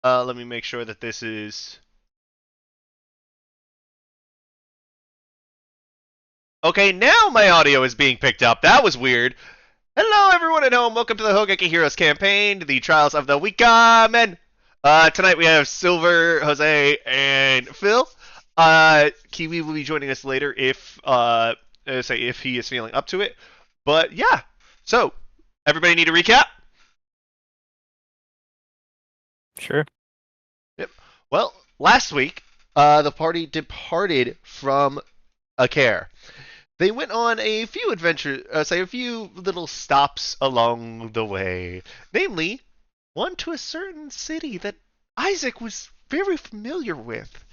Let me make sure that this is... Okay, now my audio is being picked up. That was weird. Hello, everyone at home. Welcome to the Hokage Heroes campaign, the Trials of the Wickermen. Tonight we have Silver, Jose, and Phil. Kiwi will be joining us later if he is feeling up to it. But yeah, so everybody need a recap? Sure. Yep. Well, last week, the party departed from Akare. They went on a few adventures, a few little stops along the way. Namely, one to a certain city that Isaac was very familiar with.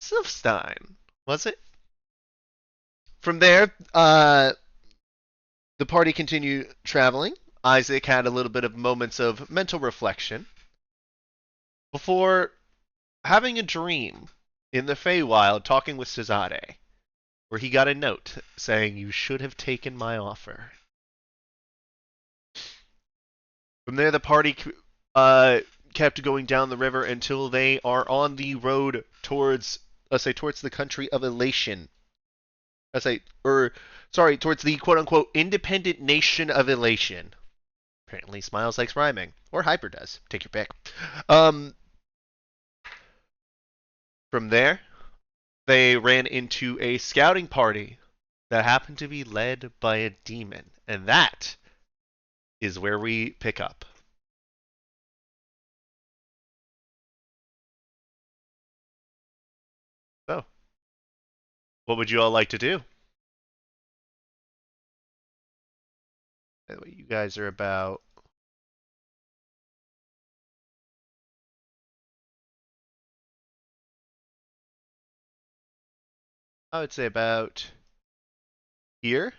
Silfstein, was it? From there, the party continued traveling. Isaac had a little bit of moments of mental reflection before having a dream in the Feywild talking with Cesare, where he got a note saying, "You should have taken my offer." From there, the party kept going down the river until they are on the road towards, towards the country of Elation. Towards the quote-unquote independent nation of Elation. Apparently, Smiles likes rhyming, or Hyper does. Take your pick. Um, from there, they ran into a scouting party that happened to be led by a demon, and that is where we pick up. So, what would you all like to do? You guys are about... I would say about here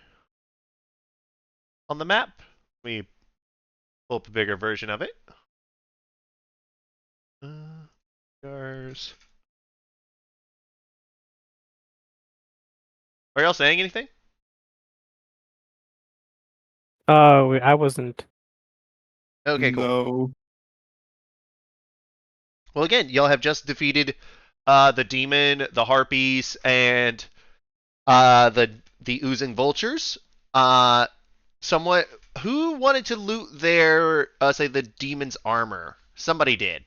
on the map. Let me pull up a bigger version of it. Stars. Are y'all saying anything? Oh, I wasn't. Okay, cool. No. Well, again, y'all have just defeated the demon, the harpies, and the oozing vultures. Uh, somewhat. Who wanted to loot their the demon's armor? Somebody did.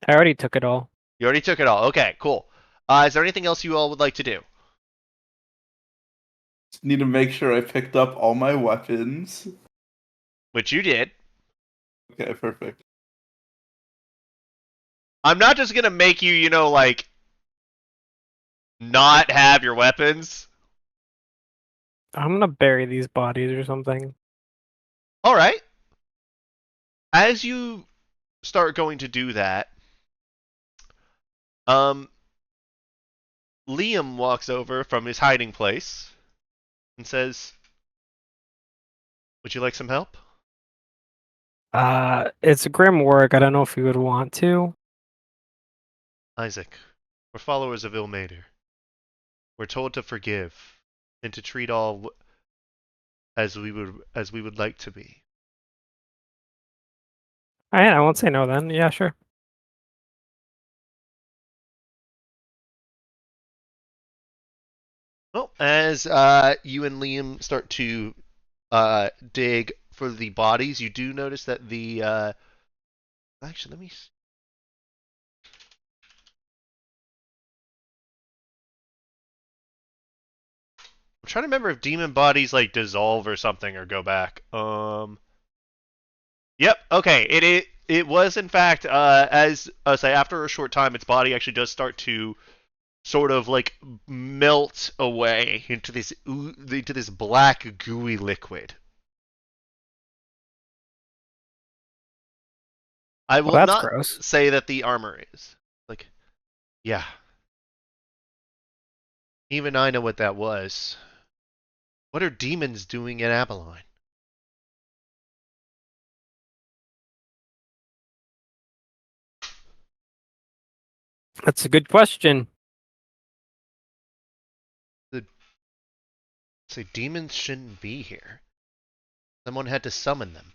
I already took it all. You already took it all. Okay, cool. Is there anything else you all would like to do? Just need to make sure I picked up all my weapons. Which you did. Okay, perfect. I'm not just gonna make you, like, not have your weapons. I'm gonna bury these bodies or something. All right. As you start going to do that, um, Liam walks over from his hiding place and says, "Would you like some help?" It's grim work. I don't know if you would want to. Isaac, we're followers of Ilmater. We're told to forgive and to treat all as we would like to be. I won't say no then. Yeah, sure. Well, as you and Liam start to dig for the bodies, you do notice that the actually, let me. I'm trying to remember if demon bodies like dissolve or something or go back. Yep. Okay. It was in fact as say after a short time, its body actually does start to sort of like melt away into this black gooey liquid. I Well, will that's not gross. say that the armor is like, yeah. Even I know what that was. What are demons doing in Abalone? That's a good question. The say demons shouldn't be here. Someone had to summon them.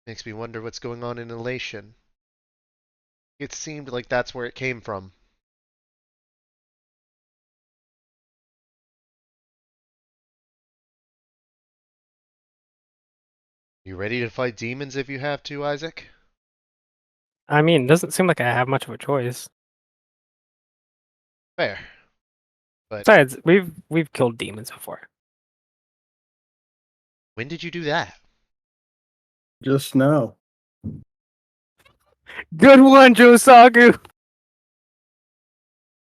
Makes me wonder what's going on in Elation. It seemed like that's where it came from. You ready to fight demons if you have to, Isaac? I mean, it doesn't seem like I have much of a choice. Fair. But Besides, we've killed demons before. when did you do that? Just now. Good one, Josagu!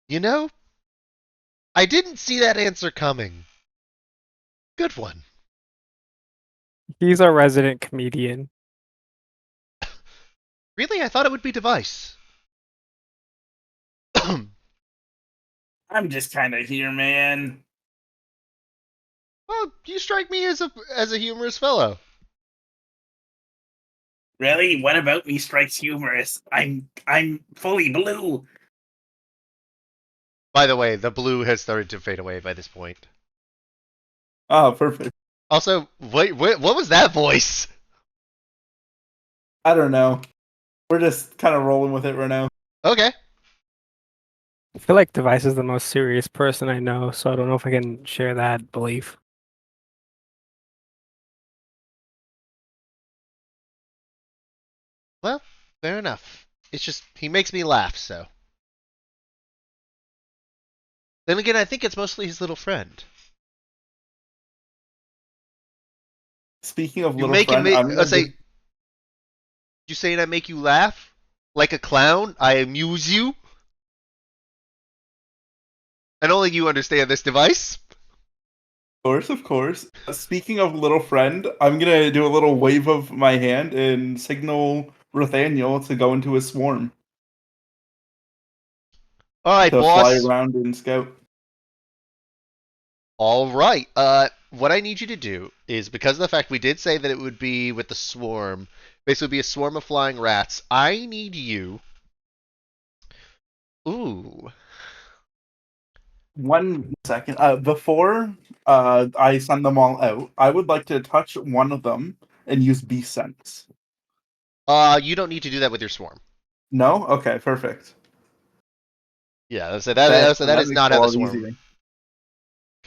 You know, I didn't see that answer coming. Good one. He's our resident comedian. Really? I thought it would be Device. I'm just kind of here, man. Well, you strike me as a humorous fellow. Really? What about me strikes humorous? I'm fully blue. By the way, the blue has started to fade away by this point. Oh, perfect. Also, wait, what was that voice? I don't know. We're just kind of rolling with it right now. Okay. I feel like Device is the most serious person I know, so I don't know if I can share that belief. Well, fair enough. It's just he makes me laugh, so. Then again, I think it's mostly his little friend. Speaking of You little making friend, me I'm gonna say you saying I make you laugh like a clown? I amuse you, and only you understand this Device. of course. Speaking of little friend, I'm gonna do a little wave of my hand and signal Nathaniel to go into a swarm All right, to fly boss. around and scout. All right. What I need you to do is because of the fact we did say that it would be with the swarm, basically be a swarm of flying rats. I need you. Ooh. 1 second. Before I send them all out, I would like to touch one of them and use beast sense. You don't need to do that with your swarm. No? Okay, perfect. Yeah, that That is makes not it a how the lot swarm. easier.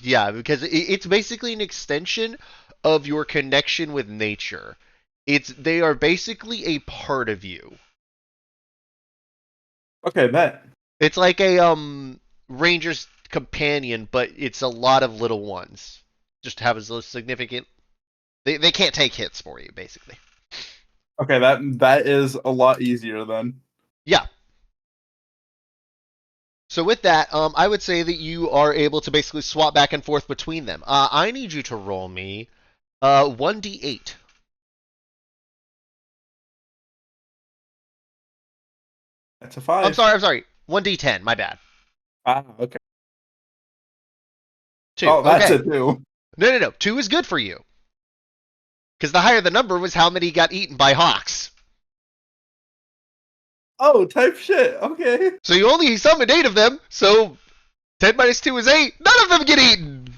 Yeah, because it's basically an extension of your connection with nature. They are basically a part of you. Okay, bet. It's like a ranger's companion, but it's a lot of little ones. Just have a significant. They can't take hits for you, basically. Okay, that is a lot easier then. Yeah. So with that, I would say that you are able to basically swap back and forth between them. I need you to roll me 1d8. That's a 5. I'm sorry. 1d10, my bad. Ah, okay. 2. Oh, that's Okay. it too. No. 2 is good for you. Because the higher the number was how many got eaten by hawks. Oh, type shit. Okay. So you only summoned 8 of them, so 10 minus 2 is 8. None of them get eaten!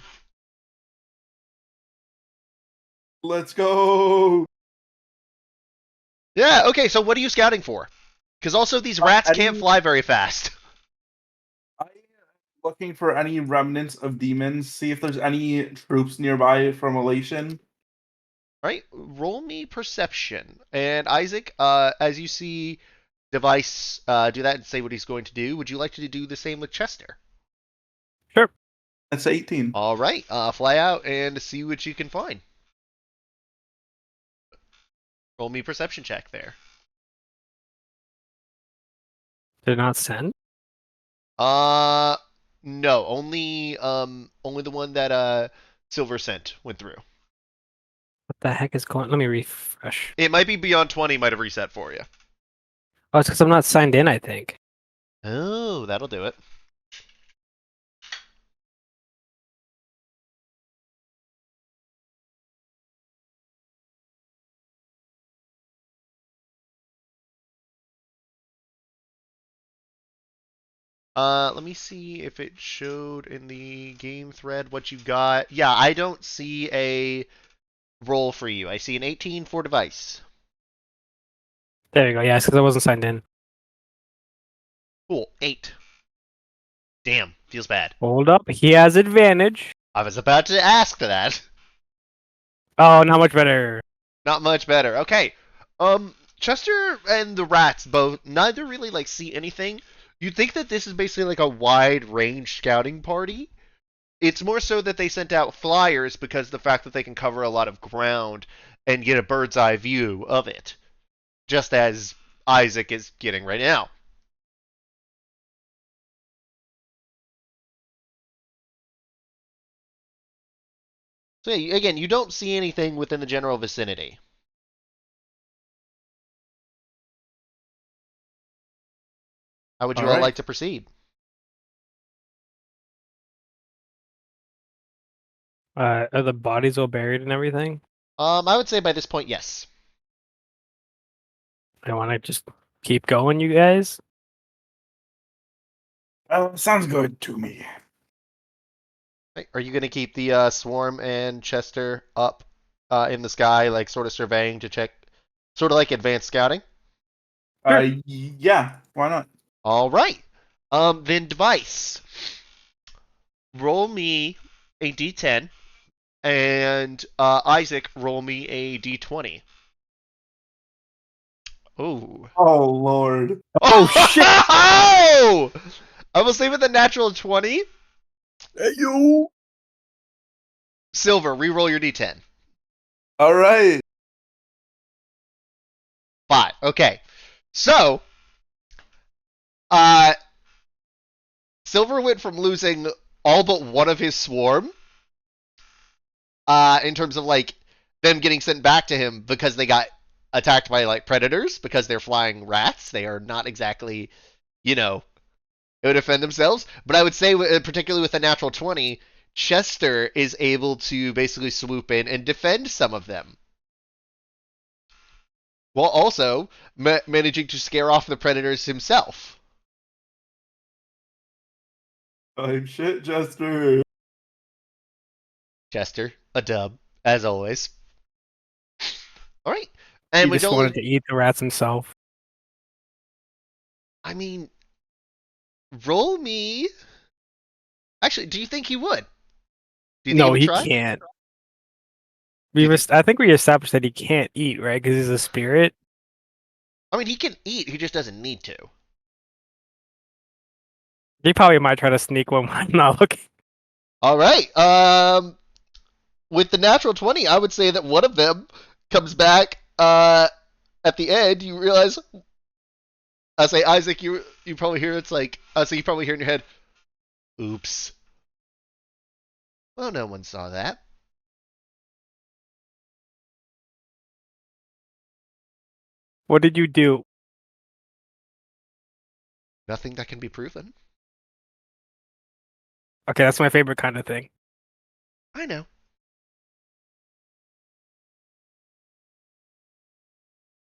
Let's go. Yeah, okay, so what are you scouting for? Because also these rats can't fly very fast. I'm looking for any remnants of demons, see if there's any troops nearby from Elation. Alright, roll me perception. And Isaac, as you see Device do that and say what he's going to do, would you like to do the same with Chester? Sure. That's 18. Alright, fly out and see what you can find. Roll me perception check there. Did not send? Uh, no, only the one that Silver sent went through. What the heck is going? Let me refresh. It might be beyond 20, might have reset for you. Oh, it's because I'm not signed in, I think. Oh, that'll do it. Let me see if it showed in the game thread what you got. Yeah, I don't see a roll for you. I see an 18 for Device. There you go. Yes, because I wasn't signed in. Cool. 8. Damn, feels bad. Hold up. He has advantage. I was about to ask that. Oh, not much better. Not much better. Okay. Chester and the rats both neither really like see anything. You'd think that this is basically like a wide range scouting party. It's more so that they sent out flyers because the fact that they can cover a lot of ground and get a bird's eye view of it. Just as Isaac is getting right now. So yeah, again, you don't see anything within the general vicinity. How would you All all right. like to proceed? Are the bodies all buried and everything? I would say by this point, yes. I want to just keep going, you guys. Sounds good to me. Are you going to keep the swarm and Chester up in the sky, like sort of surveying to check, sort of like advanced scouting? Sure. Yeah, why not? All right. Then device. Roll me a d10, and Isaac, roll me a d20. Oh. Oh Lord. Oh shit! Oh! I will say with a natural 20. Hey, you. Silver, re-roll your d10. All right. 5. Okay. So, uh, Silver went from losing all but one of his swarm, in terms of like them getting sent back to him because they got attacked by like predators because they're flying rats. They are not exactly, you know, able to defend themselves. But I would say, particularly with a natural 20, Chester is able to basically swoop in and defend some of them, while also managing to scare off the predators himself. I'm shit, Jester. Chester, a dub, as always. All right. He And we just don't. wanted to eat the rats himself. I mean, roll me. Actually, do you think he would? Do you think he No, would he try? can't. Do you think- I think we established that he can't eat, right? Because he's a spirit. I mean, he can eat. He just doesn't need to. He probably might try to sneak one when I'm not looking. All right. With the natural 20, I would say that one of them comes back. At the end, you realize. I say, Isaac, you probably hear it's like. So you probably hear in your head, "Oops." Well, no one saw that. What did you do? Nothing that can be proven. Okay, that's my favorite kind of thing. I know.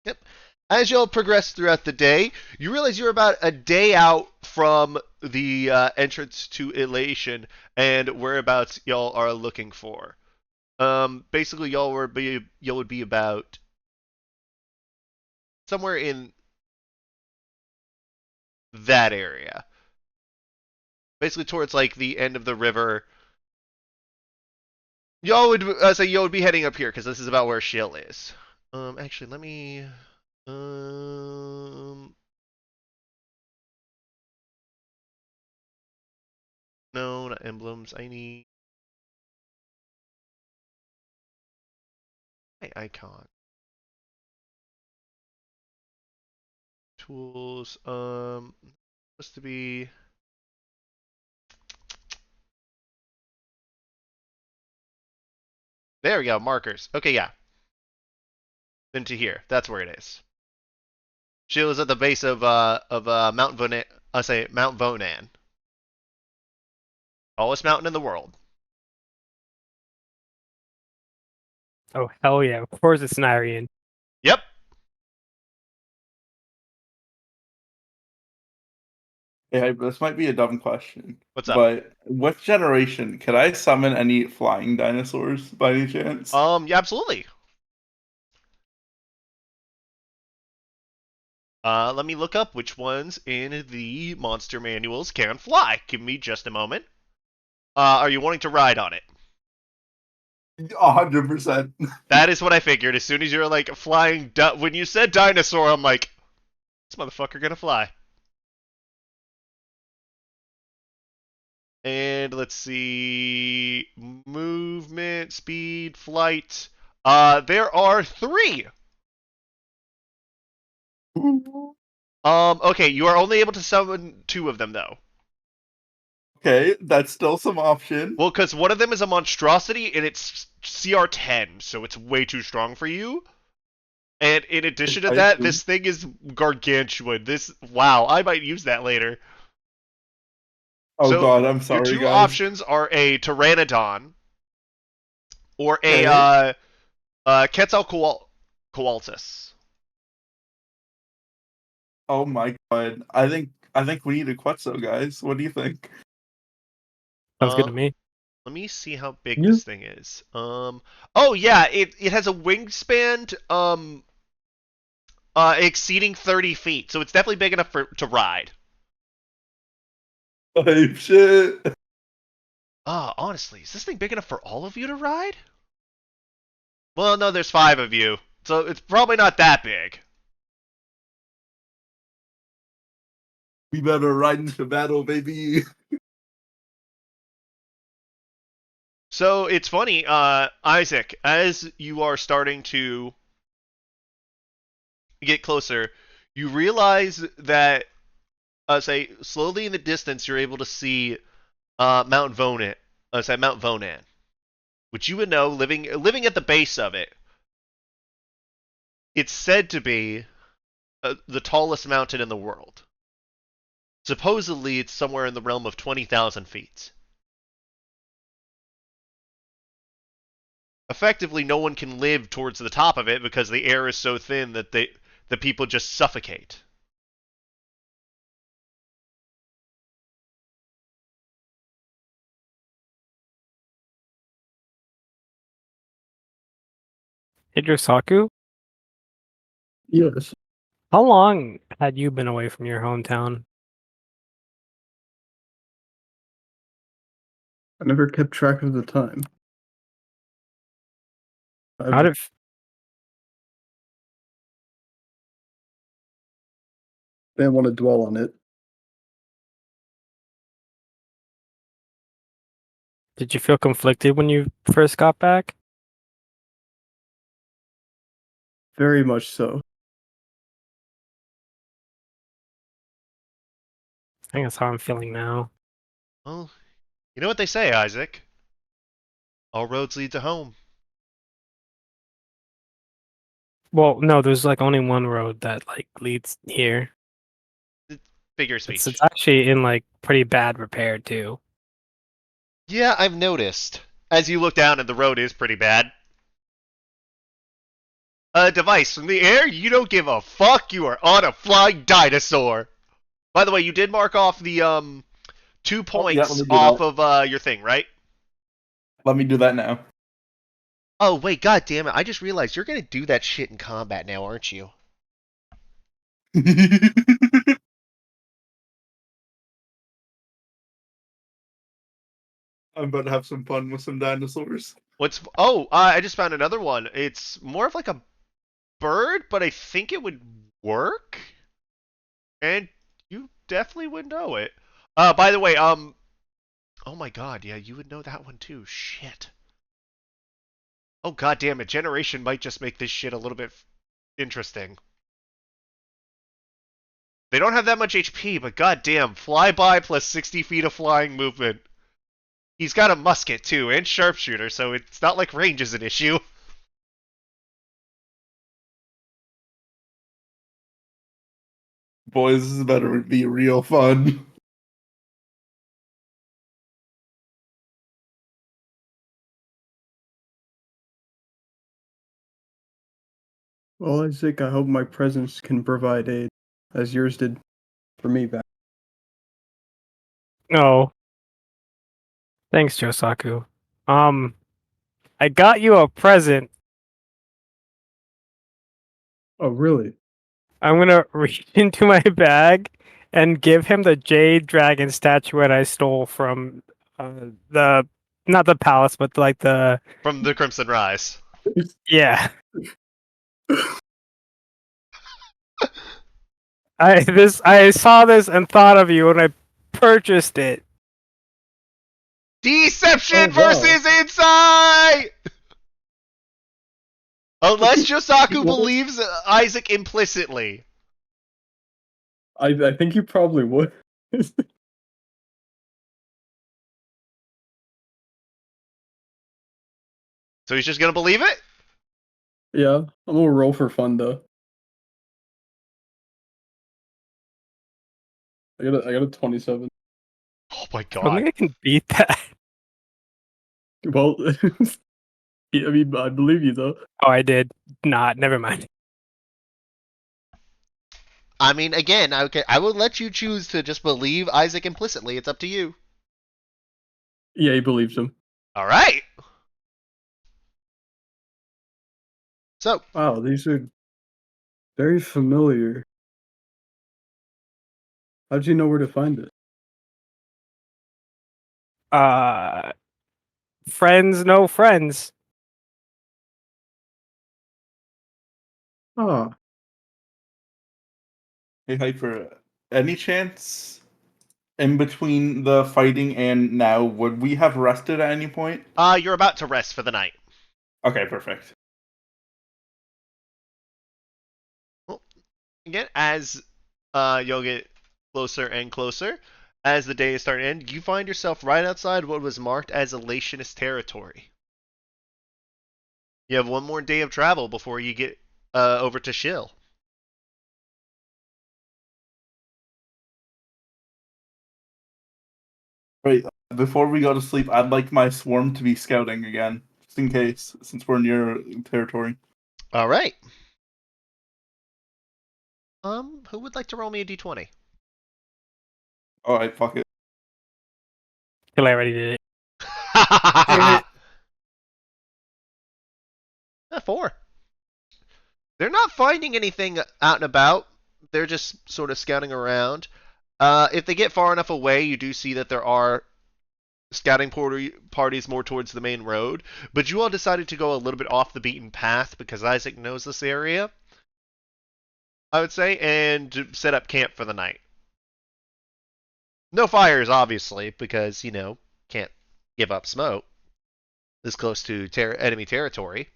Yep. As y'all progress throughout the day, you realize you're about a day out from the entrance to Elation and whereabouts y'all are looking for. Basically, y'all would be about somewhere in that area. Basically, towards like the end of the river. Y'all would say y'all would be heading up here because this is about where Shill is. Actually, let me. No, not emblems. I need my icon. Tools. Supposed to be. There we go. Markers. Okay, yeah. Then to here. That's where it is. Shill is at the base of Mount Vonan. I say Mount Vonan, tallest mountain in the world. Oh hell yeah! Of course it's an Aryan. Yep. Yeah, this might be a dumb question, What's up? but what generation could I summon any flying dinosaurs by any chance? Yeah, absolutely. Let me look up which ones in the monster manuals can fly. Give me just a moment. Are you wanting to ride on it? 100%. That is what I figured. As soon as you're like flying, when you said dinosaur, I'm like, this motherfucker gonna fly. And let's see, movement, speed, flight. There are 3. Okay, you are only able to summon 2 of them though. Okay, that's still some option. Well, because one of them is a monstrosity and it's CR10, so it's way too strong for you. And in addition to I that, assume. this thing is gargantuan. Wow, I might use that later. Oh So god, I'm your sorry, 2 guys. options are a Pteranodon or a Okay. Quetzalcoatlus. Oh my god. I think we need a Quetzal, guys. What do you think? Sounds good Uh, to me. Let me see how big Yeah. this thing is. Oh yeah, it has a wingspan exceeding 30 feet, so it's definitely big enough to ride. Oh shit. Honestly, is this thing big enough for all of you to ride? Well, no, there's 5 of you, so it's probably not that big. We better ride into battle, baby. So it's funny, Isaac, as you are starting to get closer, you realize that, say, slowly in the distance, you're able to see Mount Vonan. Mount Vonan, which you would know, living at the base of it. It's said to be the tallest mountain in the world. Supposedly, it's somewhere in the realm of 20,000 feet. Effectively, no one can live towards the top of it because the air is so thin that the people just suffocate. Idrisaku, Yes. how long had you been away from your hometown? I never kept track of the time. I How just did didn't want to dwell on it. did you feel conflicted when you first got back? Very much so. I think that's how I'm feeling now. Well, you know what they say, Isaac. All roads lead to home. Well, no, there's like only one road that like leads here. Figure It's speech. actually in like pretty bad repair too. Yeah, I've noticed. As you look down and the road is pretty bad. Device from the air, you don't give a fuck. You are on a flying dinosaur. By the way, you did mark off the 2 Oh yeah, let points me do off that. of your thing, right? Let me do that now. Oh wait, god damn it! I just realized you're gonna do that shit in combat now, aren't you? I'm about to have some fun with some dinosaurs. What's? Oh, I just found another one. It's more of like a bird, but I think it would work. And you definitely would know it. By the way, oh my god, yeah, you would know that one too. Shit. Oh god damn it, generation might just make this shit a little bit interesting. They don't have that much HP, but god damn, flyby plus 60 feet of flying movement. He's got a musket too, and sharpshooter, so it's not like range is an issue. Boys, this is about to be real fun. Well, Isaac, I hope my presence can provide aid, as yours did for me back. Oh, thanks, Josaku. Um, I got you a present. Oh, really? I'm gonna reach into my bag and give him the jade dragon statuette I stole from the not the palace, but like the From the Crimson Rise. yeah. I saw this and thought of you when I purchased it. Deception Oh, wow. versus insight! Unless Josaku What? believes Isaac implicitly. I think you probably would. So he's just gonna believe it? Yeah, I'm gonna roll for fun though. I got a 27. Oh my I don't think god. I can beat that. Well, I mean, I believe you though. Oh, I did not. Never mind. I mean, again, I would let you choose to just believe Isaac implicitly. It's up to you. Yeah, he believes him. Alright. So, Wow, these are very familiar. How'd you know where to find it? Uh, friends, no friends. Ah, Hey, Hyper, any chance in between the fighting and now, would we have rested at any point? you're about to rest for the night. Okay, perfect. Well, again, as you'll get closer and closer, as the day is starting to end, you find yourself right outside what was marked as Elationist territory. You have one more day of travel before you get over to Shill. Right, before we go to sleep, I'd like my swarm to be scouting again, just in case, since we're in your territory. All right. Who would like to roll me a d20? Alright, fuck it. Till I already did it. Damn it. 4. They're not finding anything out and about. They're just sort of scouting around. If they get far enough away, you do see that there are scouting parties more towards the main road. But you all decided to go a little bit off the beaten path because Isaac knows this area, I would say, and set up camp for the night. No fires, obviously, because, can't give up smoke this close to enemy territory.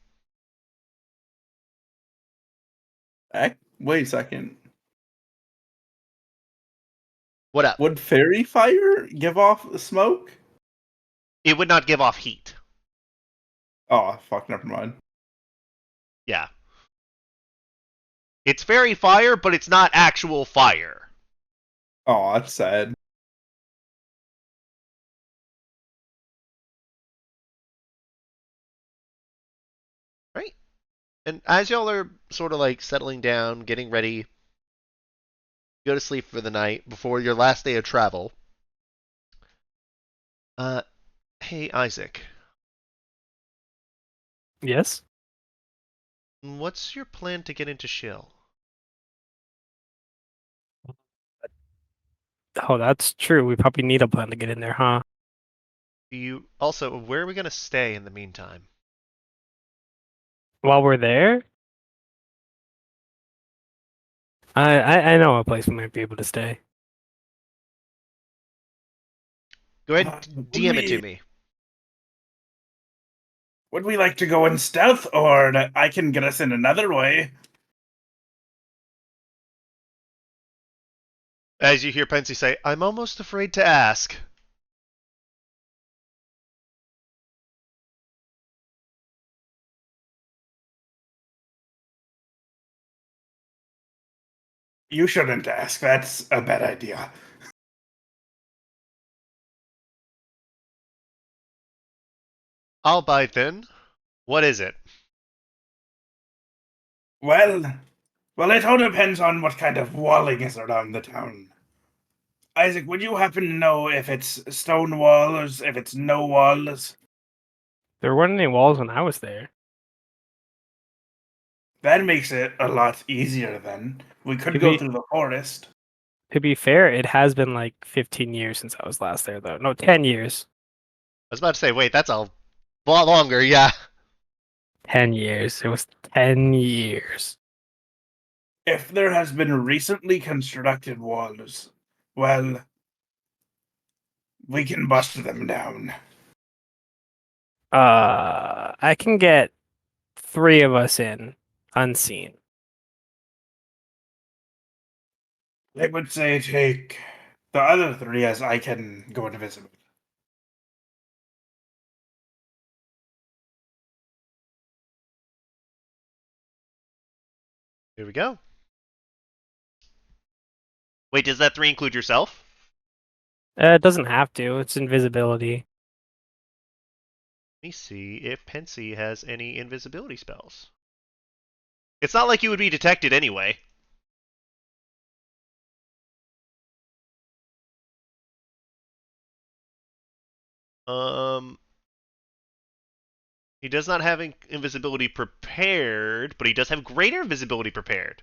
Wait a second. What up? Would fairy fire give off smoke? It would not give off heat. Oh, fuck, never mind. Yeah. It's fairy fire, but it's not actual fire. Oh, that's sad. Right? And as y'all are sort of like settling down, getting ready, go to sleep for the night before your last day of travel. Uh, hey Isaac, Yes. what's your plan to get into Shill? Oh, that's true. We probably need a plan to get in there, huh? Where are we gonna stay in the meantime? While we're there, I know a place we might be able to stay. Go ahead and DM it to me. Would we like to go in stealth, or I can get us in another way? As you hear Pensy say, I'm almost afraid to ask. You shouldn't ask. That's a bad idea. I'll bite then. What is it? Well, it all depends on what kind of walling is around the town. Isaac, would you happen to know if it's stone walls, if it's no walls? There weren't any walls when I was there. That makes it a lot easier then. We could To go be through the forest. to be fair, it has been like 15 years since I was last there, though. No, 10 years. I was about to say, wait, that's a lot longer. Yeah. 10 years. It was 10 years. If there has been recently constructed walls, well, we can bust them down. I can get 3 of us in unseen. I would say take the other 3 as I can go invisible. Here we go. Wait, does that 3 include yourself? It doesn't have to. It's invisibility. Let me see if Pensy has any invisibility spells. It's not like you would be detected anyway. Um, he does not have invisibility prepared, but he does have greater invisibility prepared.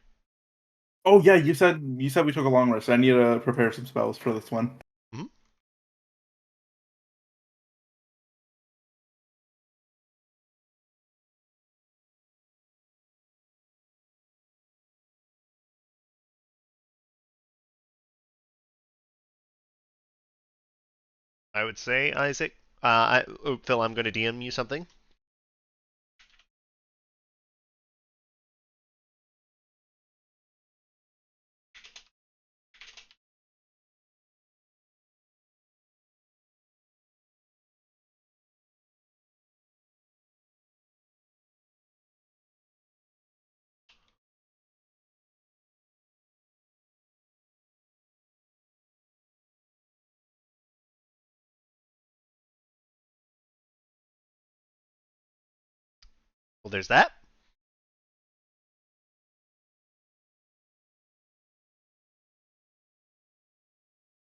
Oh yeah, you said we took a long rest. I need to prepare some spells for this one. Mhm. I would say, Isaac. Phil, I'm going to DM you something. Well, there's that.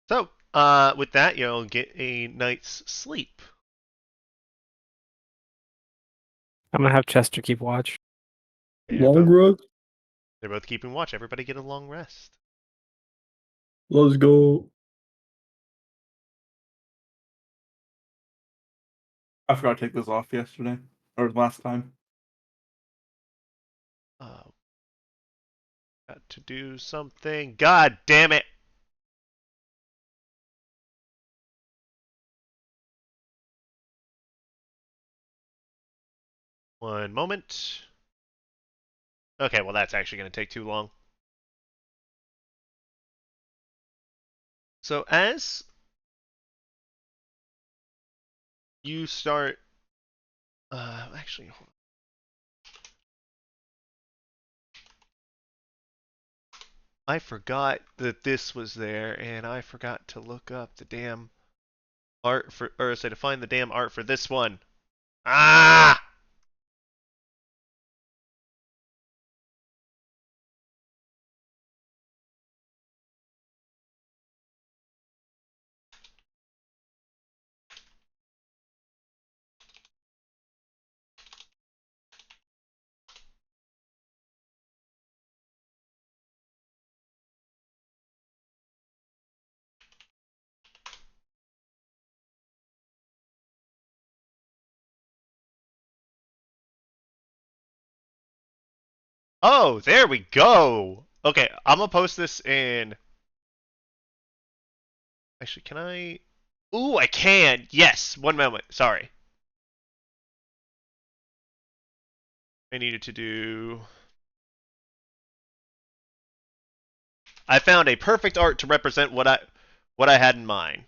So, with that, you'll get a night's sleep. I'm gonna have Chester keep watch. Long rest. They're both keeping watch. Everybody get a long rest. Let's go. I forgot to take this off yesterday or last time. Oh, got to do something. God damn it! One moment. Okay, well that's actually going to take too long. So as you start, actually, hold on. I forgot that this was there, and I forgot to look up the damn art for, or say to find the damn art for this one. Ah! Oh, there we go. Okay, I'm gonna post this in. Actually, can I? Ooh, I can. Yes. One moment. Sorry. I needed to do. I found a perfect art to represent what I had in mind.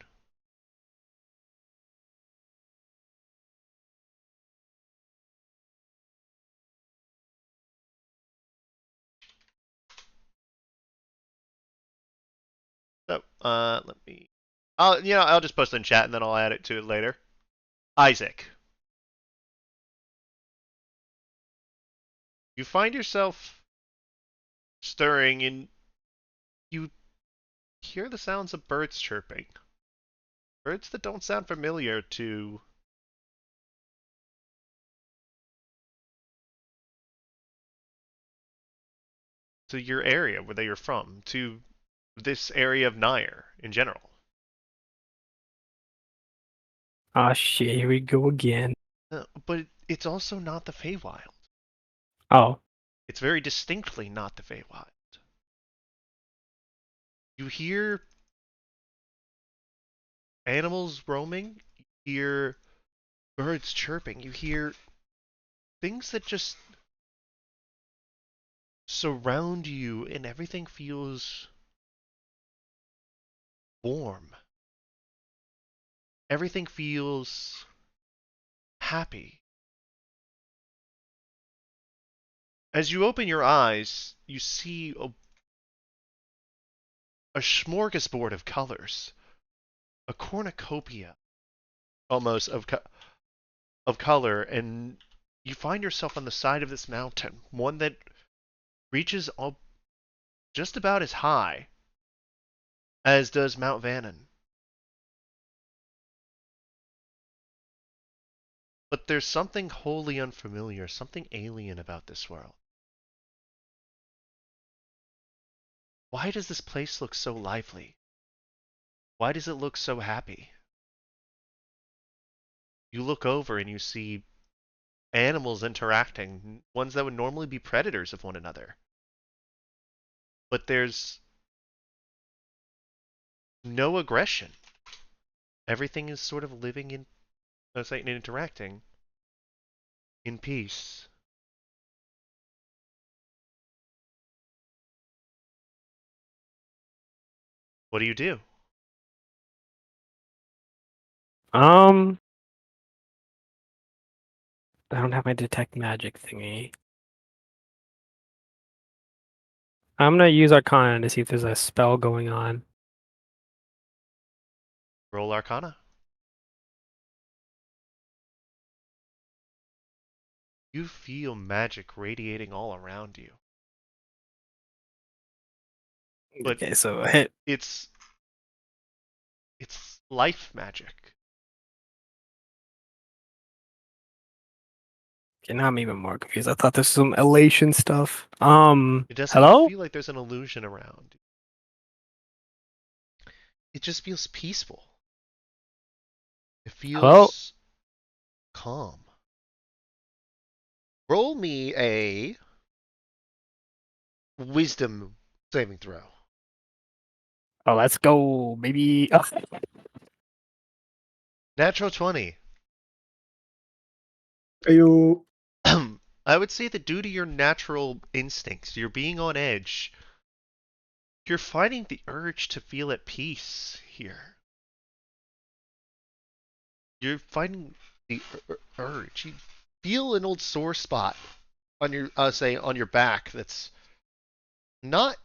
So, let me. I'll just post it in chat and then I'll add it to it later. Isaac, you find yourself stirring and you hear the sounds of birds chirping. Birds that don't sound familiar to to your area where you're from, to this area of Nair in general. Ah, shit, here we go again. But it's also not the Feywild. Oh, It's very distinctly not the Feywild. You hear animals roaming, you hear birds chirping, you hear things that just surround you, and everything feels warm. Everything feels happy. As you open your eyes, you see a smorgasbord of colors, a cornucopia almost of color, and you find yourself on the side of this mountain, one that reaches just about as high as does Mount Vannon. But there's something wholly unfamiliar, something alien about this world. Why does this place look so lively? Why does it look so happy? You look over and you see animals interacting, ones that would normally be predators of one another. But there's no aggression. Everything is sort of living in, let's say, and interacting in peace. What do you do? um, I don't have my detect magic thingy. I'm gonna use Arcana to see if there's a spell going on. Roll Arcana. You feel magic radiating all around you. But Okay, so I hit. it's life magic. Okay, now I'm even more confused. I thought this was some elation stuff. It doesn't Hello? feel like there's an illusion around. It just feels peaceful. It Hello? feels calm. Roll me a wisdom saving throw. Oh, let's go, baby. Oh, Natural 20. You I would say that due to your natural instincts, you're being on edge, you're finding the urge to feel at peace here. You're finding the urge. You feel an old sore spot on your, say, on your back that's not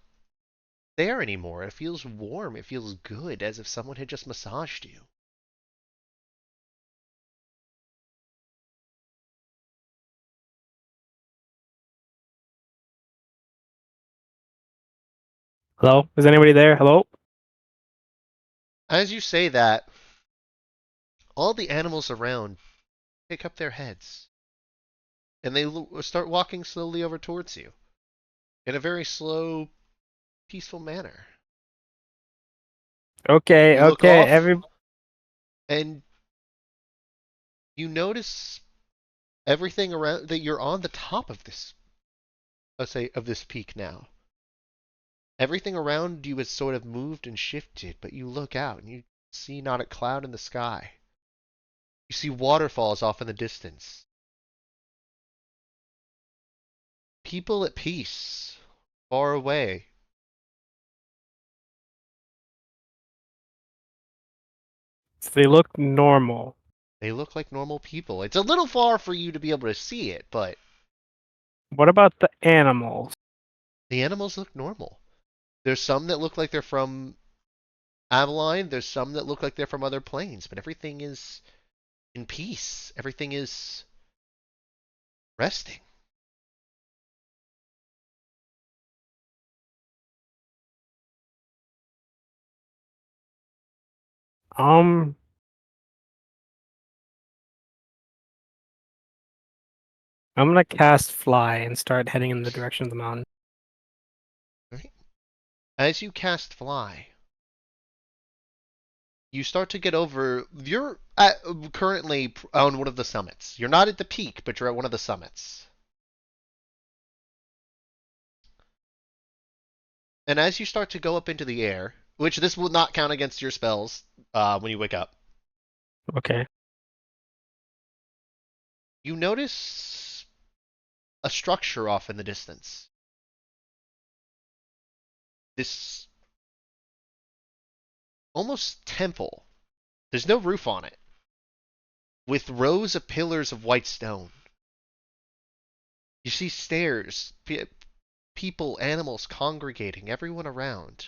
there anymore. It feels warm. It feels good, as if someone had just massaged you. hello? Is anybody there? Hello? As you say that, all the animals around pick up their heads and they start walking slowly over towards you in a very slow, peaceful manner. Okay, You look okay. off and you notice everything around that you're on the top of this, let's say, of this peak now. Everything around you has sort of moved and shifted, but you look out and you see not a cloud in the sky. You see waterfalls off in the distance. People at peace, far away. So they look normal. They look like normal people. It's a little far for you to be able to see it, but What about the animals? the animals look normal. There's some that look like they're from Avalon. There's some that look like they're from other planes, but everything is in peace. Everything is resting. Um, I'm gonna cast fly and start heading in the direction of the mountain. Right? As you cast fly, you start to get over. You're currently on one of the summits. You're not at the peak, but you're at one of the summits. And as you start to go up into the air, which this will not count against your spells when you wake up, Okay. you notice a structure off in the distance. This almost temple. There's no roof on it, with rows of pillars of white stone. You see stairs, people, animals congregating, everyone around.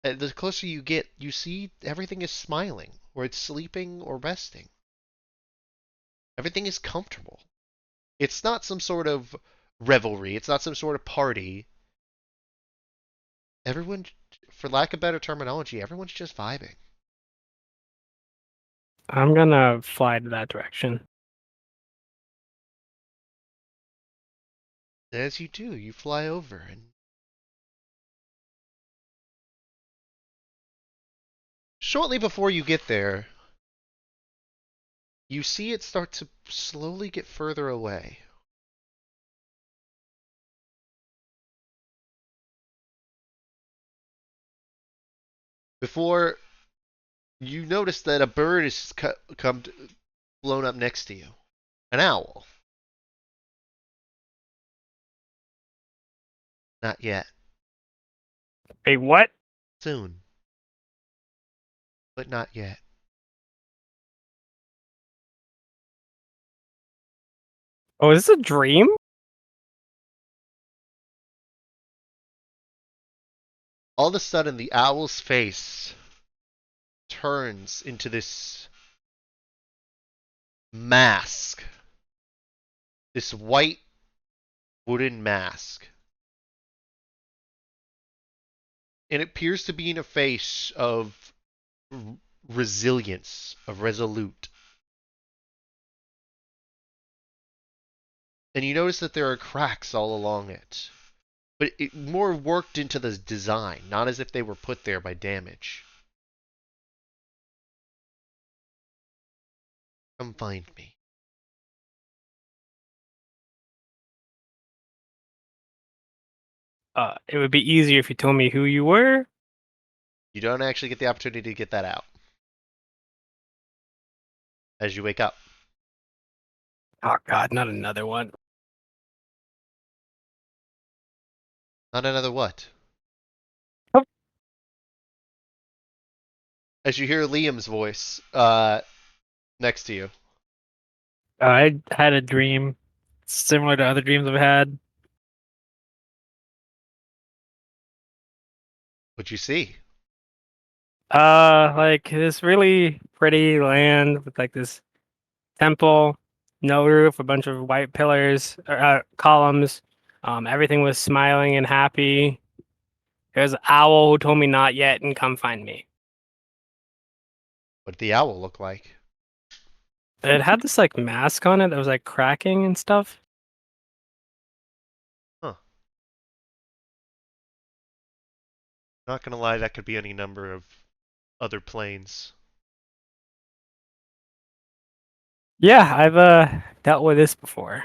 The closer you get, you see everything is smiling, or it's sleeping or resting. Everything is comfortable. It's not some sort of revelry. It's not some sort of party. Everyone, for lack of better terminology, everyone's just vibing. I'm gonna fly to that direction. As you do, you fly over, and shortly before you get there, you see it start to slowly get further away. Before you notice that a bird is blown up next to you. An owl. Not yet. Wait, what? Soon. But not yet. Oh, is this a dream? All of a sudden, the owl's face turns into this mask. This white wooden mask. And it appears to be in a face of resilience, of resolute. And you notice that there are cracks all along it. But it more worked into the design, not as if they were put there by damage. Come find me. It would be easier if you told me who you were. You don't actually get the opportunity to get that out as you wake up. Oh God, not another one. Not another what? Oh. As you hear Liam's voice next to you. I had a dream similar to other dreams I've had. What'd you see? Like this really pretty land with like this temple, no roof, a bunch of white pillars, or, columns. Everything was smiling and happy. There's an owl who told me not yet and come find me. What did the owl look like? It had this like mask on it that was like cracking and stuff. Huh. Not gonna lie, that could be any number of other planes. Yeah, I've dealt with this before.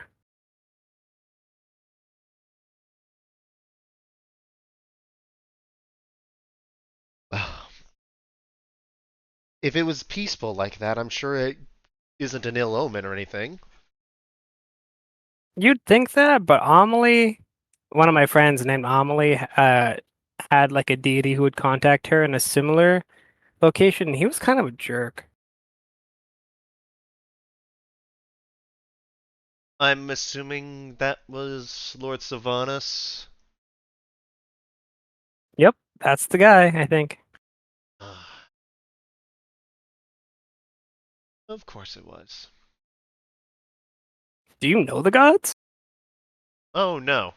If it was peaceful like that, I'm sure it isn't an ill omen or anything. You'd think that, but Amelie, one of my friends named Amelie, had like a deity who would contact her in a similar location. He was kind of a jerk. I'm assuming that was Lord Sylvanas. Yep, that's the guy, I think. Of course it was. Do you know the gods? Oh no.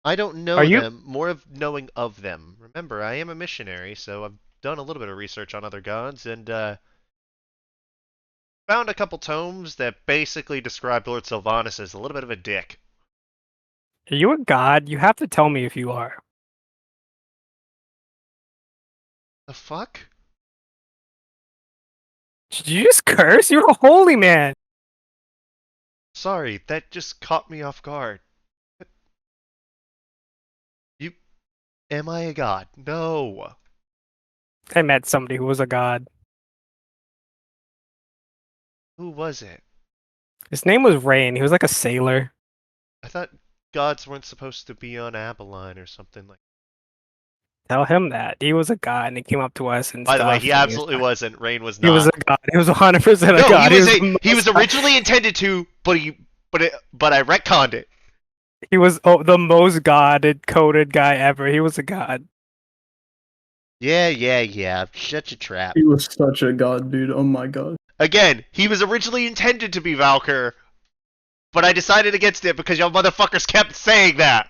I don't Are know you? them, more of knowing of them. Remember, I am a missionary, so I've done a little bit of research on other gods, and found a couple tomes that basically described Lord Sylvanas as a little bit of a dick. Are you a god? You have to tell me if you are. The fuck? Did you just curse? You're a holy man. Sorry, that just caught me off guard. You... Am I a god? No. I met somebody who was a god. Who was it? His name was Rain. He was like a sailor. I thought gods weren't supposed to be on Abilene or something like. Tell him that. He was a god and he came up to us and By the way, stuff. he and absolutely was, wasn't. Rain was He was not. a god. He was 100% a No, god. he was originally intended to, but I retconned it. He was the most godded coded guy ever. He was a god. Yeah. Shut your trap. He was such a god, dude. Oh my god. Again, he was originally intended to be Valkyr, but I decided against it because y'all motherfuckers kept saying that.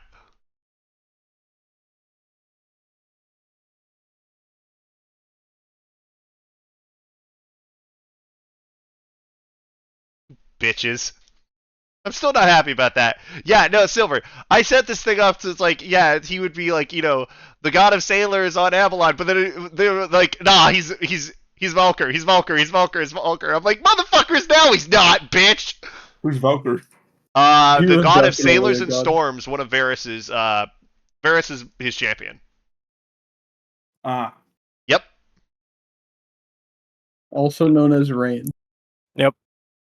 Bitches. I'm still not happy about that. Yeah, no, Silver. I set this thing up to, it's like, yeah, he would be like, the god of sailors on Avalon, but then they were like, nah, he's Valkyr, he's Valkyr. I'm like, motherfuckers, now he's not, bitch. Who's Valkyr? He The was god of definitely sailors a and god. storms, one of Varys's, Varys is his champion. Ah. Yep. Also known as Rain.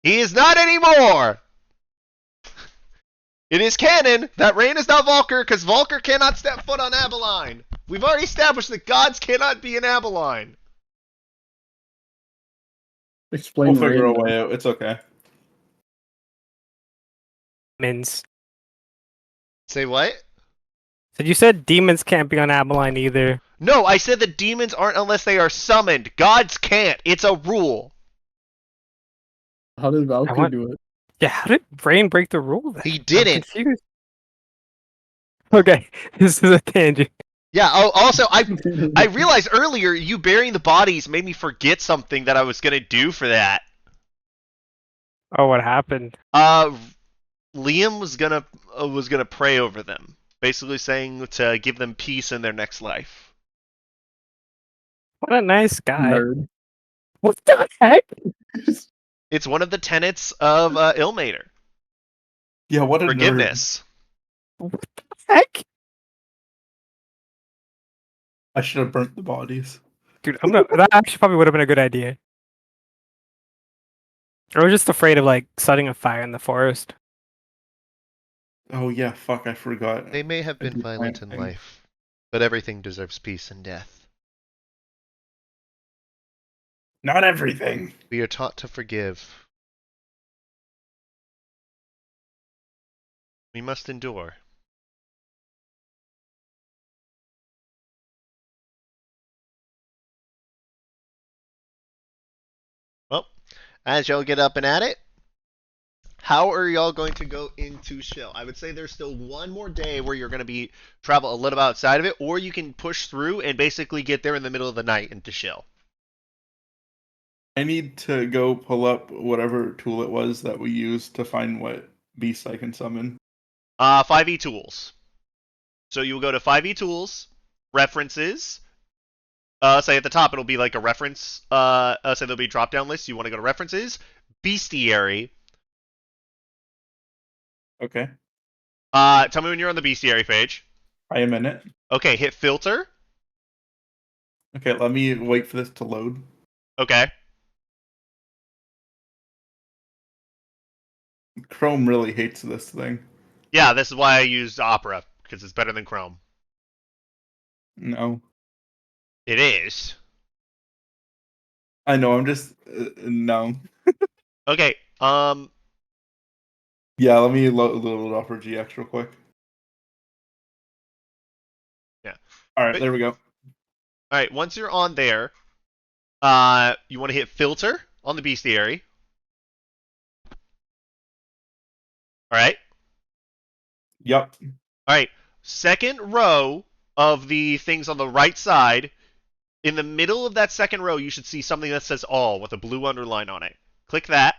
He is not anymore! It is canon that Rain is not Valkyr because Valkyr cannot step foot on Abilene. We've already established that gods cannot be in Abilene. Explain We'll figure a Rain. way out. It's okay. Demons. Say what? So you said demons can't be on Abilene either. No, I said that demons aren't unless they are summoned. Gods can't. It's a rule. How did Valkyrie want- do it? Yeah, how did Rain break the rule then? He I'm didn't. confused. Okay, this is a tangent. Yeah, also, I realized earlier you burying the bodies made me forget something that I was going to do for that. Oh, what happened? Liam was gonna pray over them, basically saying to give them peace in their next life. What a nice guy. Nerd. What the heck? It's one of the tenets of Ilmater. Yeah, what a Forgiveness. What the heck? I should have burnt the bodies. Dude, that actually probably would have been a good idea. I was just afraid of like setting a fire in the forest. Oh yeah, fuck, I forgot. They may have been do violent in planting. life, but everything deserves peace and death. Not everything. We are taught to forgive. We must endure. Well, as y'all get up and at it, how are y'all going to go into Shill? I would say there's still one more day where you're going to be travel a little outside of it, or you can push through and basically get there in the middle of the night into Shill. I need to go pull up whatever tool it was that we used to find what beast I can summon. 5e tools. So you will go to 5e tools, references. Say at the top it'll be like a reference. Say there'll be a drop down list. You want to go to references, bestiary. Okay. Tell me when you're on the bestiary page. I am in it. Okay, hit filter. Okay, let me wait for this to load. Okay. Chrome really hates this thing. Yeah, this is why I used Opera because it's better than Chrome. No. It is. I know, I'm just... no. Okay. Yeah, let me load Opera GX real quick. Yeah. Alright, Wait. there we go. All right. Once you're on there, you want to hit filter on the bestiary. All right. Yep. All right. Second row of the things on the right side. In the middle of that second row, you should see something that says all with a blue underline on it. Click that.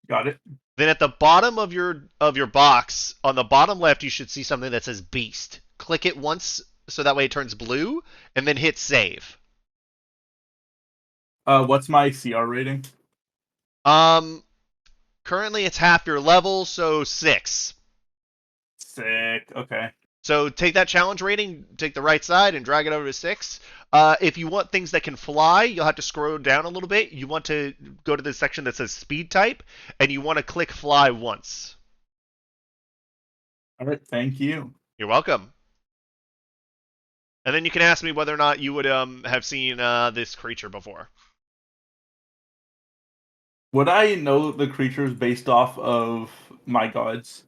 Got it. Then at the bottom of your box, on the bottom left, you should see something that says Beast. Click it once so that way it turns blue, and then hit save. What's my CR rating? Currently it's half your level, so 6. Sick. Okay. So take that challenge rating, take the right side, and drag it over to 6. If you want things that can fly, you'll have to scroll down a little bit. You want to go to the section that says Speed Type, and you want to click Fly once. All right. Thank you. You're welcome. And then you can ask me whether or not you would have seen this creature before. Would I know the creatures based off of my gods?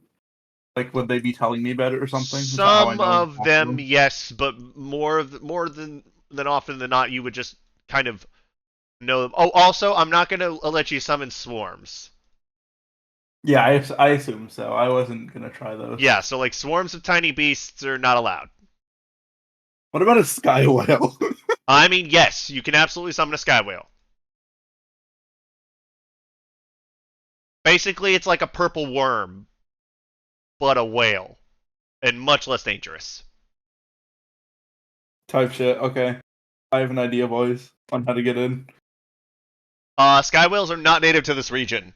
Like, would they be telling me about it or something? Is that how I Some know of them, them? yes, but more than often than not, you would just kind of know them. Oh, also, I'm not going to let you summon swarms. Yeah, I assume so. I wasn't gonna try those. Yeah, so like swarms of tiny beasts are not allowed. What about a sky whale? I mean, yes, you can absolutely summon a sky whale. Basically, it's like a purple worm, but a whale, and much less dangerous. Type shit. Okay. I have an idea, boys, on how to get in. Sky whales are not native to this region.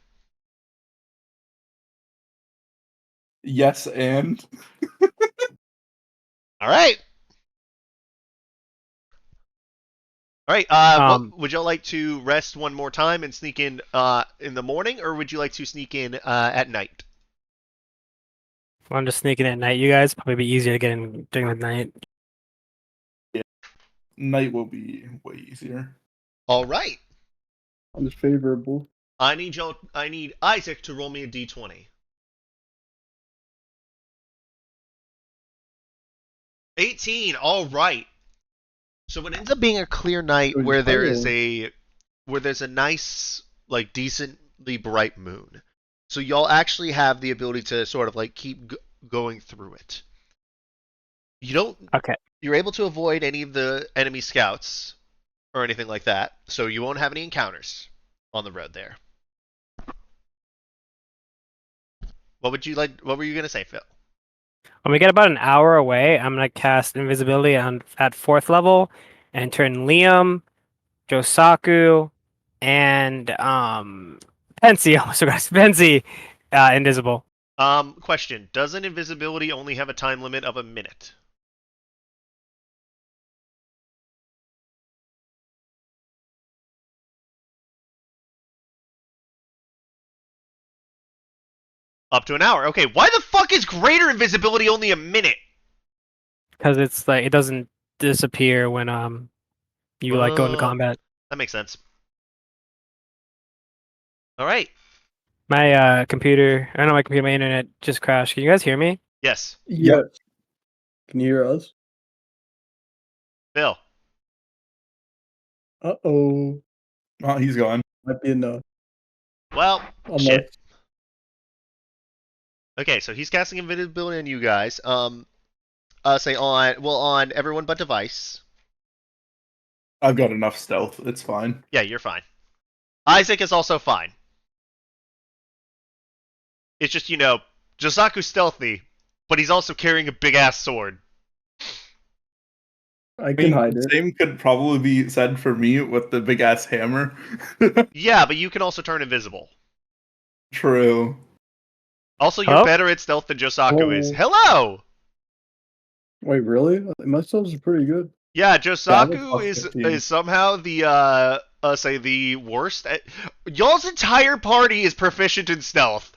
Yes, and All right. All right. Would y'all like to rest one more time and sneak in the morning, or would you like to sneak in at night? I'm just sneaking at night, you guys. Probably be easier to get in during the night. night will be way easier. All right. Sounds favorable. I need Isaac to roll me a d20. 18. All right. So it ends up being a clear night Good where there's title. a nice, like, decently bright moon. So y'all actually have the ability to sort of like keep going through it. You don't. Okay. You're able to avoid any of the enemy scouts or anything like that, so you won't have any encounters on the road there. What would you like? What were you gonna say, Phil? When we get about an hour away, I'm gonna cast invisibility at 4th level and turn Liam, Josaku, and Pensy. Almost forgot Pensy invisible. Question: doesn't invisibility only have a time limit of a minute? Up to an hour. Okay, why the fuck is greater invisibility only a minute? Because it's like it doesn't disappear when you like go into combat. That makes sense. All right. My computer, I don't know, my computer, my internet just crashed. Can you guys hear me? Yes, Yes. Can you hear us? Phil. Uh-oh. Oh, he's gone. Might be enough. Well, Unless shit. Okay, so he's casting invisibility on you guys. Say on everyone but device. I've got enough stealth. It's fine. Yeah, you're fine. Isaac is also fine. It's just, Josaku's stealthy, but he's also carrying a big ass sword. I can hide it. Same could probably be said for me with the big ass hammer. Yeah, but you can also turn invisible. True. Also, you're Hello? better at stealth than Josaku is. Oh. Hello! Wait, really? My stuff's pretty good. Yeah, Yeah, Josaku I'm a is +15. somehow the worst. Y'all's entire party is proficient in stealth.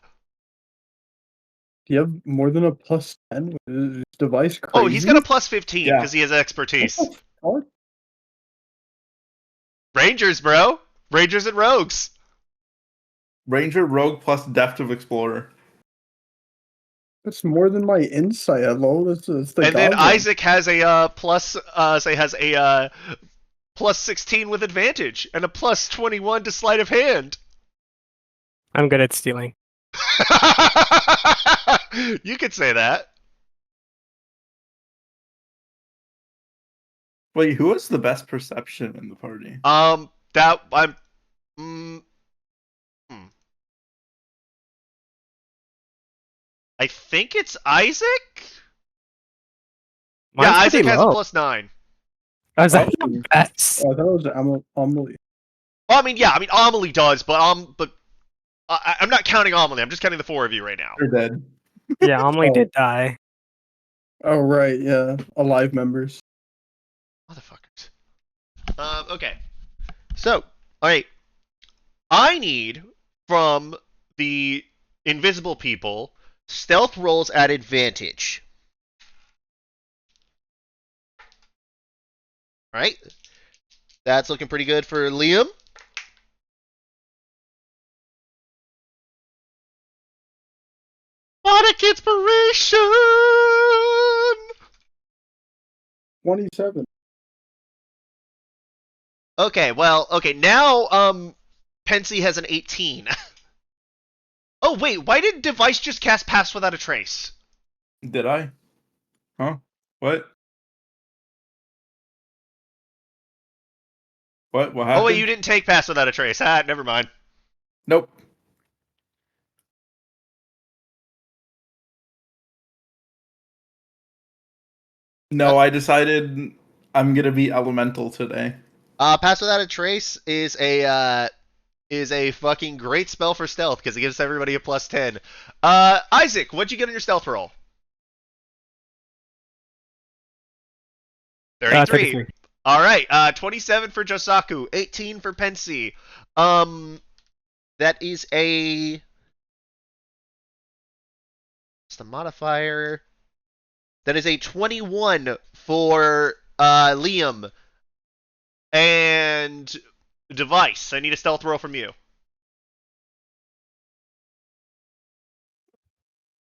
Do you have more than a +10? Is this device crazy? Oh, he's got a plus 15 Yeah. because he has expertise. What the fuck? Rangers, bro. Rangers and rogues. Ranger, rogue plus depth of explorer. That's more than my insight. Hello, that's the And then god one. Isaac has a plus 16 with advantage and a plus 21 to sleight of hand. I'm good at stealing. You could say that. Wait, who has the best perception in the party? That I'm Mm, hmm. I think it's Isaac? Yeah, Mine's pretty Isaac has a low. +9. I was like, Oh. best. Oh, I thought it was Amelie. Well, I mean, yeah, I mean, Amelie does, but I'm not counting Amelie. I'm just counting the 4 of you right now. They're dead. Yeah, Amelie Oh. did die. Oh, right, yeah. Alive members. Motherfuckers. Okay. So, alright. I need from the invisible people stealth rolls at advantage. Alright. That's looking pretty good for Liam. Bardic Inspiration! 27. Okay, well, okay, now, Pensy has an 18. Oh, wait, why did Device just cast Pass Without a Trace? Did I? Huh? What? What? What happened? Oh, wait, you didn't take Pass Without a Trace. Ah, never mind. Nope. No, I decided I'm gonna be elemental today. Pass Without a Trace is a fucking great spell for stealth because it gives everybody a +10. Isaac, what'd you get on your stealth roll? 33. 33. All right. 27 for Josaku, 18 for Pensy. That is a. What's the modifier? That is a 21 for Liam and Device. I need a stealth roll from you.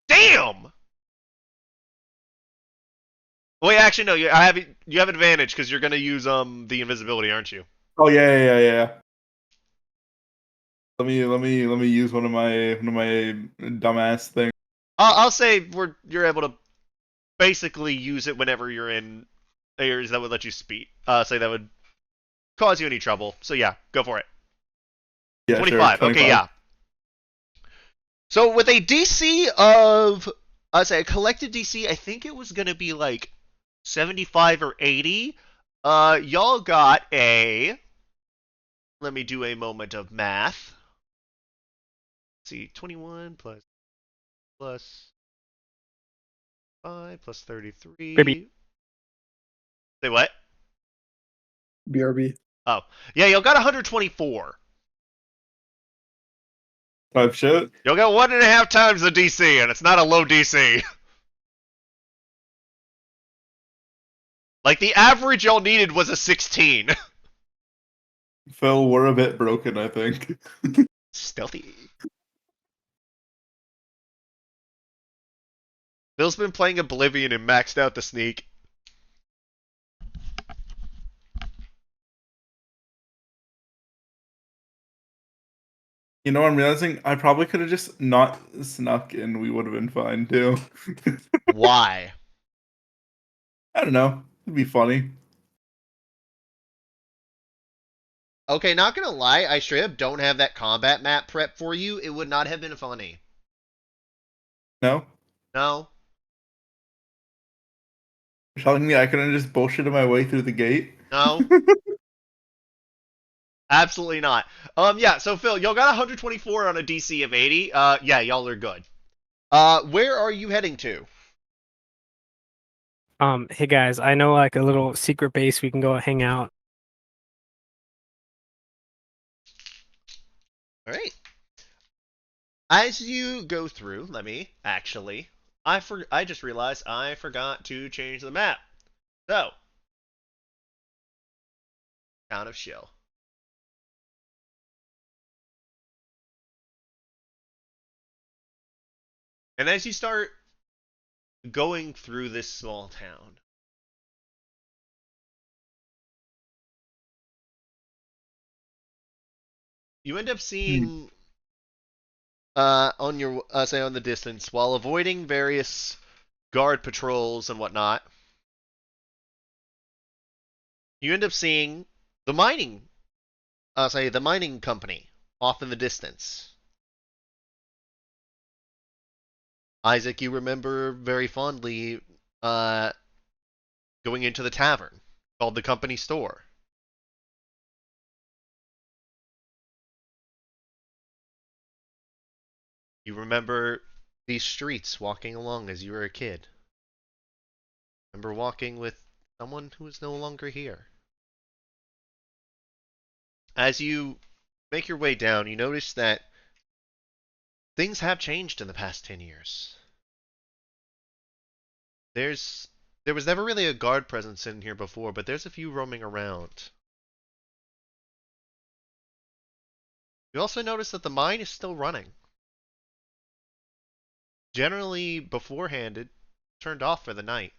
Damn. Wait, actually, no. You have advantage because you're gonna use the invisibility, aren't you? Oh yeah. Let me use one of my dumbass things. I'll say you're able to basically use it whenever you're in areas that would let you speed. Say that would cause you any trouble. So yeah, go for it. Yeah, 25. sure. Okay, yeah. So with a DC of, say a collected DC, I think it was gonna be like 75 or 80. Y'all got a. Let me do a moment of math. Let's see, 21 plus 5 plus 33. Maybe. Say what? BRB. Oh, yeah, y'all got 124. Type shit. You'll get 1.5 times the DC, and it's not a low DC. Like, the average y'all needed was a 16. Phil, we're a bit broken, I think. Stealthy. Phil's been playing Oblivion and maxed out the sneak. You know, I'm realizing I probably could have just not snuck and we would have been fine too. Why? I don't know. It'd be funny. Okay, not gonna lie, I straight up don't have that combat map prep for you. It would not have been funny. No? No? You're telling me I couldn't just bullshit my way through the gate? No? Absolutely not. Yeah, so Phil, y'all got 124 on a DC of 80. Yeah, y'all are good. Where are you heading to? Hey guys, I know like a little secret base we can go hang out. Alright. As you go through, let me, actually, I just realized I forgot to change the map. So, Town of Shill. And as you start going through this small town, you end up seeing on your say on the distance, while avoiding various guard patrols and whatnot, you end up seeing the mining say the mining company. off in the distance. Isaac, you remember very fondly uh, going into the tavern called the company store. You remember these streets walking along as you were a kid. Remember walking with someone who is no longer here. As you make your way down, you notice that things have changed in the past 10 years. There's there was never really a guard presence in here before, but there's a few roaming around. You also notice that the mine is still running. Generally, beforehand, it turned off for the night.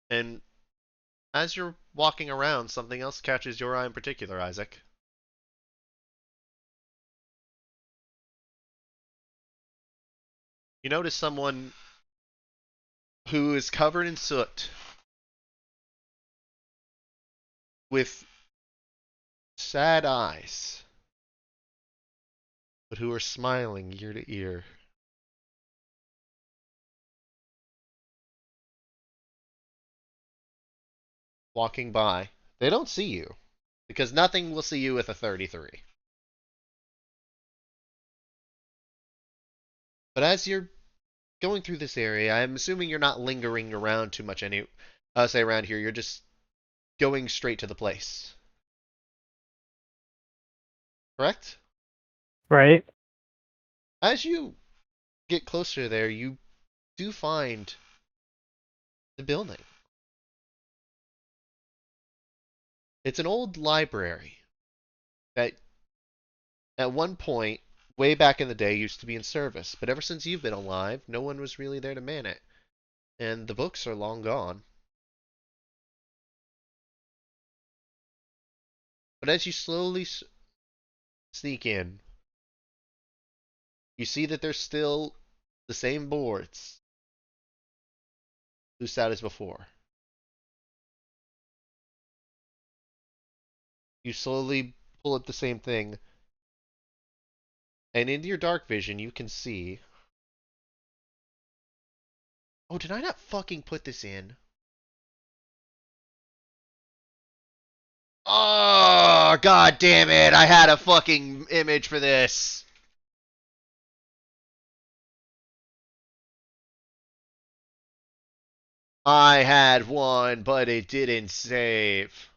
And as you're walking around, something else catches your eye in particular, Isaac. You notice someone who is covered in soot with sad eyes, but who are smiling ear to ear. Walking by. They don't see you, because nothing will see you with a 33. But as you're going through this area, I'm assuming you're not lingering around too much say around here. You're just going straight to the place. Correct? Right. As you get closer there, you do find the building. It's an old library that at one point, way back in the day, used to be in service. But ever since you've been alive, no one was really there to man it. And the books are long gone. But as you slowly sneak in, you see that there's still the same boards loose out as before. You slowly pull up the same thing, and into your dark vision, you can see. Oh, did I not fucking put this in? Oh, god damn it! I had a fucking image for this. I had one, but it didn't save.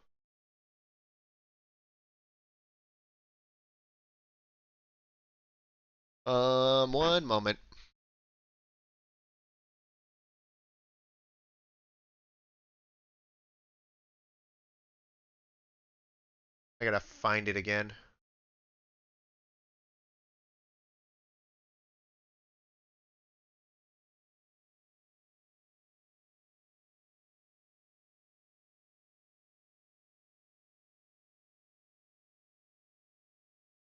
One moment. I gotta find it again.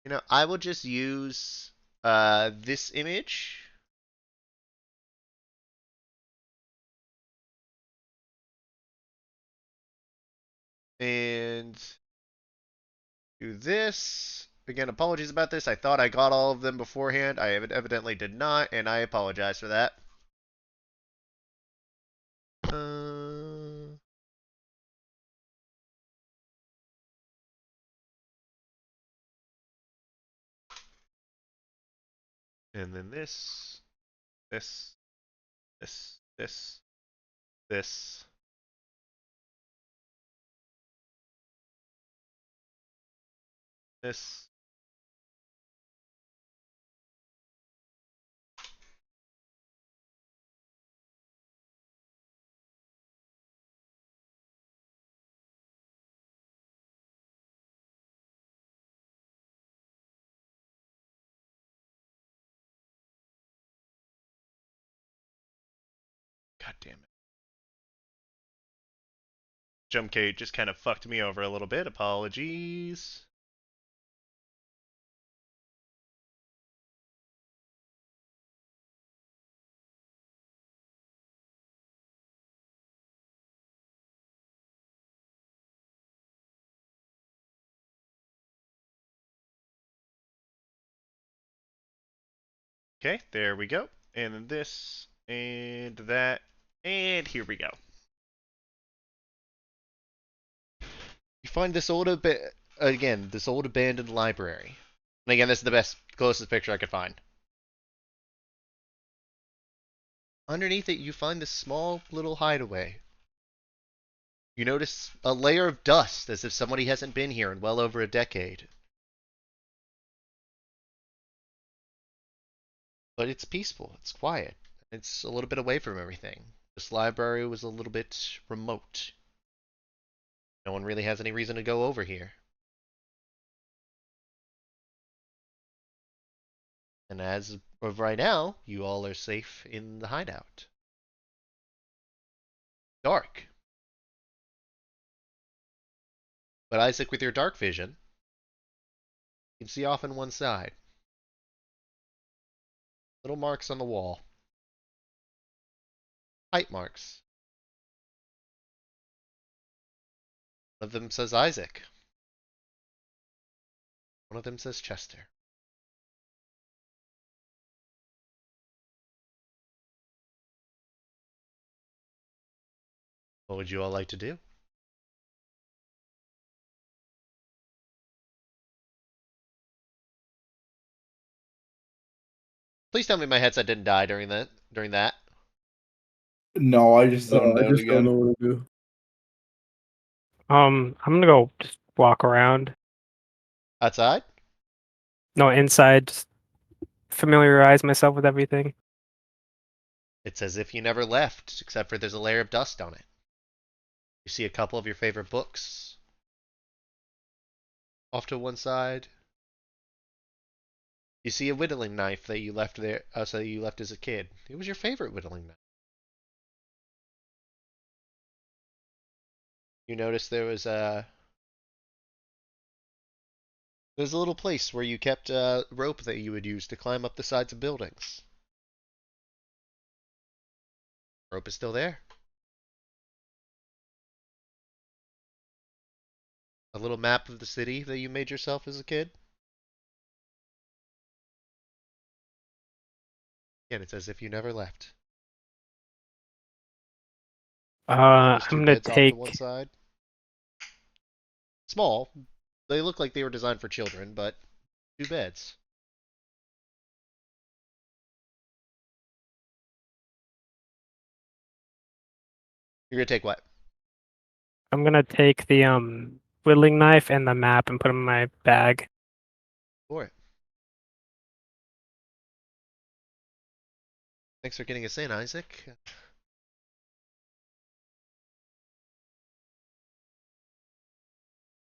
You know, I will just use this image and do this. Again, apologies about this. I thought I got all of them beforehand. I evidently did not, and I apologize for that. Uh, and then this, this, this, this, this. God damn it. Jump Kate just kind of fucked me over a little bit. Apologies. Okay, there we go. And then this, and that, and here we go. You find this old, again, this old abandoned library. And again, this is the closest picture I could find. Underneath it, you find this small little hideaway. You notice a layer of dust, as if somebody hasn't been here in well over a decade. But it's peaceful, it's quiet, it's a little bit away from everything. This library was a little bit remote. No one really has any reason to go over here. And as of right now, you all are safe in the hideout. Dark. But Isaac, with your dark vision, you can see off on one side. Little marks on the wall. Height marks. One of them says Isaac. One of them says Chester. What would you all like to do? Please tell me my headset didn't die during that. No, I just zoned I out just don't again. know what to do. I'm gonna go just walk around. Outside? No, inside. Just familiarize myself with everything. It's as if you never left, except for there's a layer of dust on it. You see a couple of your favorite books off to one side. You see a whittling knife that you left there, so you left as a kid. It was your favorite whittling knife. You notice there's a little place where you kept rope that you would use to climb up the sides of buildings. Rope is still there. A little map of the city that you made yourself as a kid. Again, it's as if you never left. There's I'm two gonna beds off to one take. side. Small. They look like they were designed for children, but two beds. You're gonna take what? I'm gonna take the whittling knife and the map and put them in my bag. For it. Thanks for getting us in, Isaac.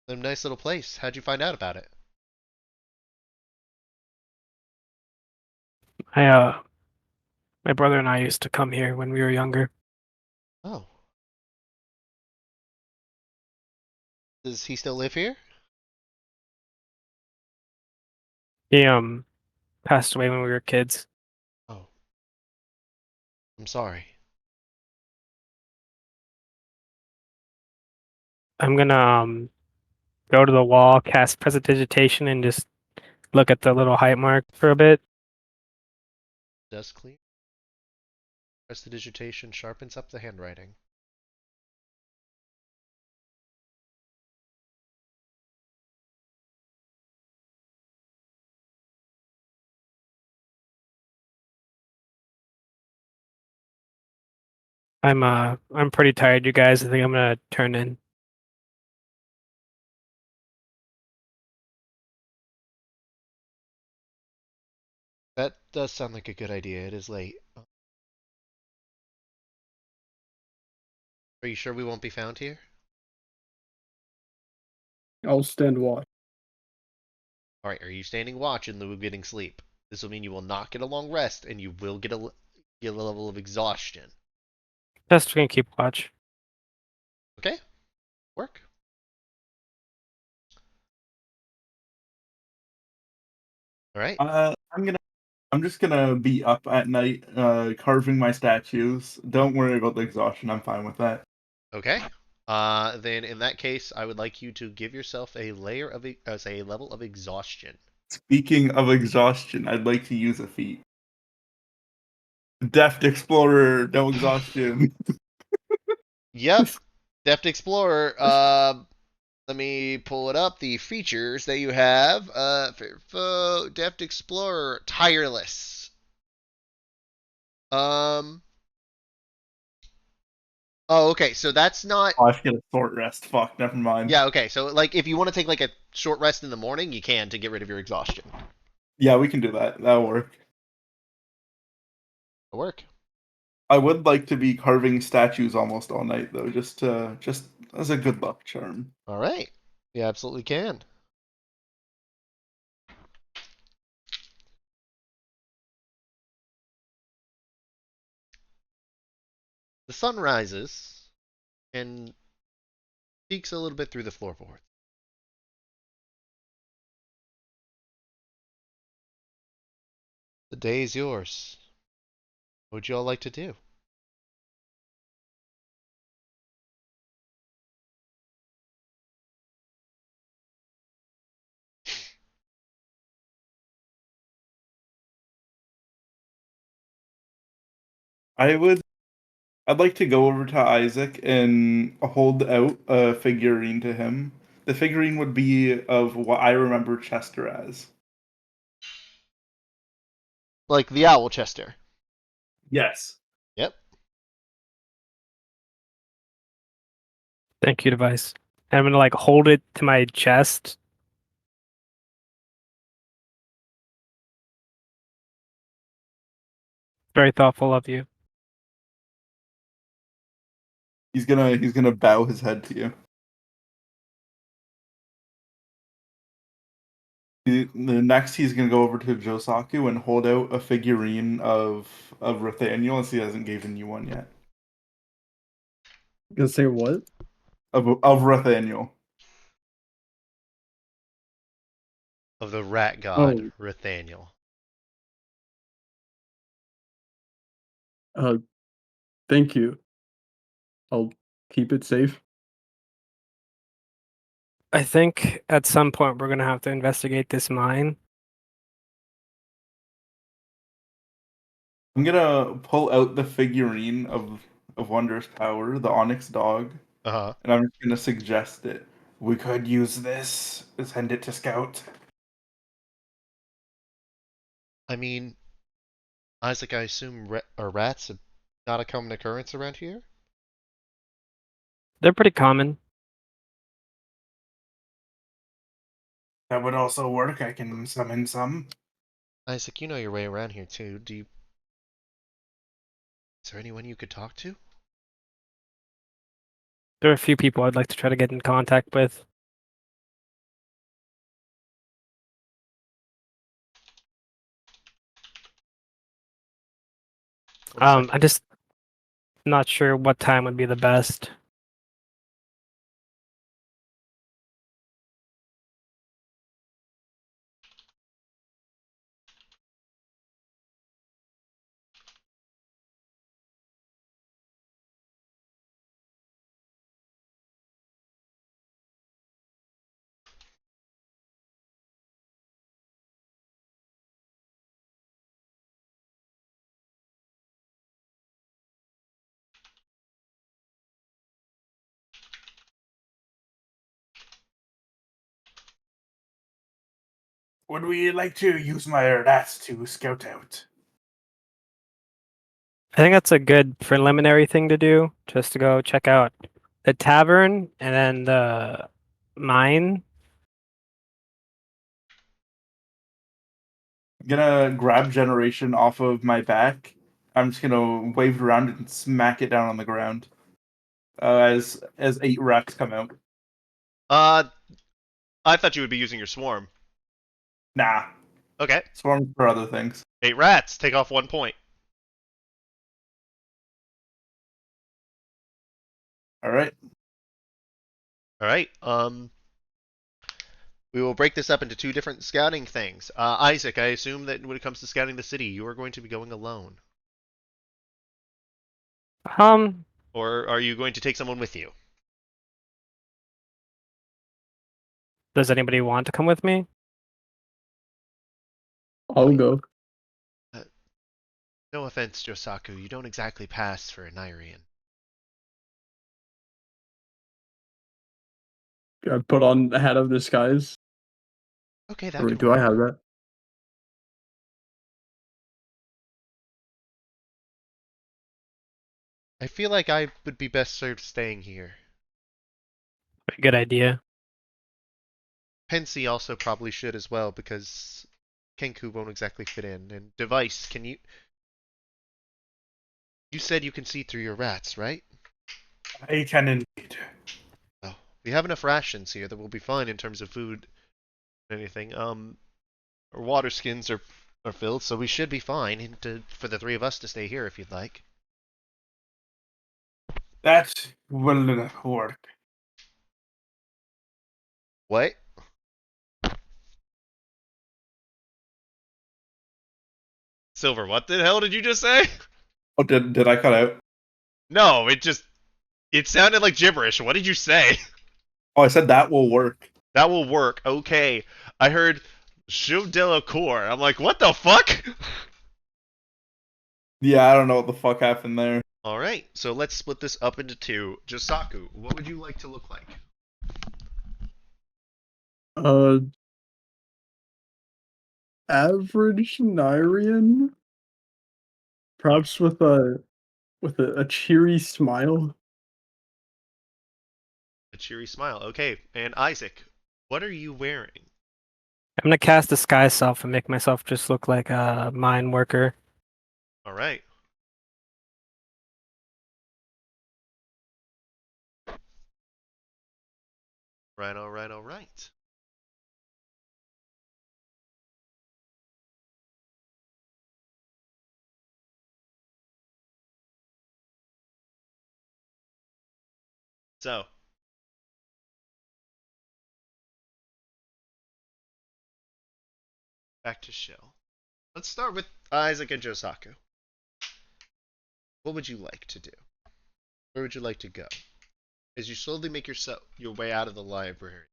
A nice little place. How'd you find out about it? I my brother and I used to come here when we were younger. Oh. Does he still live here? He passed away when we were kids. Oh. I'm sorry. I'm gonna go to the wall, cast prestidigitation, and just look at the little height mark for a bit. Dust clear. Prestidigitation sharpens up the handwriting. I'm pretty tired, you guys. I think I'm gonna turn in. That does sound like a good idea. It is late. Are you sure we won't be found here? I'll stand watch. Alright, are you standing watch in lieu of getting sleep? This will mean you will not get a long rest, and you will get a level of exhaustion. Just gonna keep watch. Okay? Work. Alright. I'm just gonna be up at night, carving my statues. Don't worry about the exhaustion. I'm fine with that. Okay. Then in that case, I would like you to give yourself a layer of, say, a level of exhaustion. Speaking of exhaustion, I'd like to use a feat. Deft Explorer, no exhaustion. Yep. Deft Explorer. Let me pull it up. The features that you have. Deft Explorer, tireless. Um. Oh, okay. So that's not. Oh, I should get a short rest. Fuck, never mind. Yeah. Okay. So like, if you want to take like a short rest in the morning, you can to get rid of your exhaustion. Yeah, we can do that. That'll work. It'll work. I would like to be carving statues almost all night though, just as a good luck charm. All right. You absolutely can. The sun rises and peeks a little bit through the floorboard. The day is yours. What would you all like to do? I'd like to go over to Isaac and hold out a figurine to him. The figurine would be of what I remember Chester as. Like the owl Chester. Yes. Yep. Thank you, device. And I'm gonna like hold it to my chest. Very thoughtful of you. He's gonna bow his head to you. The next he's gonna go over to Josaku and hold out a figurine of Nathaniel, as he hasn't given you one yet. Gonna say what? Of Nathaniel. Of the rat god, Oh, Nathaniel. uh, thank you. I'll keep it safe. I think at some point we're gonna have to investigate this mine. I'm gonna pull out the figurine of Wondrous Power, the Onyx dog, Uh huh. and I'm just gonna suggest it. We could use this. Send it to Scout. I mean, Isaac, I assume rats are not a common occurrence around here? They're pretty common. That would also work. I can summon some. Isaac, you know your way around here too. Is there anyone you could talk to? There are a few people I'd like to try to get in contact with. One second. I just not sure what time would be the best. Would we like to use my rats to scout out? I think that's a good preliminary thing to do, just to go check out the tavern and then the mine. I'm gonna grab Generation off of my back. I'm just gonna wave it around and smack it down on the ground. As 8 rats come out. Uh, I thought you would be using your swarm. Nah, Okay. swarms for other things. 8 rats. Take off 1 point. All right. All right. We will break this up into 2 different scouting things. Isaac, I assume that when it comes to scouting the city, you are going to be going alone. Um, Or are you going to take someone with you? does anybody want to come with me? I'll go. No offense, Josaku, you don't exactly pass for a Nyrian. I put on a hat of disguise. Okay, that Or could do I work. have that? I feel like I would be best served staying here. Good idea. Pensy also probably should as well because Kenku won't exactly fit in. And Device, can you? You said you can see through your rats, right? I can indeed. Oh, we have enough rations here that we'll be fine in terms of food and anything. Our water skins are filled, so we should be fine for the three of us to stay here if you'd like. That will work. What? Silver, what the hell did you just say? Oh, did I cut out? No, it sounded like gibberish. What did you say? Oh, I said that will work. That will work. Okay. I heard Jeu de la Cour. I'm like, what the fuck? Yeah, I don't know what the fuck happened there. Alright, so let's split this up into two. Josaku, what would you like to look like? Uh, average Nyrian, perhaps with a cheery smile. A cheery smile. Okay, and Isaac, what are you wearing? I'm gonna cast disguise self and make myself just look like a mine worker. Alright. Alright. So, back to show. Let's start with Isaac and Josaku. What would you like to do? Where would you like to go? As you slowly make your way out of the library.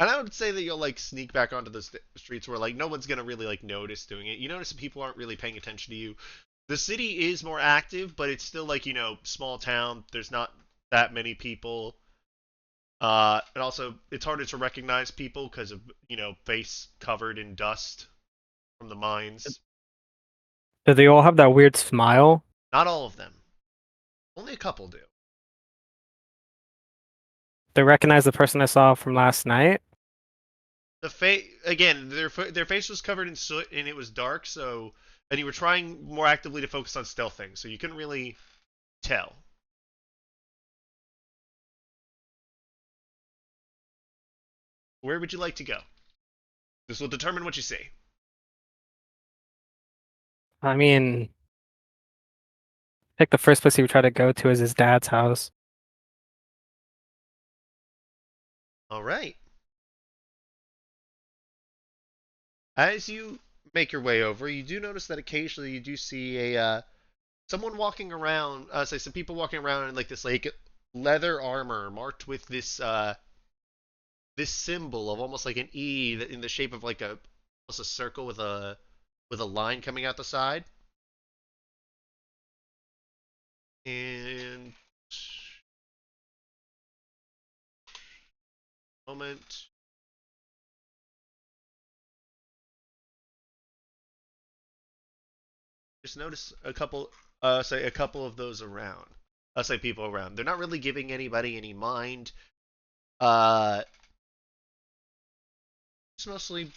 And I would say that you'll like sneak back onto the streets where like no one's gonna really like notice doing it. You notice that people aren't really paying attention to you. The city is more active, but it's still like small town. There's not that many people. And also it's harder to recognize people because of face covered in dust from the mines. Do they all have that weird smile? Not all of them. Only a couple do. They recognize the person I saw from last night. The face again, their face was covered in soot and it was dark, so and you were trying more actively to focus on stealthing, so you couldn't really tell. Where would you like to go? This will determine what you see. I mean, I think the first place he would try to go to is his dad's house. All right. As you make your way over, you do notice that occasionally you do see a someone walking around. Say some people walking around in like this like leather armor marked with this symbol of almost like an E in the shape of like almost a circle with a line coming out the side. And moment. Just notice a couple, say a couple of those around. Say people around. They're not really giving anybody any mind. Uh, just mostly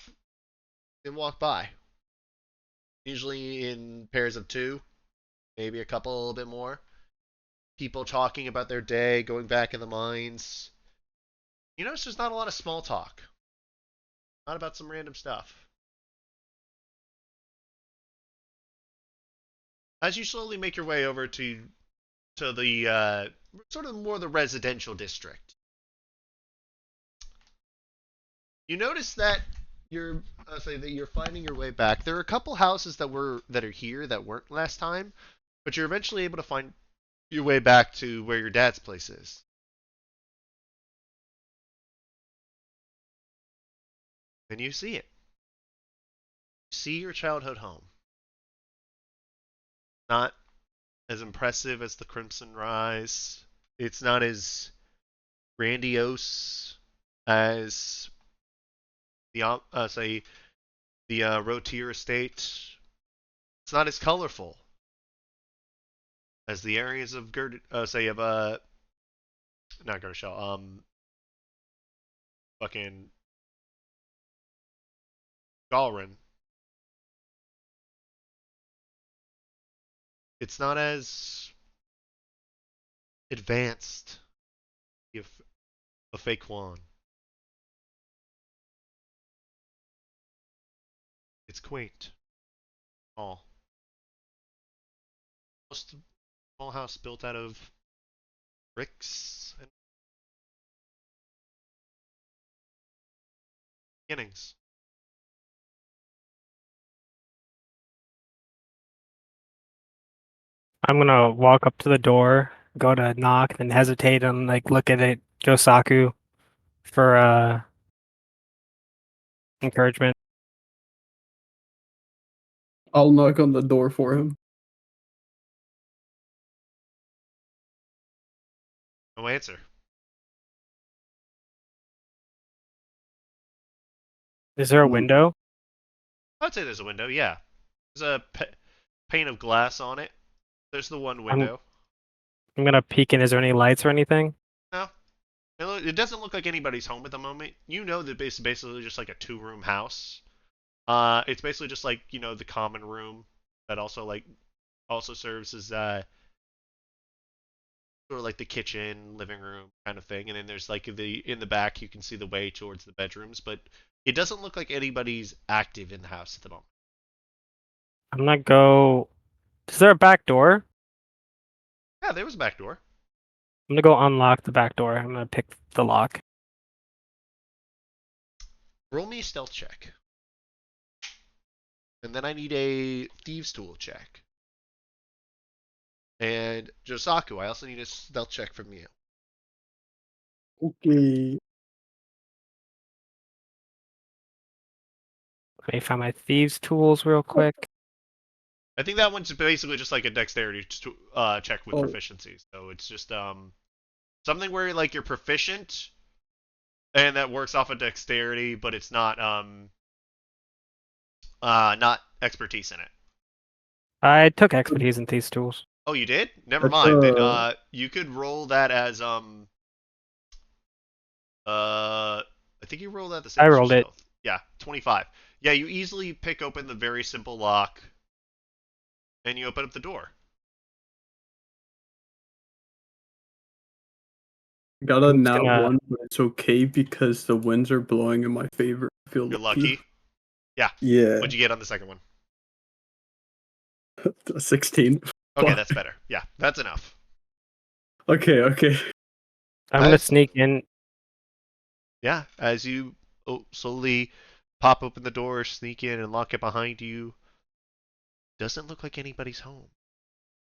they walk by. Usually in pairs of two, maybe a couple a little bit more. People talking about their day, going back in the mines. You notice there's not a lot of small talk. Not about some random stuff. As you slowly make your way over to the sort of more the residential district, you notice that you're finding your way back. There are a couple houses that are here that weren't last time, but you're eventually able to find your way back to where your dad's place is. And you see it. See your childhood home. Not as impressive as the Crimson Rise. It's not as grandiose as the say the Rotier estate. It's not as colorful as the areas of say of not Gershel, fucking Galrin. It's not as advanced if a fake one. It's quaint. Small. Most small house built out of bricks and beginnings. I'm gonna walk up to the door, go to knock, then hesitate and like look at it, Josaku, for encouragement. I'll knock on the door for him. No answer. Is there a Hmm. window? I'd say there's a window, yeah. There's a pane of glass on it. There's the one I'm window. I'm gonna peek in. Is there any lights or anything? No. It doesn't look like anybody's home at the moment. You know that it's basically just like a two-room house. It's basically just like, the common room that also serves as sort of like the kitchen, living room kind of thing. And then there's like in the back you can see the way towards the bedrooms, but it doesn't look like anybody's active in the house at the moment. I'm gonna go. Is there a back door? Yeah, there was a back door. I'm gonna go unlock the back door. I'm gonna pick the lock. Roll me a stealth check. And then I need a thieves tool check. And Josaku, I also need a stealth check from you. Okay. Let me find my thieves tools real quick. I think that one's basically just like a dexterity check with Oh. proficiency. So it's just something where like you're proficient, and that works off of dexterity, but it's not expertise in it. I took expertise in thieves tools. Oh, you did? Never That's, mind. Then you could roll that as I think you rolled that the same I as your rolled it. stealth. Yeah, 25. Yeah, you easily pick open the very simple lock, and you open up the door. Got a I'm just nat gonna. one, but it's okay because the winds are blowing in my favor. I feel You're lucky. lucky. Yeah. Yeah. What'd you get on the second one? 16. Okay, Fuck. that's better. Yeah, that's enough. Okay, okay. I'm gonna Nice. sneak in. Yeah, as you slowly pop open the door, sneak in, and lock it behind you, doesn't look like anybody's home,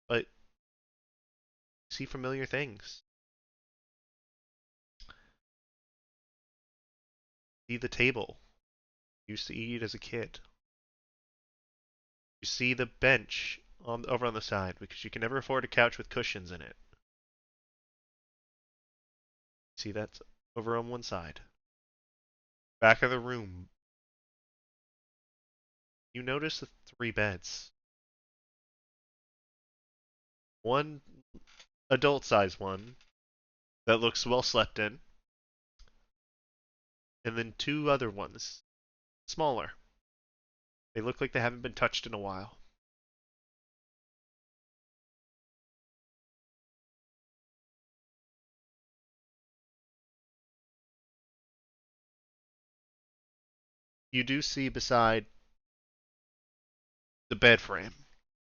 but you see familiar things. See the table you used to eat as a kid. You see the bench over on the side because you can never afford a couch with cushions in it. See that's over on one side. Back of the room, you notice the 3 beds. One adult-sized one that looks well slept in, and then 2 other ones, smaller. They look like they haven't been touched in a while. You do see beside the bed frame,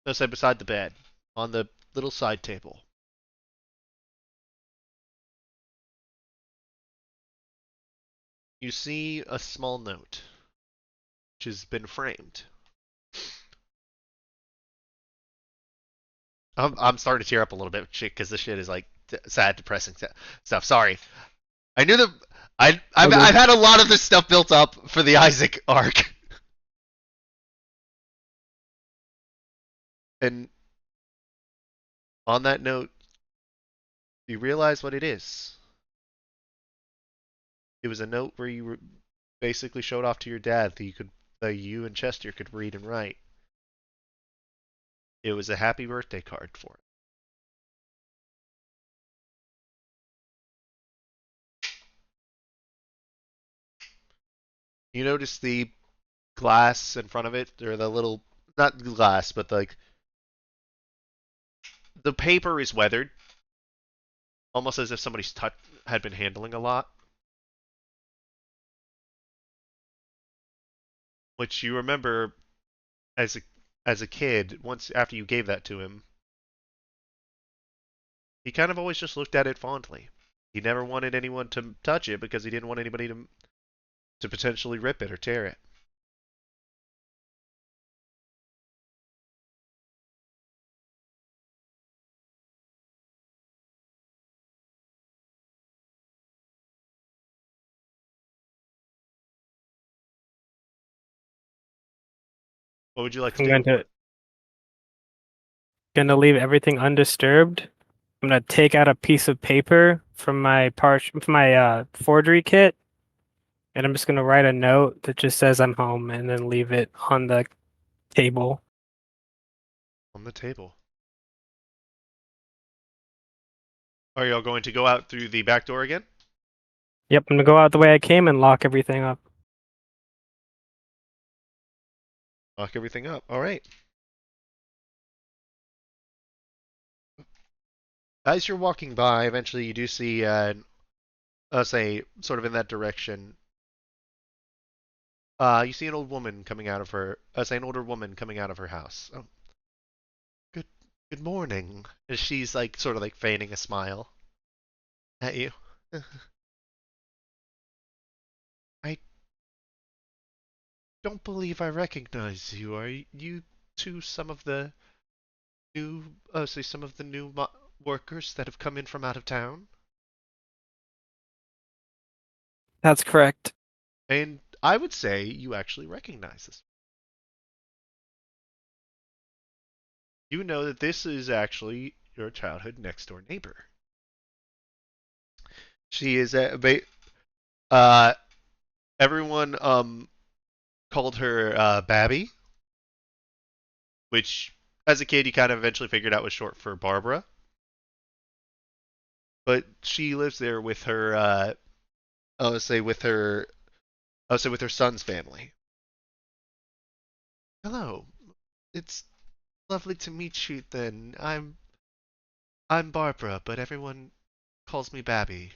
no, say beside the bed, on the little side table, you see a small note, which has been framed. I'm starting to tear up a little bit because this shit is like sad, depressing stuff. Sorry, I knew that I've had a lot of this stuff built up for the Isaac arc, and On that note, you realize what it is. It was a note where you basically showed off to your dad that you and Chester could read and write. It was a happy birthday card for him. You notice the glass in front of it, or the little, not glass, but like the paper is weathered, almost as if somebody's had been handling a lot. Which you remember as a kid, once after you gave that to him, he kind of always just looked at it fondly. He never wanted anyone to touch it because he didn't want anybody to potentially rip it or tear it. What would you like to I'm do? gonna leave everything undisturbed. I'm gonna take out a piece of paper from my forgery kit, and I'm just gonna write a note that just says I'm home, and then leave it on the table. On the table. Are y'all going to go out through the back door again? Yep, I'm gonna go out the way I came and lock everything up. Lock everything up. All right. As you're walking by, eventually you do see, say, sort of in that direction. You see an old woman coming out of her, say, an older woman coming out of her house. Oh, good, good morning. As she's like, sort of like feigning a smile at you. I don't believe I recognize you. Are you two some of the new, say, some of the new workers that have come in from out of town? That's correct. And I would say you actually recognize this. You know that this is actually your childhood next door neighbor. She is uh everyone called her Babby, which as a kid you kind of eventually figured out was short for Barbara. But she lives there with her I would say with her I would say with her son's family. Hello. It's lovely to meet you then. I'm Barbara, but everyone calls me Babby.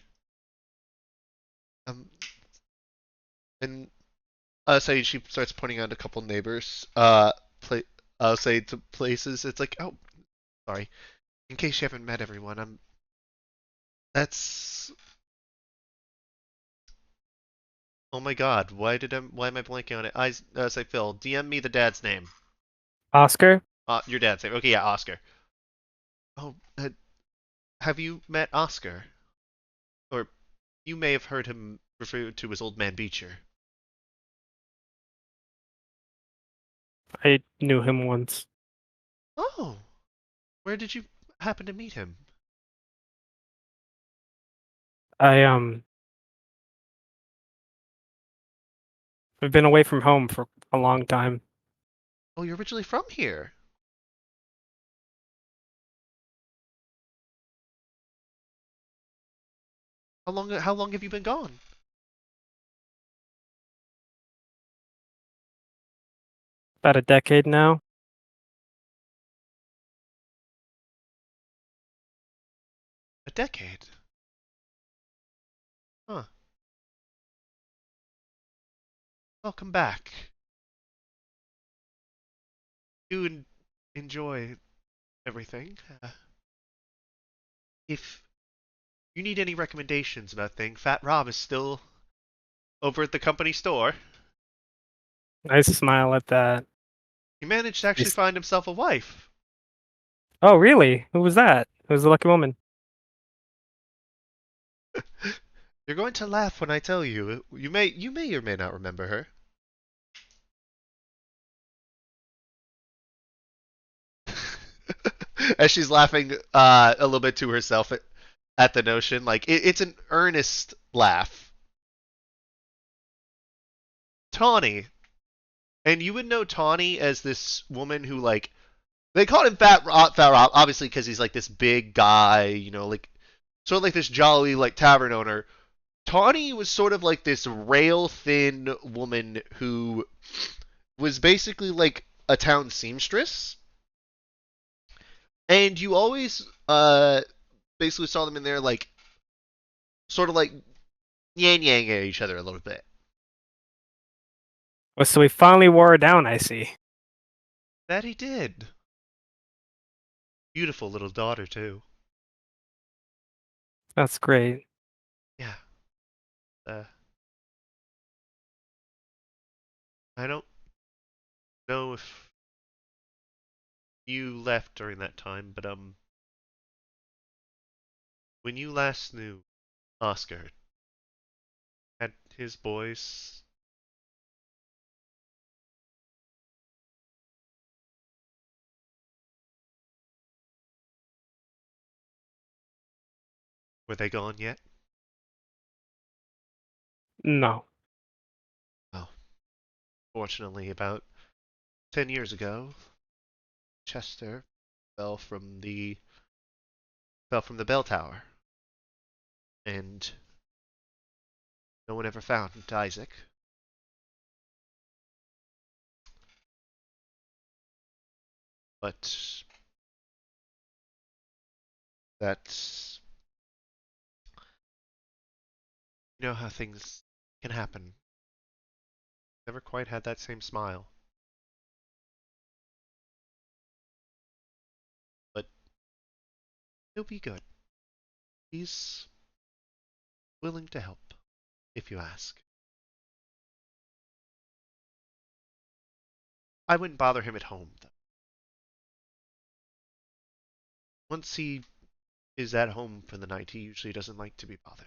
Um and say she starts pointing out a couple neighbors. Play. I'll say to places. It's like, oh, sorry. In case you haven't met everyone, That's. Oh my God. Why am I blanking on it? I say Phil. DM me the dad's name. Oscar? Your dad's name. Okay, yeah, Oscar. Oh, have you met Oscar? Or you may have heard him refer to as Old Man Beecher. I knew him once. Oh, where did you happen to meet him? I I've been away from home for a long time. Oh, you're originally from here. How long have you been gone? About a decade now. A decade. Huh. Welcome back. Do enjoy everything. If you need any recommendations about things, Fat Rob is still over at the company store. I smile at that. He managed to actually He's- find himself a wife. Oh, really? Who was that? Who was the lucky woman? You're going to laugh when I tell you. You may or may not remember her. as she's laughing a little bit to herself at the notion. Like it's an earnest laugh. Tawny, and you would know Tawny as this woman who like they called him Fat Rob, obviously because he's like this big guy, like sort of like this jolly like tavern owner. Tawny was sort of like this rail thin woman who was basically like a town seamstress, and you always basically saw them in there like sort of like yang yang at each other a little bit. Well, so we finally wore her down, I see. That he did. Beautiful little daughter too. That's great. Yeah. I don't know if you left during that time, but when you last knew Oscar, had his boys. Were they gone yet? No. Oh, fortunately, about 10 years ago, Chester fell from the bell tower, and no one ever found Isaac. But that's how things can happen. Never quite had that same smile. But he'll be good. He's willing to help, if you ask. I wouldn't bother him at home, though. Once he is at home for the night, he usually doesn't like to be bothered.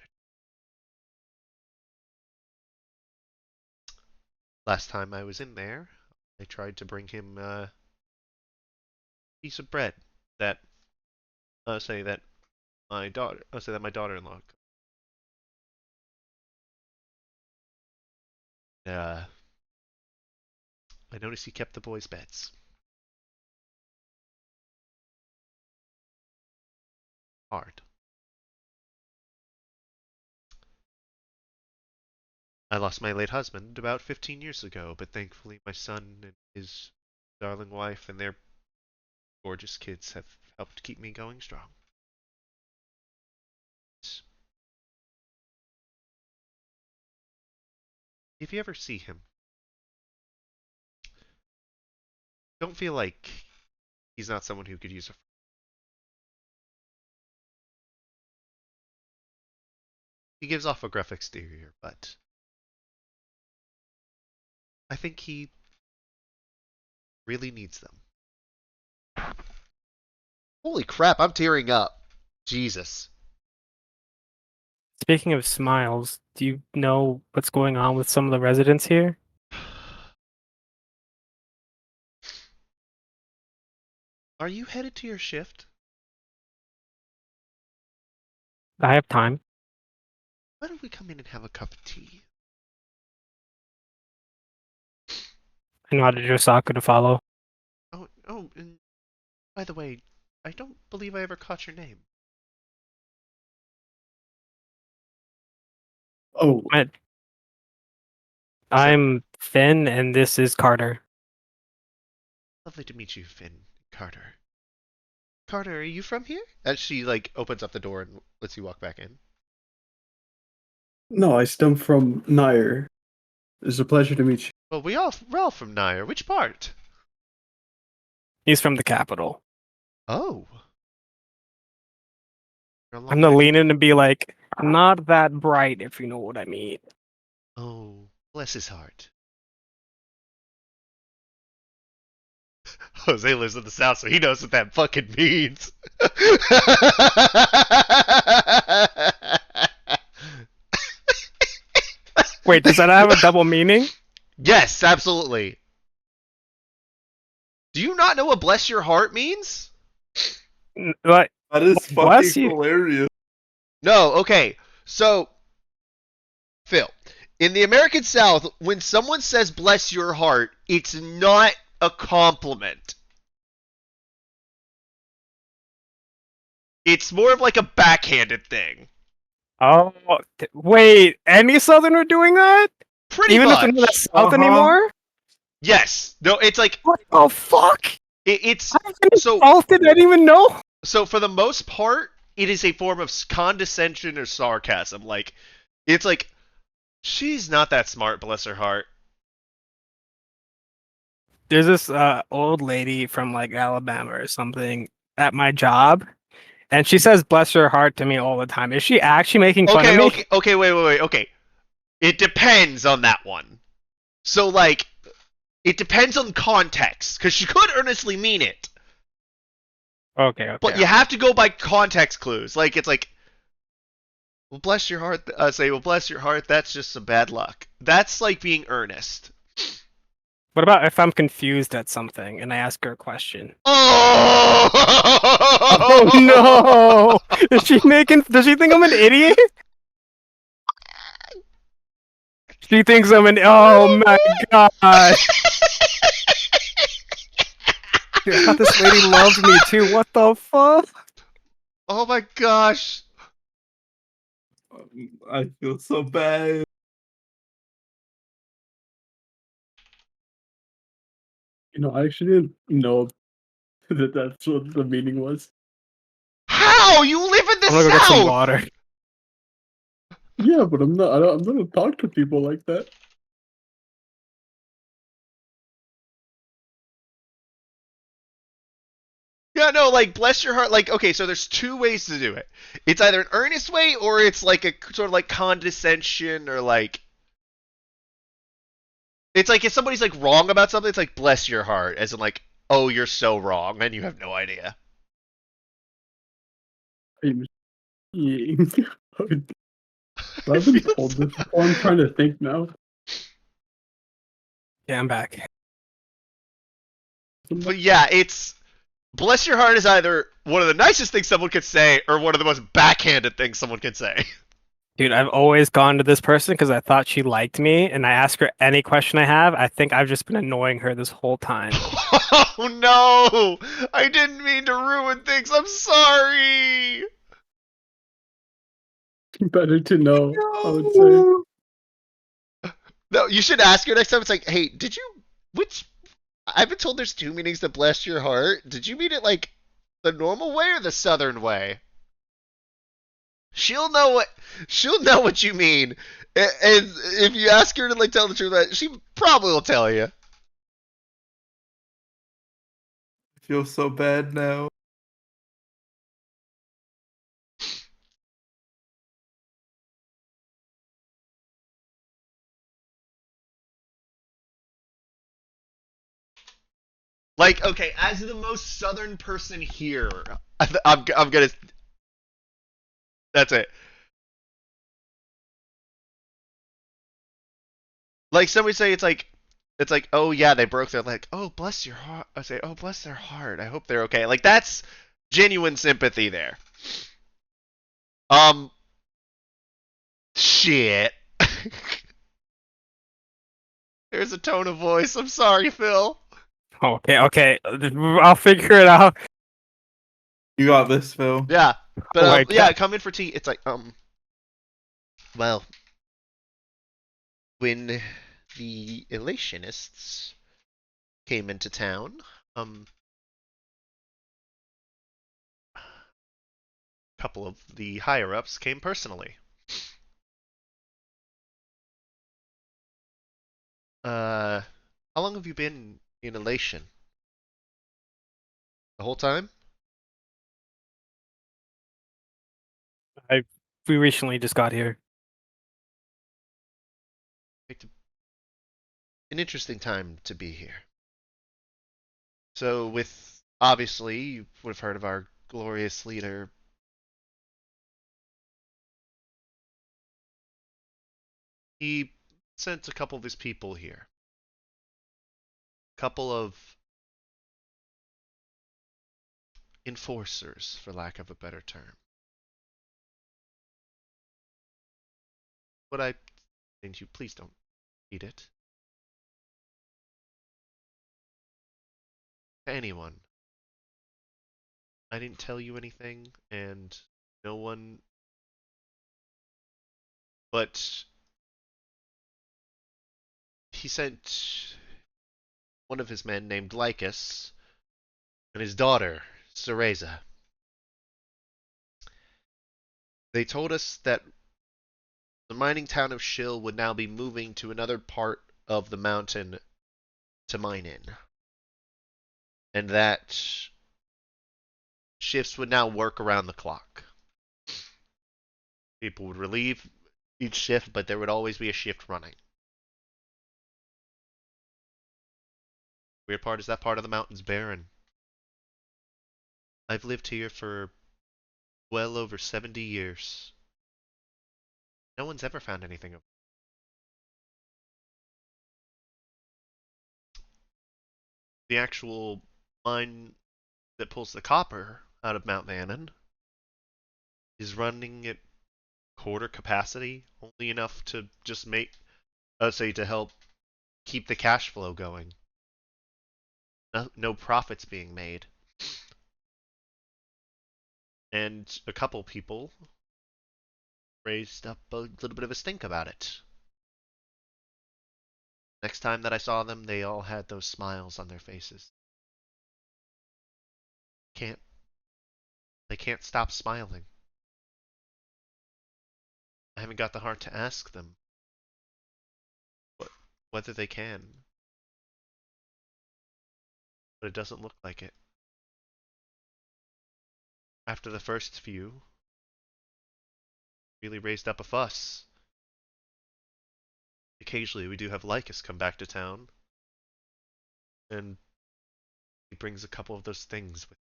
Last time I was in there, I tried to bring him a piece of bread that say that my daughter-in-law. I noticed he kept the boys' beds. Hard. I lost my late husband about 15 years ago, but thankfully my son and his darling wife and their gorgeous kids have helped keep me going strong. If you ever see him, don't feel like he's not someone who could use a friend. He gives off a gruff exterior, but I think he really needs them. Holy crap, I'm tearing up. Jesus. Speaking of smiles, do you know what's going on with some of the residents here? Are you headed to your shift? I have time. Why don't we come in and have a cup of tea? I know how to do soccer to follow. Oh, and by the way, I don't believe I ever caught your name. Oh, I'm Finn, and this is Carter. Lovely to meet you, Finn Carter. Carter, are you from here? As she like opens up the door and lets you walk back in. no, I stem from Nair. It's a pleasure to meet you. Well, we're all from Nair. Which part? He's from the capital. Oh. You're a long I'm gonna way lean in and be like, not that bright, if you know what I mean. Oh, bless his heart. Jose lives in the South, so he knows what that fucking means. Wait, does that have a double meaning? Yes, absolutely. Do you not know what bless your heart means? What? That is Bless fucking you. hilarious. No, okay. So, Phil, in the American South, when someone says bless your heart, it's not a compliment. It's more of like a backhanded thing. Oh, wait. Any Southern are doing that? Pretty Even if they're not much. South anymore? Yes. No, it's like What the fuck? it's I've been so insulted. I didn't even know. so for the most part, it is a form of condescension or sarcasm. Like it's like she's not that smart, bless her heart. There's this old lady from like Alabama or something at my job, and she says "bless her heart" to me all the time. Is she actually making fun of Okay, me? okay, wait. Okay. It depends on that one. So like it depends on context, because she could earnestly mean it. Okay. But you have to go by context clues. Like it's like, well, bless your heart. Say, well, bless your heart. That's just some bad luck. That's like being earnest. What about if I'm confused at something and I ask her a question? Oh! Oh no! Is she making? Does she think I'm an idiot? She thinks I'm an. Oh my god! Dude, I thought this lady loved me too. What the fuck? Oh my gosh. I feel so bad. I actually didn't know that that's what the meaning was. How? You live in the I'm gonna go get some South! water. Yeah, but I'm not. I'm not gonna talk to people like that. Yeah, no, like, bless your heart. Like, okay, so there's two ways to do it. It's either an earnest way or it's like a sort of like condescension or like. It's like if somebody's like wrong about something, it's like bless your heart, as in like, oh, you're so wrong and you have no idea. I'm, yeah. I've been told this before. I'm trying to think now. Yeah, I'm back. But yeah, it's bless your heart is either one of the nicest things someone could say or one of the most backhanded things someone can say. Dude, I've always gone to this person because I thought she liked me, and I ask her any question I have. I think I've just been annoying her this whole time. Oh no! I didn't mean to ruin things. I'm sorry. Better to know, I would say. No, you should ask her next time. It's like, hey, did you which? I've been told there's two meanings to bless your heart. Did you mean it like the normal way or the southern way? She'll know what you mean. And if you ask her to like tell the truth, she probably will tell you. I feel so bad now. Like, okay, as the most southern person here, I'm gonna. That's it. Like somebody say it's like, oh yeah, they broke their leg. Oh bless your heart. I say, oh bless their heart. I hope they're okay. Like that's genuine sympathy there. Um, shit. There's a tone of voice. I'm sorry, Phil. Okay. I'll figure it out. You got this, Phil. Yeah, but Oh my yeah, God. come in for tea. It's like well, when the elationists came into town, a couple of the higher ups came personally. How long have you been in elation? The whole time? We recently just got here. An interesting time to be here. So, with obviously, you would have heard of our glorious leader. He sent a couple of his people here. A couple of enforcers, for lack of a better term. But I think you please don't eat it to anyone. I didn't tell you anything, and no one. But he sent one of his men named Lycus and his daughter, Cereza. They told us that the mining town of Shill would now be moving to another part of the mountain to mine in. And that shifts would now work around the clock. People would relieve each shift, but there would always be a shift running. Weird part is that part of the mountain's barren. I've lived here for well over 70 years. No one's ever found anything of the actual mine that pulls the copper out of Mount Vannon is running at quarter capacity, only enough to just make, say, to help keep the cash flow going. No profits being made. And a couple people raised up a little bit of a stink about it. Next time that I saw them, they all had those smiles on their faces. Can't They can't stop smiling. I haven't got the heart to ask them whether they can, but it doesn't look like it. After the first few, really raised up a fuss. Occasionally we do have Lycus come back to town, and he brings a couple of those things with him.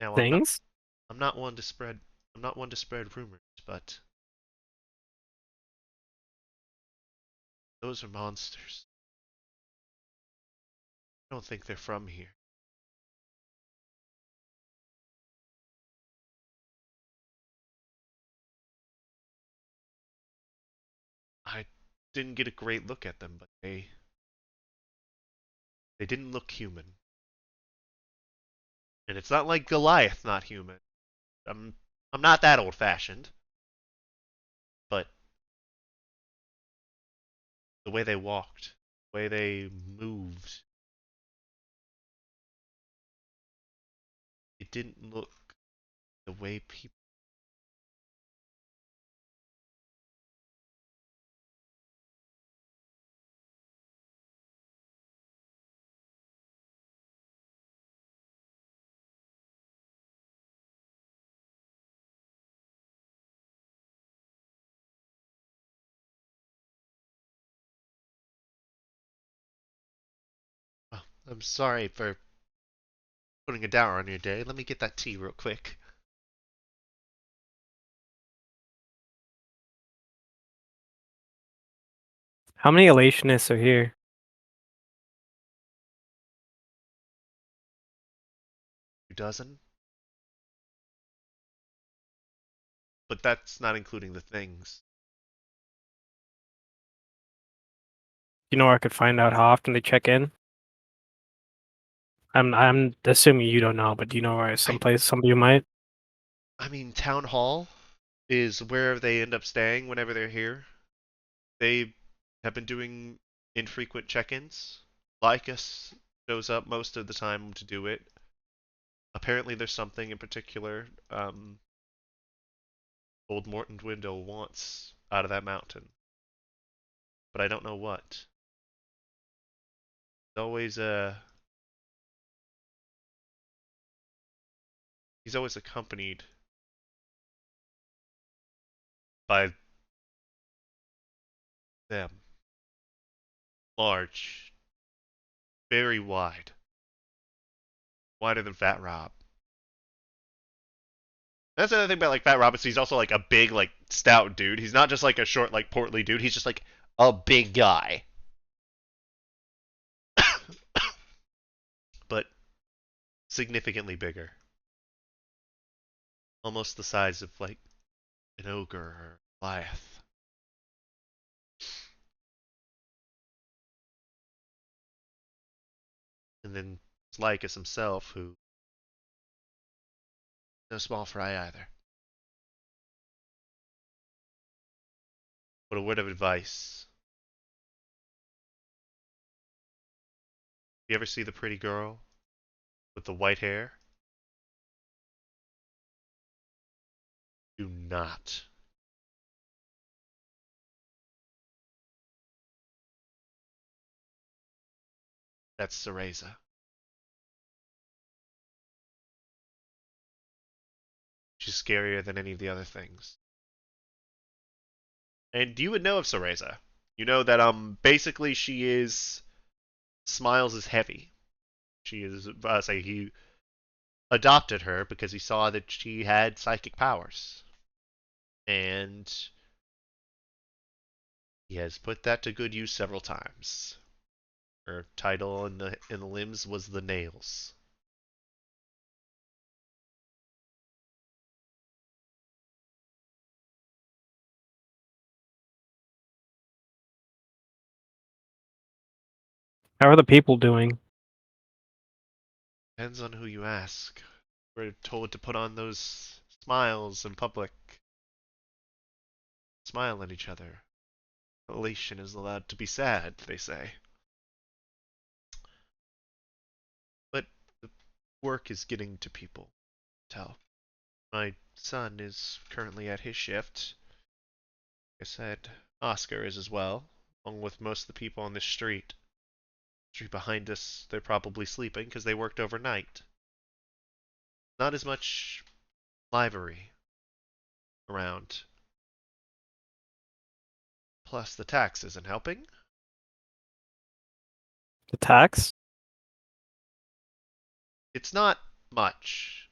Now Things? I'm not one to spread rumors, but those are monsters. I don't think they're from here. I didn't get a great look at them, but they didn't look human. And it's not like Goliath not human. I'm not that old fashioned, but the way they walked, the way they moved, it didn't look the way people. Oh, I'm sorry for putting a down on your day. Let me get that tea real quick. How many elationists are here? 2 dozen? But that's not including the things. You know where I could find out how often they check in? I'm assuming you don't know, but do you know where someplace some of you might? I mean, Town Hall is where they end up staying whenever they're here. They have been doing infrequent check-ins. Lycus shows up most of the time to do it. Apparently, there's something in particular old Morton Dwindle wants out of that mountain, but I don't know what. It's always he's always accompanied by them. Large, very wide, wider than Fat Rob. That's the other thing about like Fat Rob is he's also like a big, like stout dude. He's not just like a short, like portly dude. He's just like a big guy. significantly bigger. Almost the size of, like, an ogre or a Goliath. And then Lycus himself, who no small fry either. But a word of advice. You ever see the pretty girl with the white hair? Do not. That's Cereza. She's scarier than any of the other things. And you would know of Cereza. You know that basically she is Smiles is heavy. She is say he adopted her because he saw that she had psychic powers. And he has put that to good use several times. Her title in the limbs was the Nails. How are the people doing? Depends on who you ask. We're told to put on those smiles in public. Smile at each other. Elation is allowed to be sad, they say. But the work is getting to people. Tell. My son is currently at his shift. Like I said, Oscar is as well, along with most of the people on this street. Street behind us, they're probably sleeping because they worked overnight. Not as much livery around. Plus, the tax isn't helping. The tax? It's not much.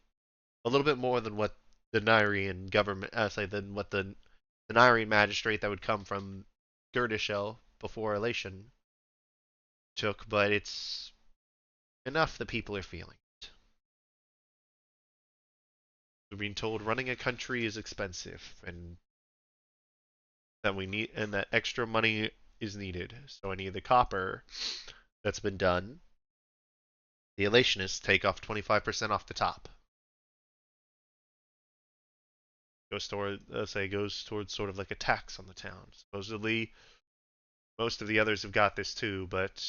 A little bit more than what the Nyrian government, than what the Nyrian magistrate that would come from Girdishel before elation took, but it's enough the people are feeling it. We're being told running a country is expensive, and that extra money is needed. So any of the copper that's been done, the elationists take off 25% off the top. Goes towards sort of like a tax on the town. Supposedly, most of the others have got this too, but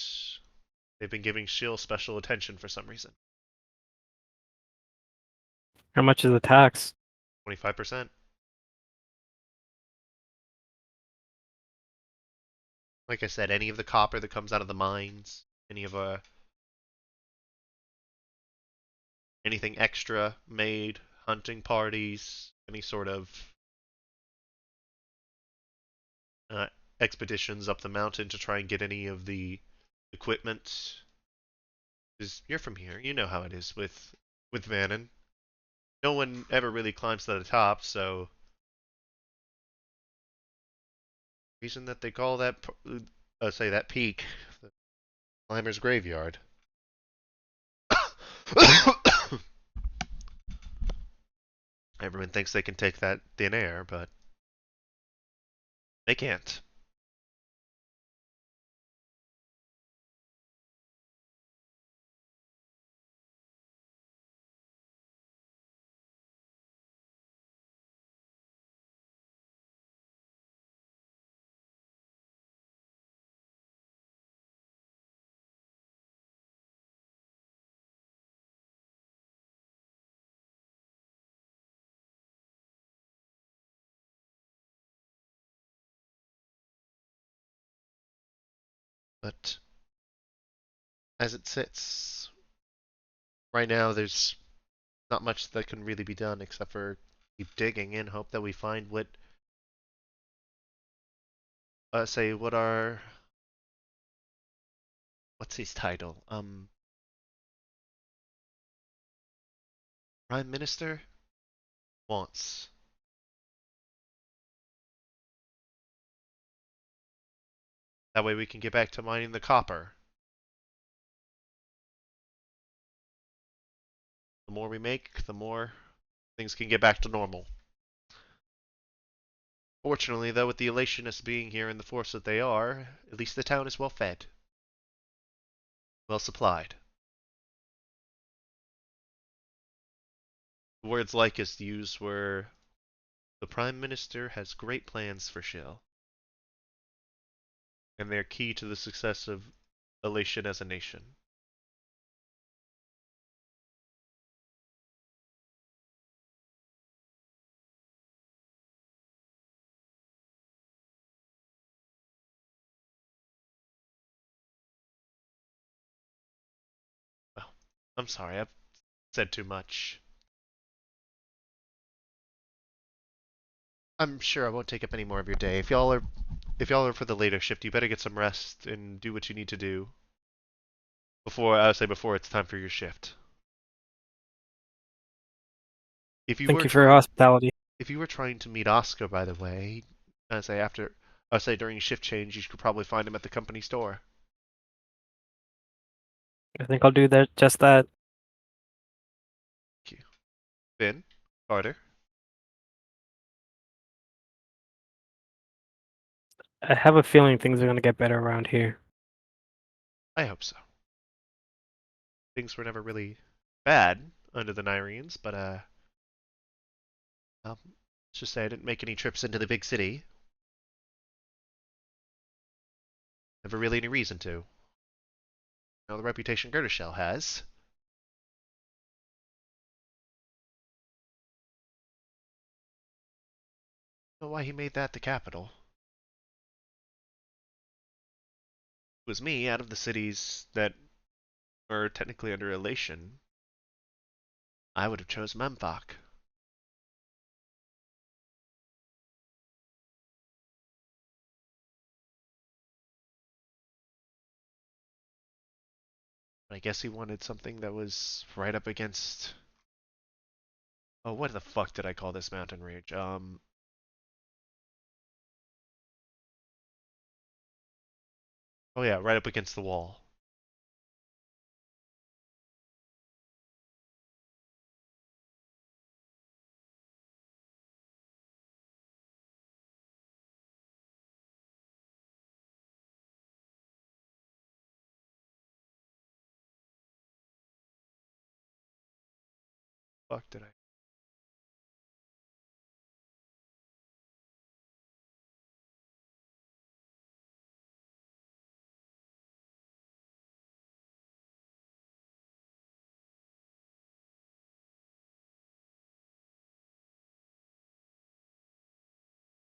they've been giving Shill special attention for some reason. How much is the tax? 25%. Like I said, any of the copper that comes out of the mines, any of anything extra made, hunting parties, any sort of uh, expeditions up the mountain to try and get any of the equipment. Because you're from here, you know how it is with Vannon. No one ever really climbs to the top, so reason that they call that say that peak the climber's graveyard. Everyone thinks they can take that thin air, but they can't. But as it sits right now, there's not much that can really be done except for keep digging and hope that we find say what our what's his title? Prime Minister wants. That way we can get back to mining the copper. The more we make, the more things can get back to normal. Fortunately, though, with the Elationists being here in the force that they are, at least the town is well fed, well supplied. The words Lycus used were, "The Prime Minister has great plans for Shill, and they're key to the success of Elation as a nation." Well, I'm sorry, I've said too much. I'm sure I won't take up any more of your day. If y'all are for the later shift, you better get some rest and do what you need to do before it's time for your shift. If you Thank were you for your trying hospitality. if you were trying to meet Oscar, by the way, I say during shift change, you could probably find him at the company store. I think I'll do that. Just that. Thank you. Finn, Carter. I have a feeling things are gonna get better around here. I hope so. Things were never really bad under the Nyrians, but let's just say I didn't make any trips into the big city. Never really any reason to. The reputation Gertishell has. I don't know why he made that the capital. It was me, out of the cities that are technically under elation, I would have chose Memphok. I guess he wanted something that was right up against. Oh, what the fuck did I call this mountain range? Oh yeah, right up against the wall. Fuck did I?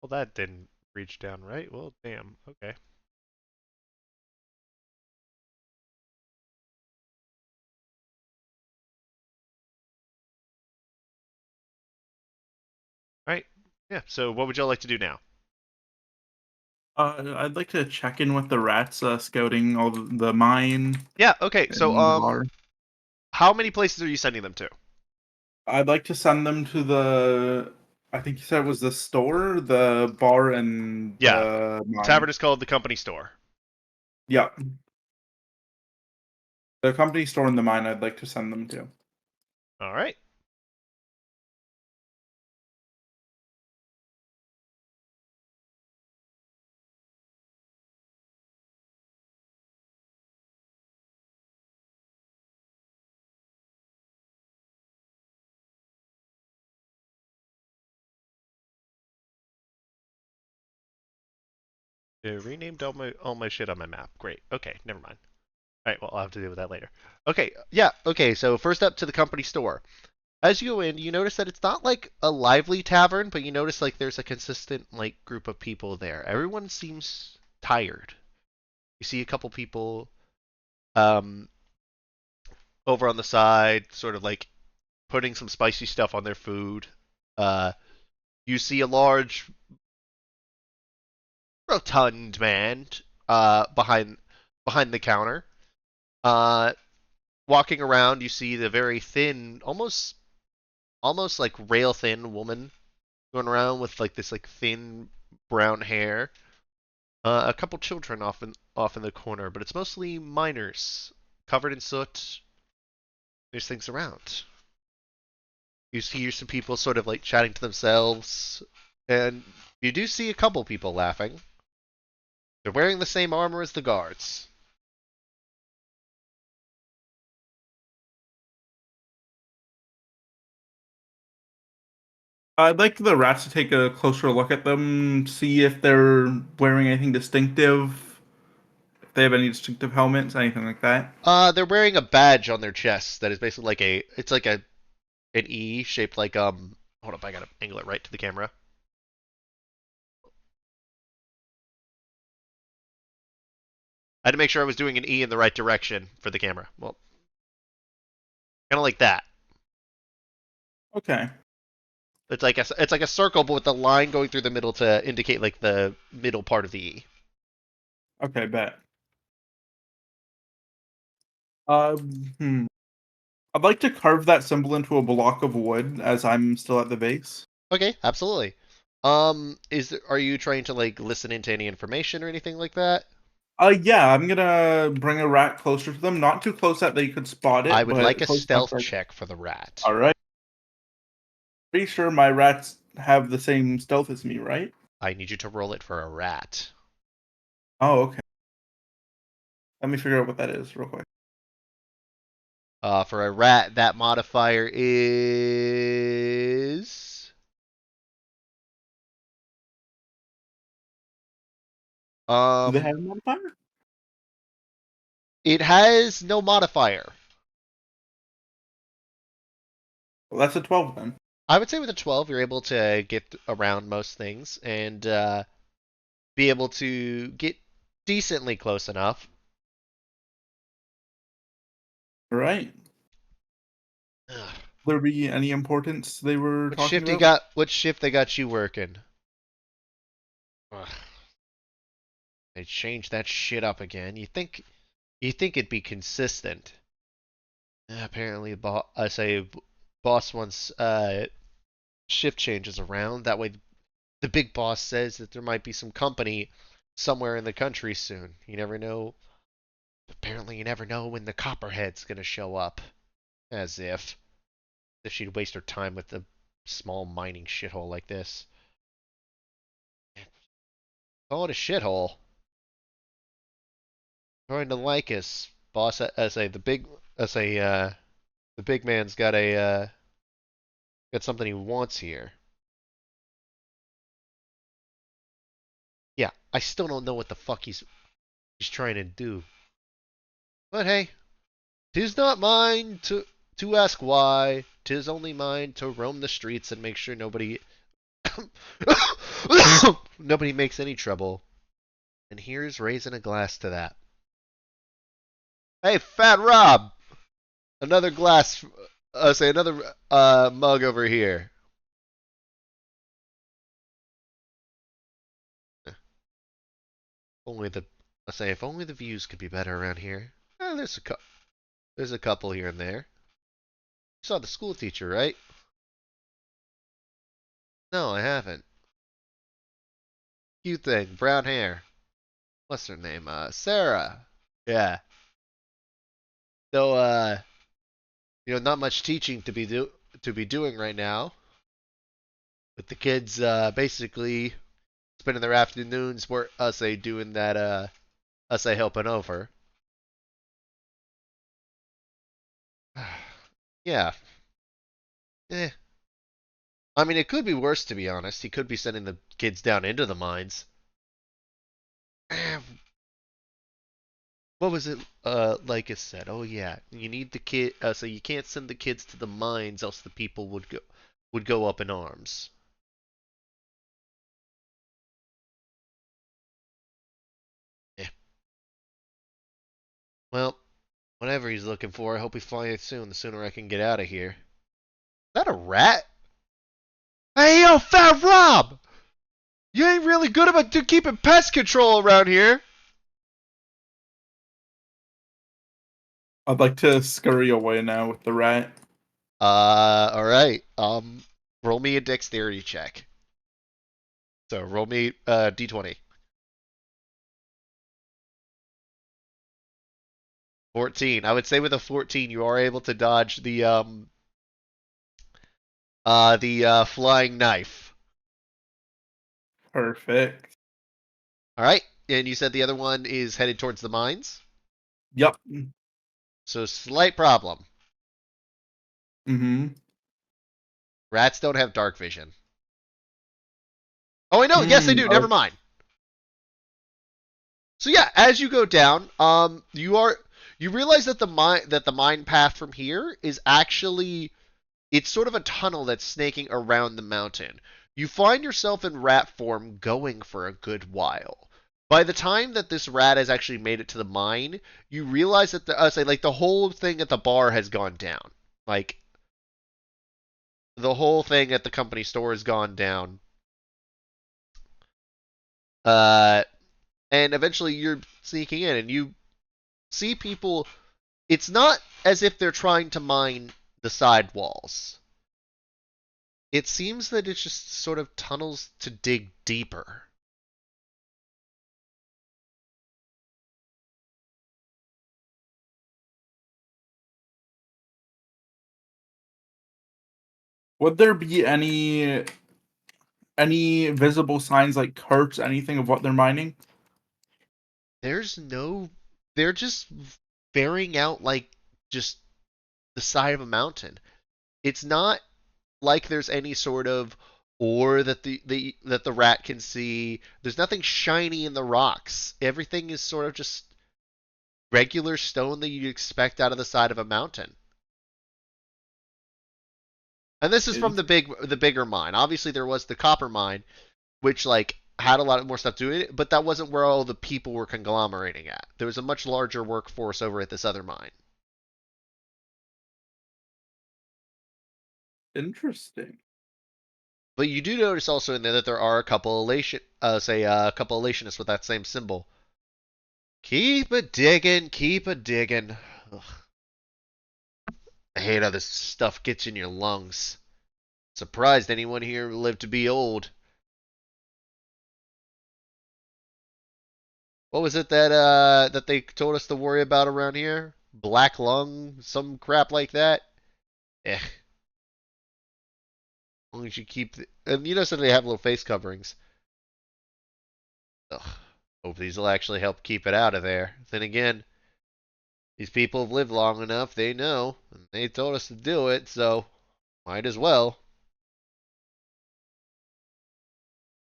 Well, that didn't reach down right. Well, damn. Okay. All right. Yeah. So, what would y'all like to do now? I'd like to check in with the rats, scouting all the mine Yeah. Okay. So, and the bar. how many places are you sending them to? I'd like to send them to the. I think you said it was the store, the bar, and Yeah. the The tavern mine. is called the company store. Yeah, the company store and the mine. I'd like to send them to. All right. Renamed all my shit on my map. Great. Okay. Never mind. All right. Well, I'll have to deal with that later. Okay. Yeah. Okay. So first up to the company store. As you go in, you notice that it's not like a lively tavern, but you notice like there's a consistent like group of people there. Everyone seems tired. You see a couple people um over on the side, sort of like putting some spicy stuff on their food. Uh, you see a large, rotund man behind the counter. Uh, walking around, you see the very thin, almost like rail thin woman going around with like this like thin brown hair. A couple children off in the corner, but it's mostly miners covered in soot. There's things around. You hear some people sort of like chatting to themselves, and you do see a couple people laughing. They're wearing the same armor as the guards. I'd like the rats to take a closer look at them, see if they're wearing anything distinctive, if they have any distinctive helmets, anything like that. They're wearing a badge on their chest that is basically like it's like an E shaped like hold up, I gotta angle it right to the camera. I had to make sure I was doing an E in the right direction for the camera. Well, kind of like that. Okay. It's like a circle, but with a line going through the middle to indicate like the middle part of the E. Okay, bet. Hmm. I'd like to carve that symbol into a block of wood as I'm still at the base. Okay, absolutely. Are you trying to like listen into any information or anything like that? Yeah, I'm gonna bring a rat closer to them. Not too close that they could spot I it, would but like a close enough. stealth check for the rat. All right. Pretty sure my rats have the same stealth as me, right? I need you to roll it for a rat. Oh, okay. Let me figure out what that is real quick. For a rat, that modifier is Do they have a modifier? it has no modifier. Well, that's a 12 then. I would say with a 12, you're able to get around most things and be able to get decently close enough. All right. Ugh. There be any importance they were talking about? What shift they got you working? Ugh. They changed that shit up again. You think it'd be consistent. Apparently, I say boss wants shift changes around. That way, the big boss says that there might be some company somewhere in the country soon. You never know. Apparently, you never know when the Copperhead's gonna show up. As if she'd waste her time with a small mining shithole like this. Call it a shithole. According to Lycus, boss, I say the big man's got something he wants here. Yeah, I still don't know what the fuck he's trying to do. But hey, 'tis not mine to ask why. 'Tis only mine to roam the streets and make sure nobody nobody makes any trouble. And here's raising a glass to that. Hey, Fat Rob, another glass. Say another mug over here. Only the I say if only the views could be better around here. There's a couple here and there. You saw the school teacher, right? No, I haven't. Cute thing, brown hair. What's her name? Sarah. Yeah. So, not much teaching to be doing right now. With the kids, basically spending their afternoons where us a doing that, us a helping over. Yeah. Eh. I mean, it could be worse to be honest. He could be sending the kids down into the mines. What was it? Like I said, oh yeah, you need the kid. So you can't send the kids to the mines, else the people would go up in arms. Yeah. Well, whatever he's looking for, I hope he finds it soon. The sooner I can get out of here. Is that a rat? Hey yo, Fat Rob! You ain't really good about keeping pest control around here. I'd like to scurry away now with the rat. All right. Roll me a dexterity check. So roll me d20. 14. I would say with a 14, you are able to dodge The flying knife. Perfect. All right, and you said the other one is headed towards the mines. Yep. So slight problem. Mm-hmm. Rats don't have dark vision. Oh, I know. Yes, they do. Never mind. So yeah, as you go down, you realize that the mine path from here is actually it's sort of a tunnel that's snaking around the mountain. You find yourself in rat form going for a good while. By the time that this rat has actually made it to the mine, you realize that the whole thing at the bar has gone down. Like the whole thing at the company store has gone down. Uh, and eventually you're sneaking in and you see people. It's not as if they're trying to mine the side walls. It seems that it's just sort of tunnels to dig deeper. Would there be any visible signs like carts, anything of what they're mining? There's no. They're just bearing out like just the side of a mountain. It's not like there's any sort of ore that the rat can see. There's nothing shiny in the rocks. Everything is sort of just regular stone that you'd expect out of the side of a mountain. And this is from the bigger mine. Obviously, there was the copper mine, which like had a lot more stuff to it, but that wasn't where all the people were conglomerating at. There was a much larger workforce over at this other mine. Interesting. But you do notice also in there that there are a couple a couple elationists with that same symbol. Keep a digging, keep a digging. Ugh. I hate how this stuff gets in your lungs. Surprised anyone here lived to be old. What was it that they told us to worry about around here? Black lung, some crap like that. Eh. As long as you keep and you know so they have little face coverings. Ugh. Hope these will actually help keep it out of there. Then again, these people have lived long enough, they know. And they told us to do it, so might as well.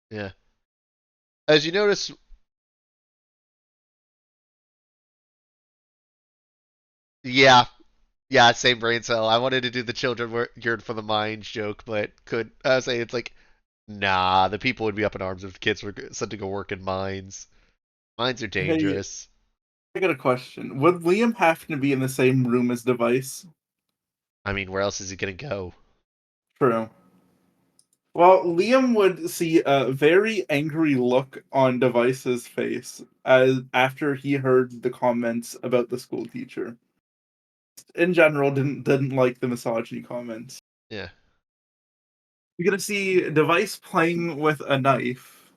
Yeah. As you notice, yeah, yeah, same brain cell. I wanted to do the children yearn for the mines joke, but could I say it's like, nah, the people would be up in arms if the kids were sent to go work in mines. Mines are Hey, dangerous. I got a question. Would Liam happen to be in the same room as Device? I mean, where else is he gonna go? True. Well, Liam would see a very angry look on Device's face as after he heard the comments about the school teacher. In general, didn't like the misogyny comments. Yeah. You're gonna see Device playing with a knife,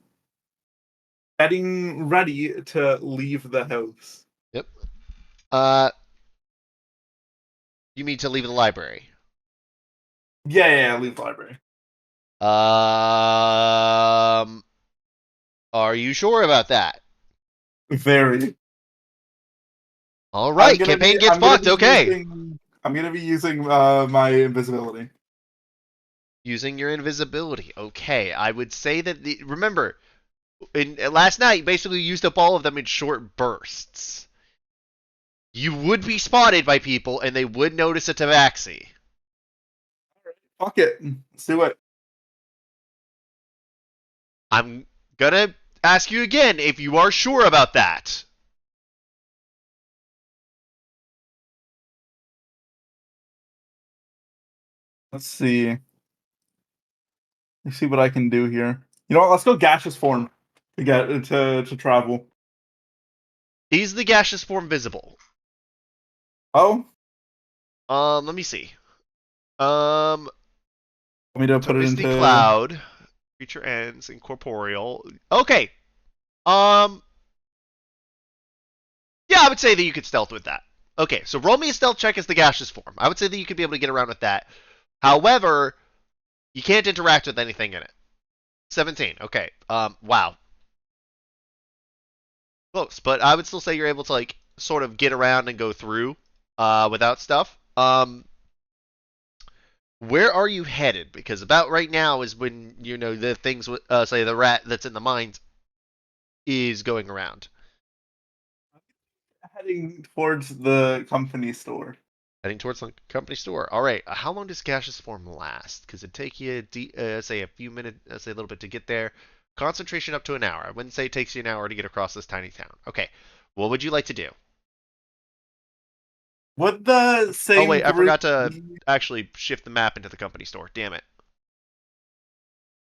getting ready to leave the house. Yep. Uh, you mean to leave the library? Yeah, leave the library. Um, are you sure about that? Very. All right, campaign gets fucked. Okay. I'm gonna be using my invisibility. Using your invisibility. Okay, I would say that remember, last night you basically used up all of them in short bursts. You would be spotted by people, and they would notice a tabaxi. Fuck it. Let's do it. I'm gonna ask you again if you are sure about that. Let's see. Let's see what I can do here. You know what? Let's go gaseous form to get to travel. Is the gaseous form visible? Oh, Let me see. want me to So put it misty into. cloud, creature ends, incorporeal. Okay. Um, yeah, I would say that you could stealth with that. Okay, so roll me a stealth check as the gaseous form. I would say that you could be able to get around with that. However, You can't interact with anything in it. 17. Okay. Wow. Close, but I would still say you're able to like sort of get around and go through without stuff. Where are you headed? Because about right now is when you know the things say the rat that's in the mines is going around. Heading towards the company store. Heading towards the company store. All right. How long does gaseous form last? Because it take you, say, a few minutes, say a little bit to get there. Concentration up to an hour. I wouldn't say it takes you an hour to get across this tiny town. Okay. What would you like to do? Would the same Oh wait, I group forgot to be- actually shift the map into the company store. Damn it.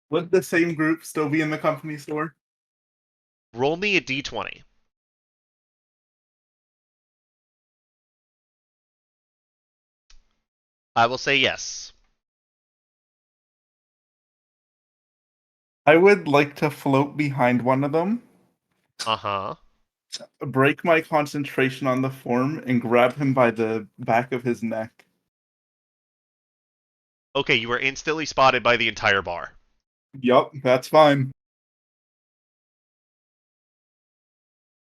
would the same group still be in the company store? Roll me a d20. I will say yes. I would like to float behind one of them, Uh-huh. break my concentration on the form, and grab him by the back of his neck. Okay, you were instantly spotted by the entire bar. Yup, that's fine.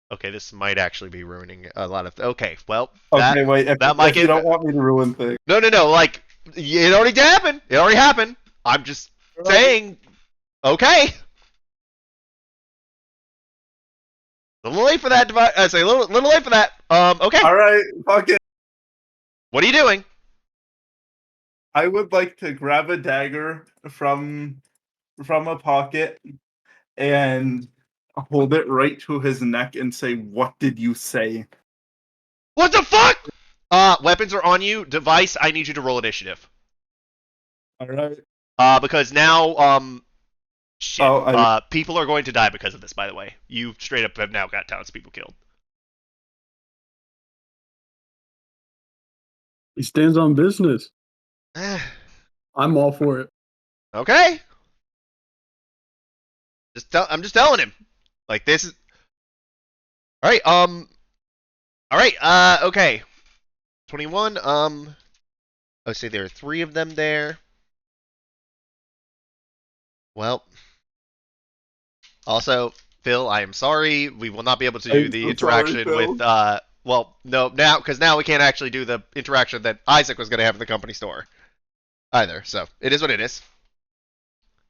Okay, this might actually be ruining a lot of. Okay, well, Okay, wait, that might if you get. don't want me to ruin things. No, no, no. Like, it already happened. It already happened. I'm just saying. Okay. A little late for that. I say a little late for that. Okay. Alright, fuck it. What are you doing? I would like to grab a dagger from a pocket and hold it right to his neck and say, "What did you say?" What the fuck? Weapons are on you. Device, I need you to roll initiative. Alright. Because now, shit. Oh, People are going to die because of this. By the way, you straight up have now got townspeople killed. He stands on business. I'm all for it. Okay. I'm just telling him. Like this is. All right. All right. Okay. 21. Let's see. There are 3 of them there. Well. Also, Phil, I am sorry. We will not be able to do I'm the so sorry, interaction Phil. with. Well, no, now because now we can't actually do the interaction that Isaac was going to have in the company store either. So it is what it is.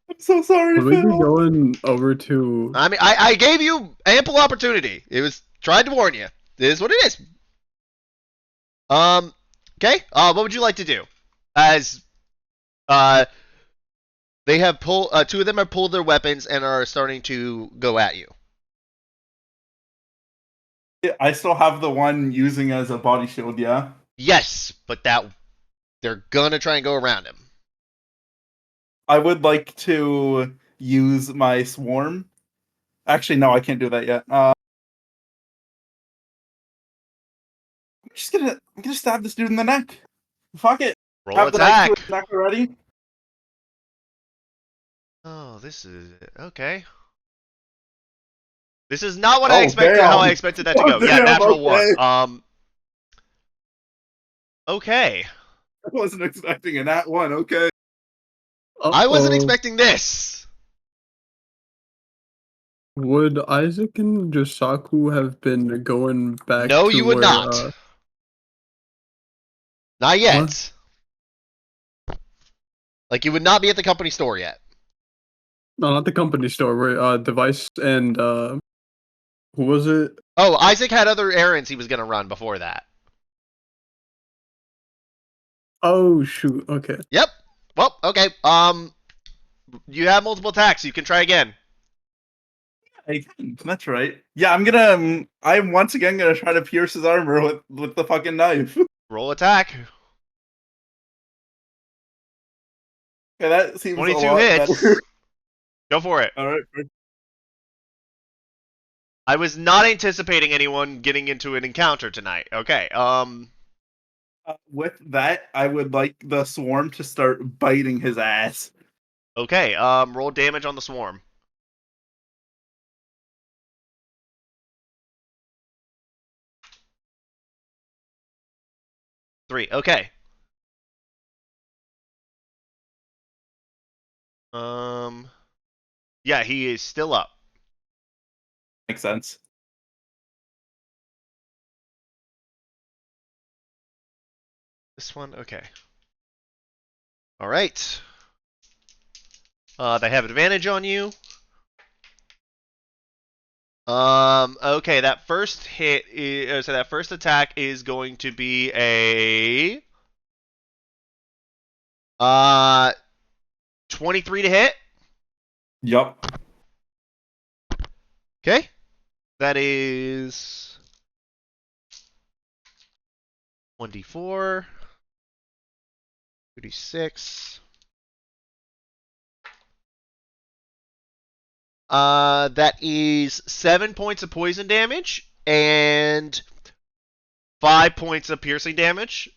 I'm so sorry, Would we be Phil. going over to? I mean, I gave you ample opportunity. It was tried to warn you. It is what it is. Okay. What would you like to do? As they have pulled, 2 of them have pulled their weapons and are starting to go at you. I still have the one using as a body shield, yeah? Yes, but they're gonna try and go around him. I would like to use my swarm. Actually, no, I can't do that yet. I'm gonna stab this dude in the neck. Fuck it. Roll Have the knife to attack. his neck already. Oh, this is okay. This is not what I Oh, expected. How I damn. expected that to Oh, go. Yeah, damn, natural okay. 1. Okay. I wasn't expecting a nat one, okay. I wasn't Uh-oh. expecting this. Would Isaac and Josaku have been going back No, to you would where? not. Not yet. Like you would not be at the company store yet. No, not the company store. Where Device and who was it? Oh, Isaac had other errands he was gonna run before that. Oh shoot. Okay. Yep. Well, okay. You have multiple attacks. You can try again. I can. That's right. Yeah, I'm once again gonna try to pierce his armor with the fucking knife. Roll attack. Okay, that seems a 22 lot better. hits. Go for it. Alright. I was not anticipating anyone getting into an encounter tonight. Okay. With that, I would like the swarm to start biting his ass. Okay. Roll damage on the swarm. Three. Okay. Yeah, he is still up. Makes sense. This one, okay. All right. They have advantage on you. Okay, that first hit is, so that first attack is going to be a 23 to hit. Yup. Okay. That is 1d4, 2d6. That is 7 points of poison damage and 5 points of piercing damage.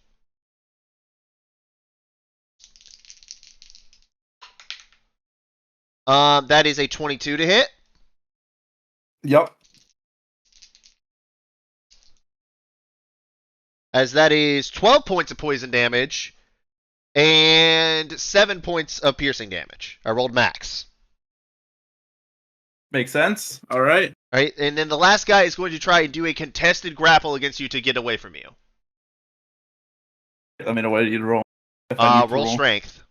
That is a 22 to hit. Yup. As that is 12 points of poison damage and 7 points of piercing damage. I rolled max. Makes sense. All right. All right, and then the last guy is going to try and do a contested grapple against you to get away from you. Let me know what you roll. If I need to Roll strength.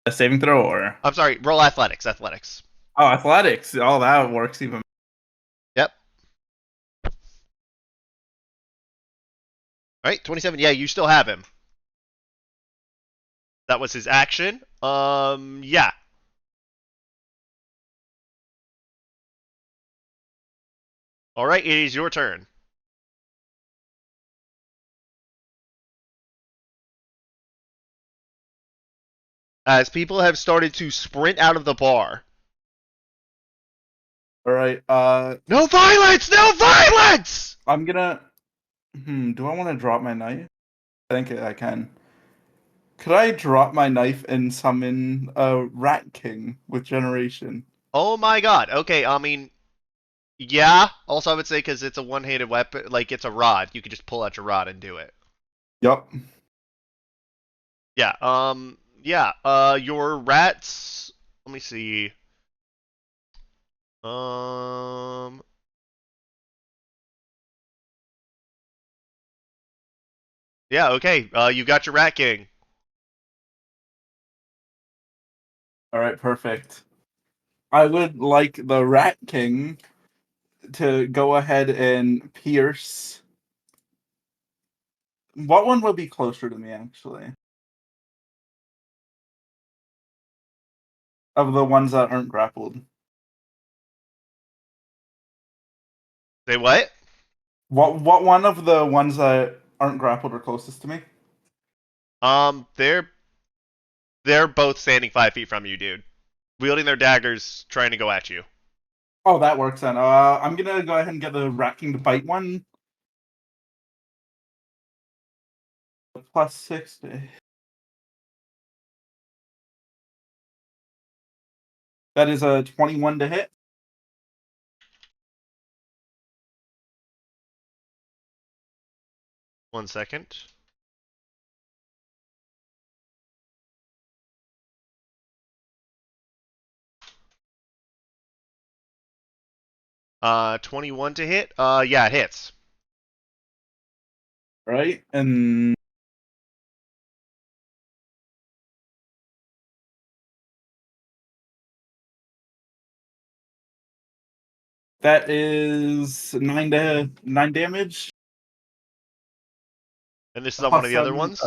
a saving throw or I'm sorry, roll athletics. Athletics. athletics. Oh, that works even. Yep. All right, 27. Yeah, you still have him. That was his action. Yeah. All right, it is your turn. As people have started to sprint out of the bar. All right. No violence! No violence! I'm gonna. Do I want to drop my knife? I think I can. Could I drop my knife and summon a Rat King with Generation? Oh my god. Okay, I mean, yeah. Also, I would say because it's a one-handed weapon, like it's a rod, you could just pull out your rod and do it. Yup. Yeah. Yeah. Your rats. Let me see. Um. Yeah. Okay. You got your rat king. All right. Perfect. I would like the Rat King to go ahead and pierce. What one would be closer to me, actually? Of the ones that aren't grappled. Say what? What one of the ones that aren't grappled are closest to me? They're both standing 5 feet from you, dude, wielding their daggers, trying to go at you. Oh, that works then. I'm gonna go ahead and get the Rat King to bite one. Plus 60. That is a 21 to hit. One second. Uh, 21 to hit. Yeah, it hits. Right? And that is 9 damage. And this is on one Plus of the other 7. ones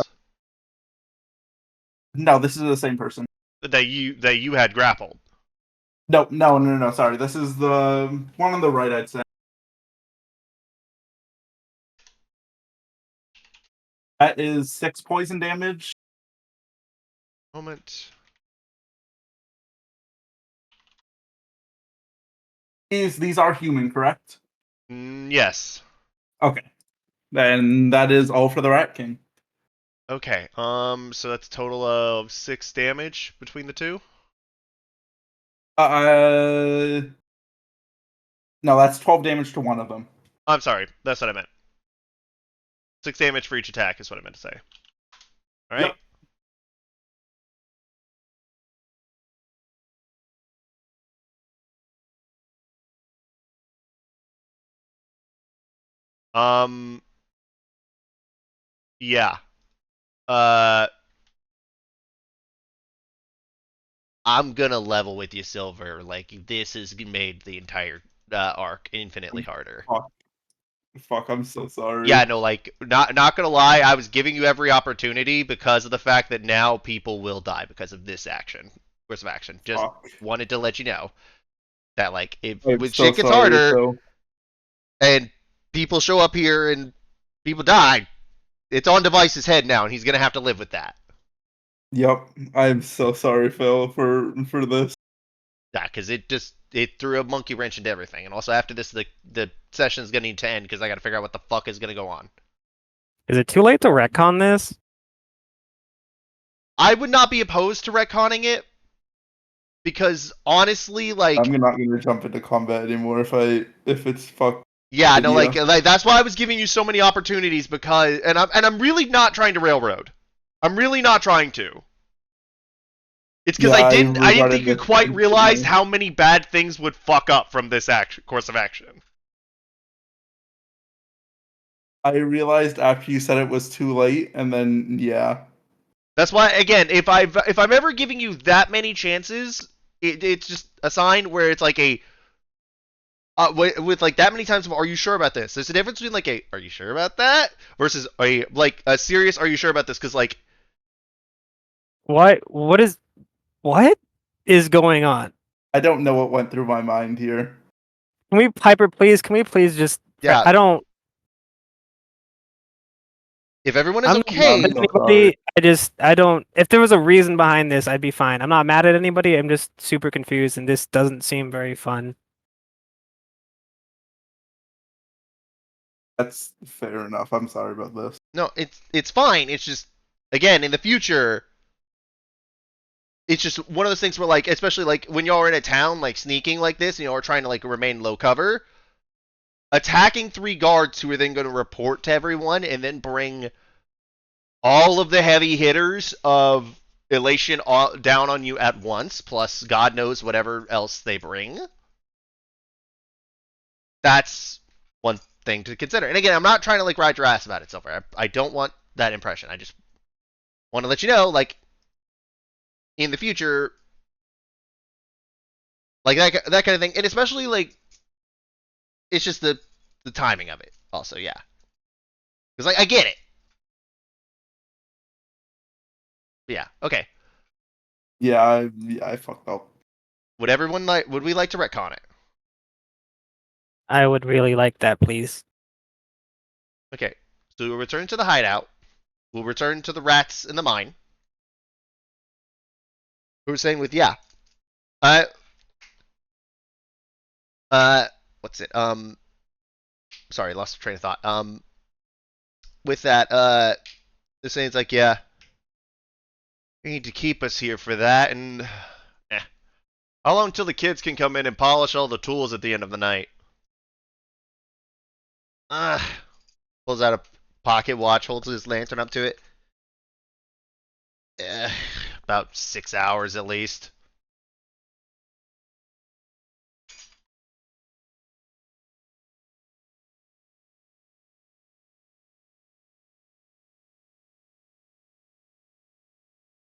No, this is the same person. that you had grappled. No. Sorry, this is the one on the right. I'd say that is 6 poison damage. Moment. These are human, correct? Yes. Okay, then that is all for the Rat King. Okay. So that's a total of 6 damage between the two. Uh, no, that's 12 damage to one of them. I'm sorry. That's what I meant. 6 damage for each attack is what I meant to say. All right. Yep. Um. Yeah. Uh. I'm gonna level with you, Silver. Like this has made the entire arc infinitely harder. Fuck. Fuck, I'm so sorry. Yeah, no, like not gonna lie, I was giving you every opportunity because of the fact that now people will die because of this action, course of action. Just Fuck. wanted to let you know that like if I'm when so shit gets sorry, harder Phil. and people show up here and people die, it's on Device's head now, and he's gonna have to live with that. Yep. I'm so sorry, Phil, for this. Yeah, because it threw a monkey wrench into everything, and also after this, the session's gonna need to end because I gotta figure out what the fuck is gonna go on. Is it too late to retcon this? I would not be opposed to retconning it because honestly, like I'm not gonna jump into combat anymore if it's fuck yeah, no, idea. like that's why I was giving you so many opportunities because, and I'm really not trying to railroad. I'm really not trying to. It's because Yeah, I didn't regretted think you this quite realized instantly. how many bad things would fuck up from this course of action. I realized after you said it was too late, and then yeah. That's why again, if I'm ever giving you that many chances, it's just a sign where it's like a with like that many times of are you sure about this? There's a difference between like a are you sure about that versus a serious are you sure about this? Because like What is going on? I don't know what went through my mind here. Can we Piper please? Can we please just yeah, I don't if everyone is I'm not mad I'm okay, at so sorry. anybody. I don't if there was a reason behind this, I'd be fine. I'm not mad at anybody. I'm just super confused and this doesn't seem very fun. That's fair enough. I'm sorry about this. no, it's fine. It's just again in the future, it's just one of those things where like especially like when y'all are in a town like sneaking like this, and y'all are trying to like remain low cover, attacking 3 guards who are then going to report to everyone and then bring all of the heavy hitters of elation down on you at once, plus God knows whatever else they bring. That's one thing to consider. And again, I'm not trying to like ride your ass about it, Silver. I don't want that impression. I just want to let you know, like in the future, like that kind of thing, and especially like it's just the timing of it. Also, yeah, because like I get it. Yeah, okay. Yeah, I fucked up. Would everyone like? Would we like to retcon it? I would really like that, please. Okay, so we'll return to the hideout. We'll return to the rats in the mine. We were saying with yeah, uh, what's it? Sorry, lost train of thought. With that, they're saying it's like yeah, you need to keep us here for that, and how long till the kids can come in and polish all the tools at the end of the night? Uh, pulls out a pocket watch, holds his lantern up to it. Eh, about 6 hours at least.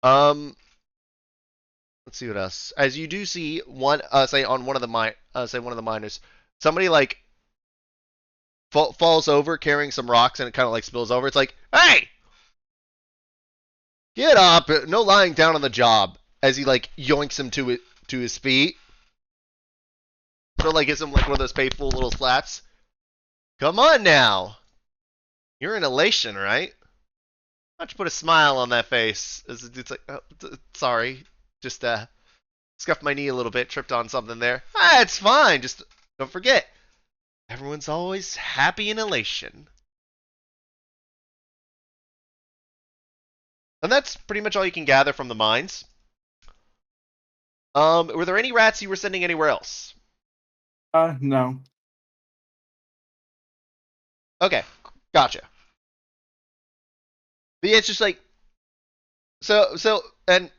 Um, let's see what else. As you do see one, say on one of the say one of the miners, somebody like falls over carrying some rocks and it kind of like spills over. It's like, hey, get up! No lying down on the job. As he like yoinks him to his feet. So like gives him like one of those painful little slaps. Come on now. You're in elation, right? Why don't you put a smile on that face? It's like, oh, sorry, just scuffed my knee a little bit, tripped on something there. Ah, it's fine. Just don't forget, everyone's always happy in elation. And that's pretty much all you can gather from the mines. Were there any rats you were sending anywhere else? No. Okay, gotcha. But yeah, it's just like and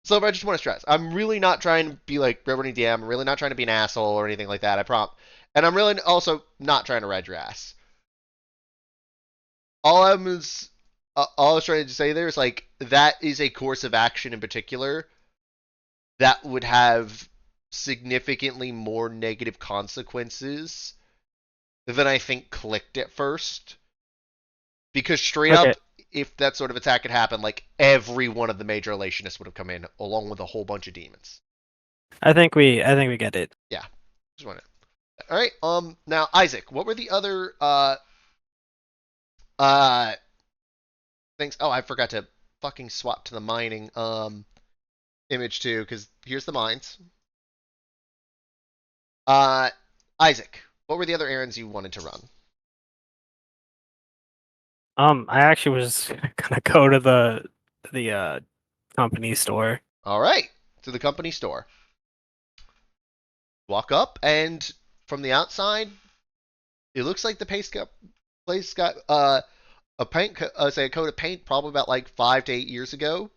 Silver, I just want to stress, I'm really not trying to be like Reverend DM. I'm really not trying to be an asshole or anything like that. I prompt, and I'm really also not trying to ride your ass. all I was trying to say there is like that is a course of action in particular that would have significantly more negative consequences than I think clicked at first. Because straight Okay, up, if that sort of attack had happened, like every one of the major elationists would have come in along with a whole bunch of demons. I think we get it. Yeah, just wanted. All right. Now Isaac, what were the other uh things? Oh, I forgot to fucking swap to the mining image too, because here's the mines. Uh, Isaac, what were the other errands you wanted to run? I actually was gonna go to the company store. All right, to the company store. Walk up, and from the outside, it looks like the place got a paint, say a coat of paint, probably about like 5 to 8 years ago.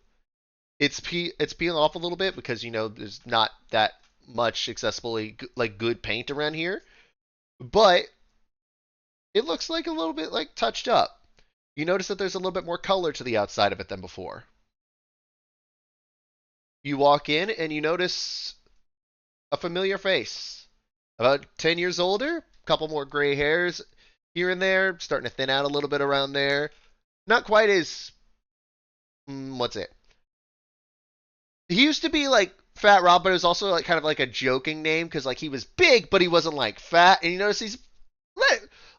It's peeling off a little bit because there's not that much accessibly like good paint around here, but it looks like a little bit like touched up. You notice that there's a little bit more color to the outside of it than before. You walk in and you notice a familiar face. About 10 years older, a couple more gray hairs here and there, starting to thin out a little bit around there. Not quite as. What's it? He used to be like Fat Rob, but it was also like kind of like a joking name because like he was big, but he wasn't like fat. And you notice he's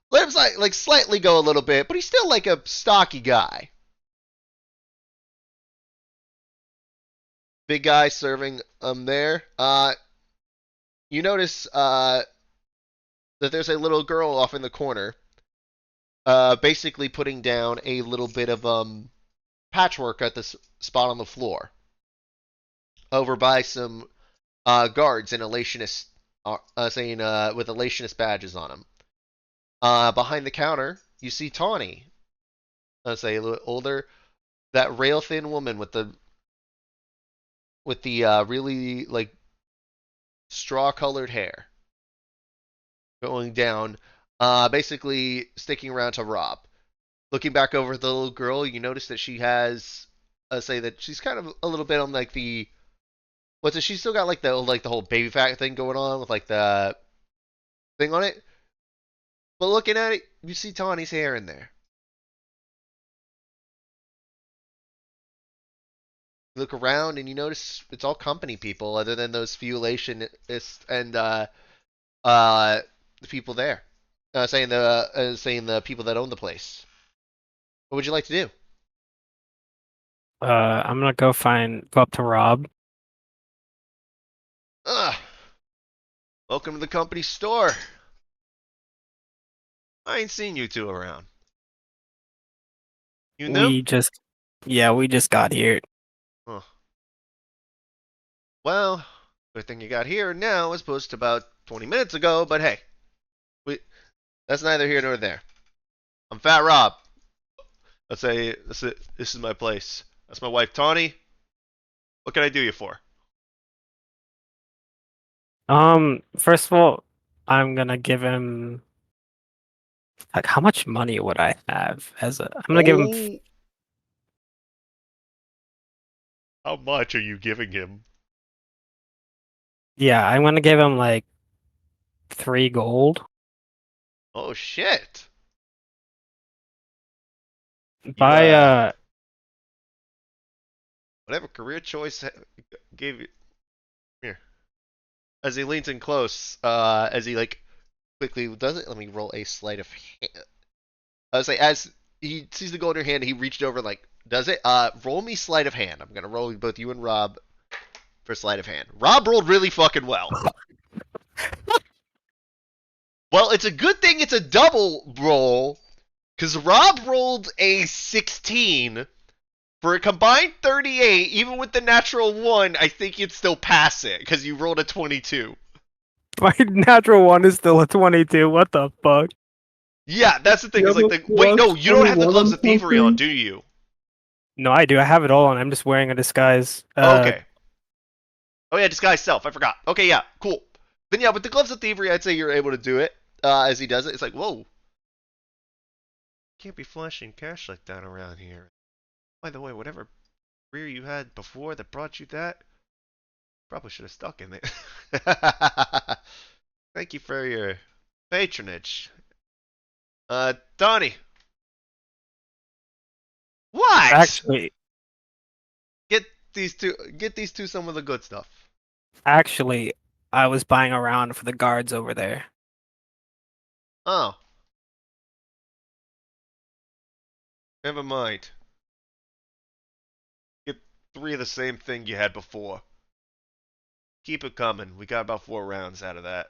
let him like slightly go a little bit, but he's still like a stocky guy. Big guy serving there. You notice that there's a little girl off in the corner, basically putting down a little bit of patchwork at this spot on the floor, over by some guards in elationist, saying with elationist badges on them. Behind the counter, you see Tawny, say a little older, that rail thin woman with the really like straw colored hair going down, basically sticking around to Rob. Looking back over at the little girl, you notice that she has, say that she's kind of a little bit on like the, what's it? She's still got like the whole baby fat thing going on with like the thing on it. But looking at it, you see Tawny's hair in there. You look around and you notice it's all company people, other than those few elationists and the people there. Saying the people that own the place. What would you like to do? I'm gonna go up to Rob. Ugh. Welcome to the company store. I ain't seen you two around. You new? We just got here. Huh. Well, good thing you got here now as opposed to about 20 minutes ago, but hey, that's neither here nor there. I'm Fat Rob. Let's say this is my place. That's my wife, Tawny. What can I do you for? First of all, I'm gonna give him like how much money would I have I'm gonna give him Oh, how much are you giving him? yeah, I'm gonna give him like 3 gold. Oh shit! You Buy whatever career choice gave you here. As he leans in close, as he like quickly does it. Let me roll a sleight of hand. I was like, as he sees the gold in your hand, he reached over and like does it. Roll me sleight of hand. I'm gonna roll both you and Rob for sleight of hand. Rob rolled really fucking well. Well, it's a good thing it's a double roll, because Rob rolled a 16 for a combined 38. Even with the natural 1, I think you'd still pass it because you rolled a 22. my natural one is still a 22. What the fuck? Yeah, that's the thing. You Is have like a the wait, no, plus you don't have the 21 gloves on of thievery on, something? do you? No, I do. I have it all on. I'm just wearing a disguise. Okay. Oh yeah, disguise self. I forgot. Okay, yeah, cool. Then yeah, with the gloves of thievery, I'd say you're able to do it as he does it. It's like whoa. Can't be flashing cash like that around here. By the way, whatever career you had before that brought you that, probably should have stuck in it. Thank you for your patronage. Donnie. What? Actually, Get these two some of the good stuff. actually, I was buying around for the guards over there. Oh. Never mind. Get 3 of the same thing you had before. Keep it coming. We got about 4 rounds out of that.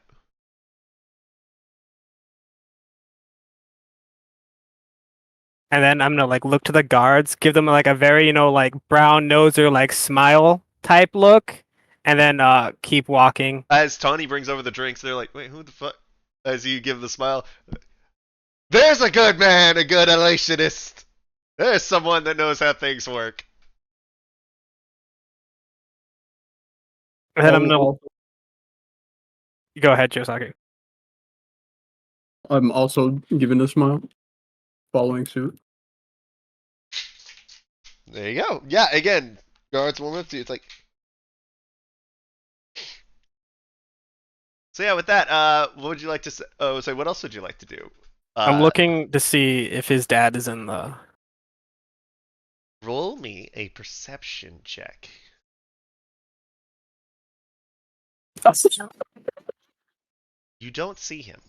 And then I'm gonna like look to the guards, give them like a very, like brown nose or like smile type look, and then keep walking. As Tawny brings over the drinks, they're like, wait, who the fuck? As you give the smile. There's a good man, a good elationist. There's someone that knows how things work. And then I'm I'm gonna also, go ahead, Josaki. I'm also giving a smile, following suit. There you go. Yeah, again, guards warm up to you. It's like. So yeah, with that, what would you like to say? Oh, so what else would you like to do? I'm looking to see if his dad is in the. Roll me a perception check. You don't see him.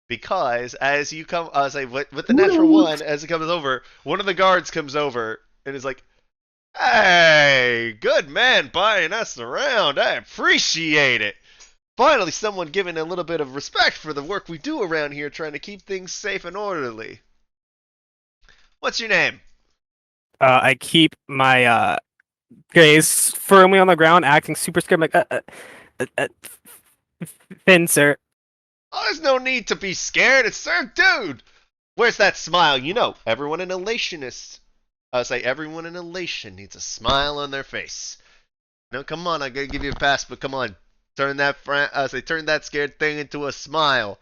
Because as you come, say with the natural one, as it comes over, one of the guards comes over and is like, "Hey, good man buying us around. I appreciate it. Finally, someone giving a little bit of respect for the work we do around here, trying to keep things safe and orderly. What's your name?" I keep my gaze firmly on the ground, acting super scared. I'm like, Finn, sir. Oh, there's no need to be scared. It's Sir Dude. Where's that smile? You know, everyone in Elation is. I say everyone in Elation needs a smile on their face. No, come on, I gotta give you a pass, but come on, turn that scared thing into a smile.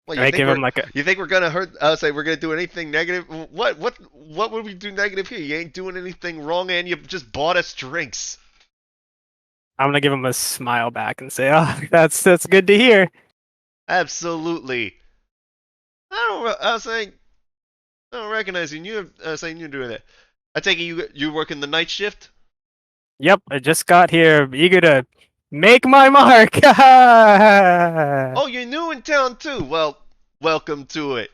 Well, I give him like a. you think we're gonna hurt? We're gonna do anything negative? What would we do negative here? You ain't doing anything wrong, and you just bought us drinks. I'm gonna give him a smile back and say, "Oh, that's good to hear." Absolutely. I don't recognize you. You're saying you're doing that. I take it you working the night shift. Yep, I just got here, eager to make my mark. Oh, you're new in town too. Well, welcome to it.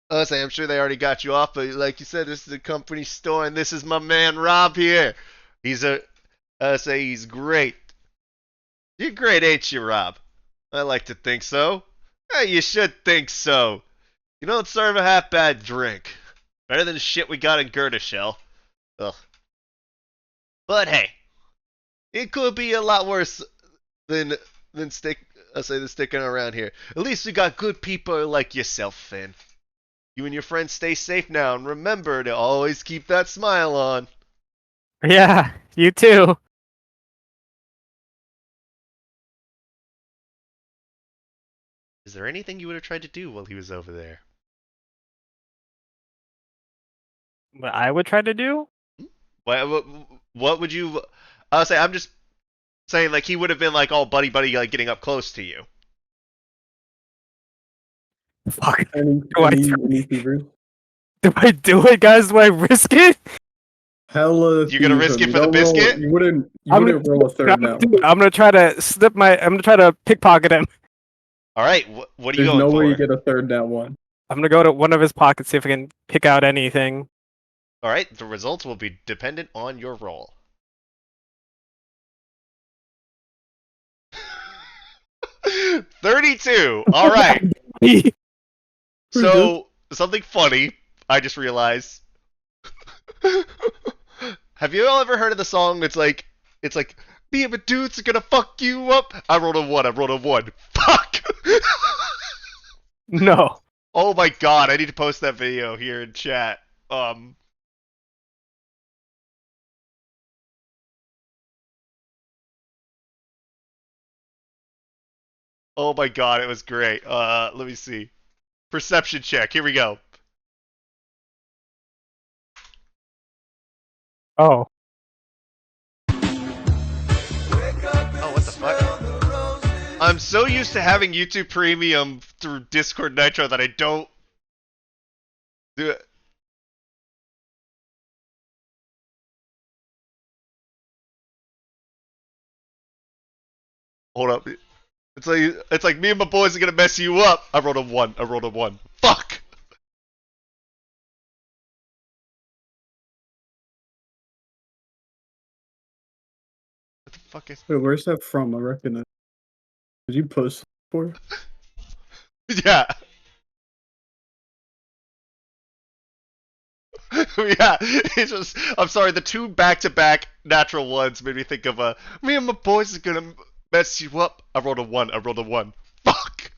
I'm sure they already got you off, but like you said, this is a company store, and this is my man Rob here. He's great. You're great, ain't you, Rob? I like to think so. Hey, you should think so. You don't serve a half bad drink. Better than the shit we got in Gurdishell. Ugh. But hey, it could be a lot worse than than sticking around here. At least we got good people like yourself, Finn. You and your friends stay safe now, and remember to always keep that smile on. Yeah, you too. Is there anything you would have tried to do while he was over there? What I would try to do? What would you? I'm just saying, like he would have been like all buddy buddy, like getting up close to you. Fuck. Any, Do I any, try- any thievers? Do I do it, guys? Do I risk it? Hella You gonna risk thieves. it for the biscuit? You wouldn't I'm roll a gonna third now. I'm gonna try to I'm gonna try to pickpocket him. All right, what are you There's going no for? way you get a third down one. I'm gonna go to one of his pockets, see if I can pick out anything. All right, the results will be dependent on your roll. 32. All right. So something funny I just realized. Have you all ever heard of the song? It's like being a dude's gonna fuck you up. I rolled a one. I rolled a one. Fuck. No. Oh my god! I need to post that video here in chat. Oh my god, it was great. Let me see. Perception check. Here we go. Oh, Oh, what the fuck? I'm so used to having YouTube Premium through Discord Nitro that I don't do it. Hold up. It's like me and my boys are gonna mess you up. I rolled a 1. I rolled a 1. Fuck. What the fuck is? Wait, where's that from? I reckon it. Did you post it for? Yeah. Yeah. It's just. I'm sorry. The 2 back-to-back natural ones made me think of me and my boys are gonna mess you up. I rolled a 1. I rolled a 1. Fuck.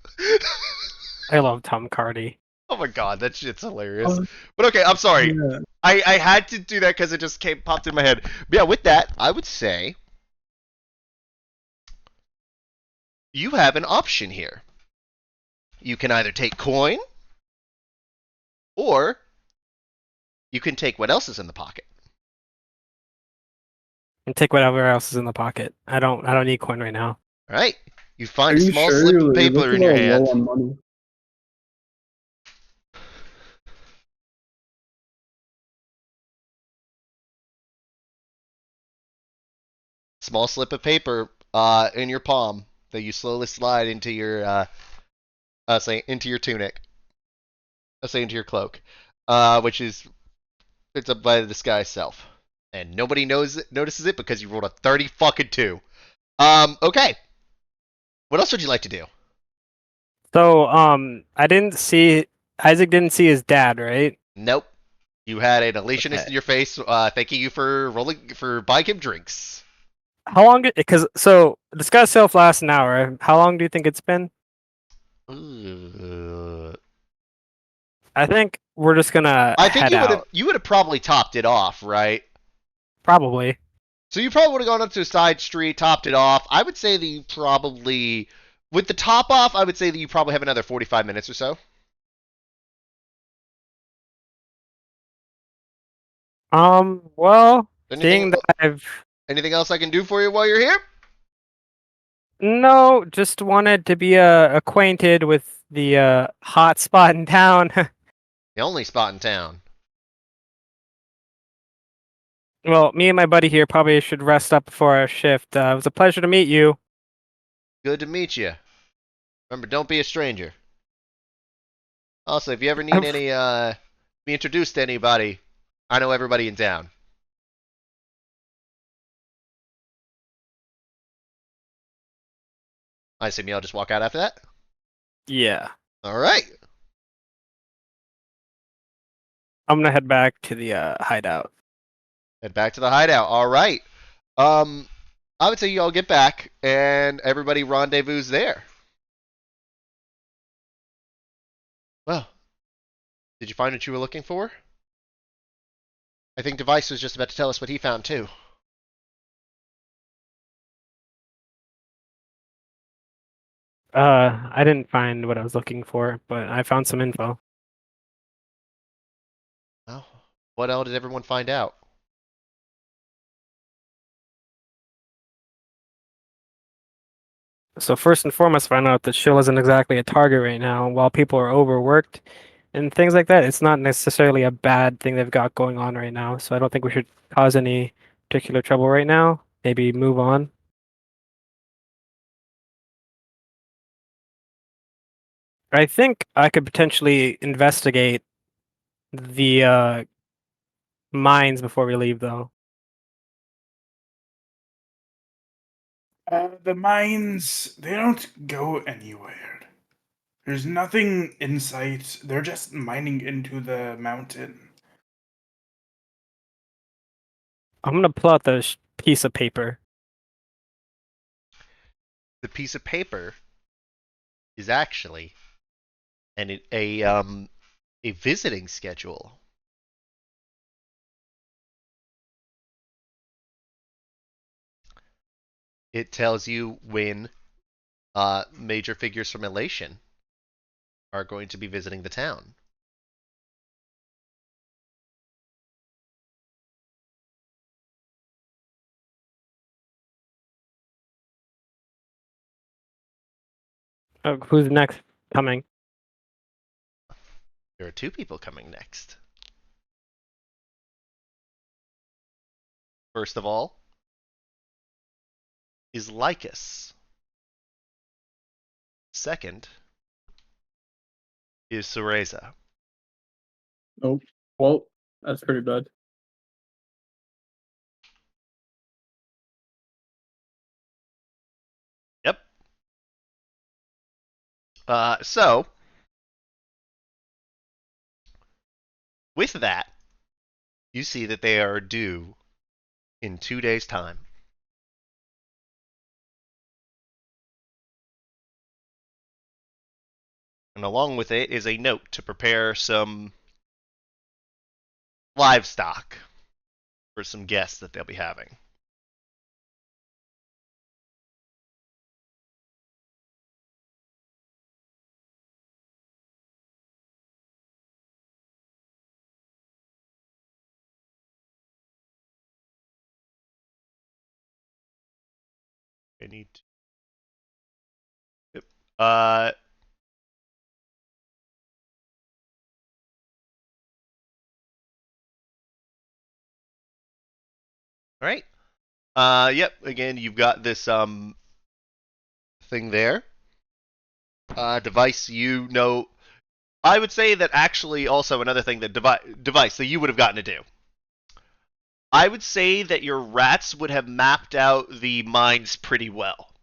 I love Tom Cardy. Oh my god, that shit's hilarious. Oh, But okay, I'm sorry. yeah. I had to do that because it just popped in my head. But yeah, with that, I would say you have an option here. You can either take coin, or you can take what else is in the pocket. And take whatever else is in the pocket. I don't need coin right now. All right. You Are find a you small sure slip of you're paper looking in a your little hand. low on money? Small slip of paper in your palm that you slowly slide into your say into your tunic. Say into your cloak, which is it's up by the disguise self, and nobody notices it because you rolled a 30 fucking 2. Okay. What else would you like to do? So, I didn't see Isaac didn't see his dad, right? Nope. You had an elationist Okay. in your face, thanking you for buying him drinks. How long did because so discuss self lasts an hour. How long do you think it's been? I think we're just gonna I think head out. you would have probably topped it off, right? Probably. So you probably would have gone up to a side street, topped it off. I would say that you probably, with the top off, I would say that you probably have another 45 minutes or so. Well, Anything seeing that I've anything else I can do for you while you're here? no, just wanted to be acquainted with the hot spot in town. The only spot in town. Well, me and my buddy here probably should rest up before our shift. It was a pleasure to meet you. Good to meet you. Remember, don't be a stranger. Also, if you ever need any, be introduced to anybody, I know everybody in town. I assume y'all just walk out after that? Yeah. All right. I'm gonna head back to the hideout. Head back to the hideout. All right. Um, I would say y'all get back and everybody rendezvous there. Well, did you find what you were looking for? I think Device was just about to tell us what he found too. I didn't find what I was looking for, but I found some info. Well, what else did everyone find out? So first and foremost, find out that Shill isn't exactly a target right now. While people are overworked and things like that, it's not necessarily a bad thing they've got going on right now. So I don't think we should cause any particular trouble right now. Maybe move on. I think I could potentially investigate the mines before we leave, though. The mines, they don't go anywhere. There's nothing in sight. They're just mining into the mountain. I'm gonna pull out the piece of paper. The piece of paper is actually a visiting schedule. It tells you when major figures from Elation are going to be visiting the town. Oh, who's next coming? There are two people coming next. First of all is Lycus. Second is Cereza. Oh, well, that's pretty bad. Yep. So, with that, you see that they are due in 2 days' time. And along with it is a note to prepare some livestock for some guests that they'll be having. I need to. Yep. All right. Yep. Again, you've got this thing there. Device, you know. I would say that actually also another thing that device that you would have gotten to do. I would say that your rats would have mapped out the mines pretty well.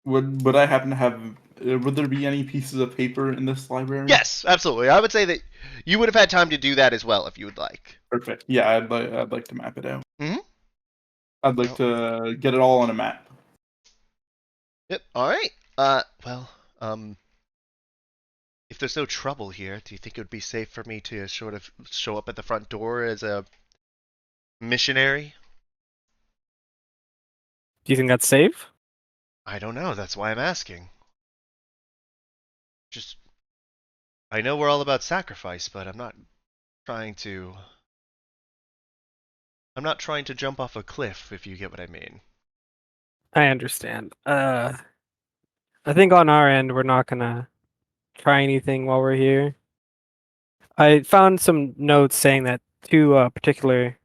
Would I happen to have? Would there be any pieces of paper in this library? Yes, absolutely. I would say that you would have had time to do that as well if you would like. Perfect. Yeah, I'd like to map it out. Mm-hmm. I'd like to get it all on a map. Yep. All right. Well, if there's no trouble here, do you think it would be safe for me to sort of show up at the front door as a missionary? Do you think that's safe? I don't know. That's why I'm asking. Just, I know we're all about sacrifice, but trying to. I'm not trying to jump off a cliff, if you get what I mean. I understand. I think on our end, we're not gonna try anything while we're here. I found some notes saying that two particular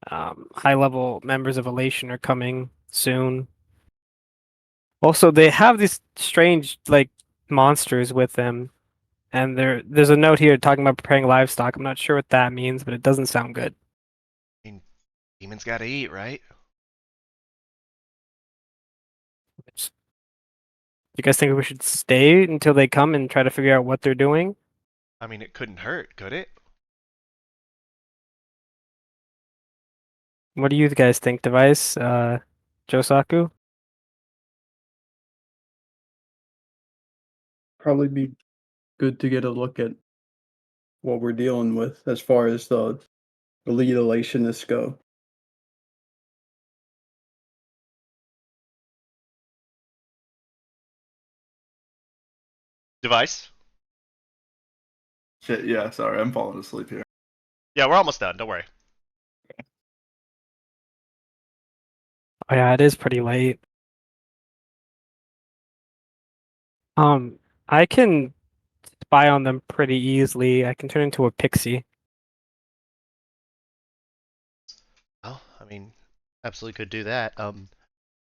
high-level members of Elation are coming soon. Also, they have these strange like monsters with them, and there's a note here talking about preparing livestock. I'm not sure what that means, but it doesn't sound good. I mean, demons gotta eat, right? You guys think we should stay until they come and try to figure out what they're doing? I mean, it couldn't hurt, could it? What do you guys think, Device? Josaku? Probably be good to get a look at what we're dealing with as far as the lead elationists go. Device? Shit. Yeah. Sorry, I'm falling asleep here. Yeah, we're almost done. Don't worry. Oh yeah, it is pretty late. I can spy on them pretty easily. I can turn into a pixie. Well, I mean, absolutely could do that. I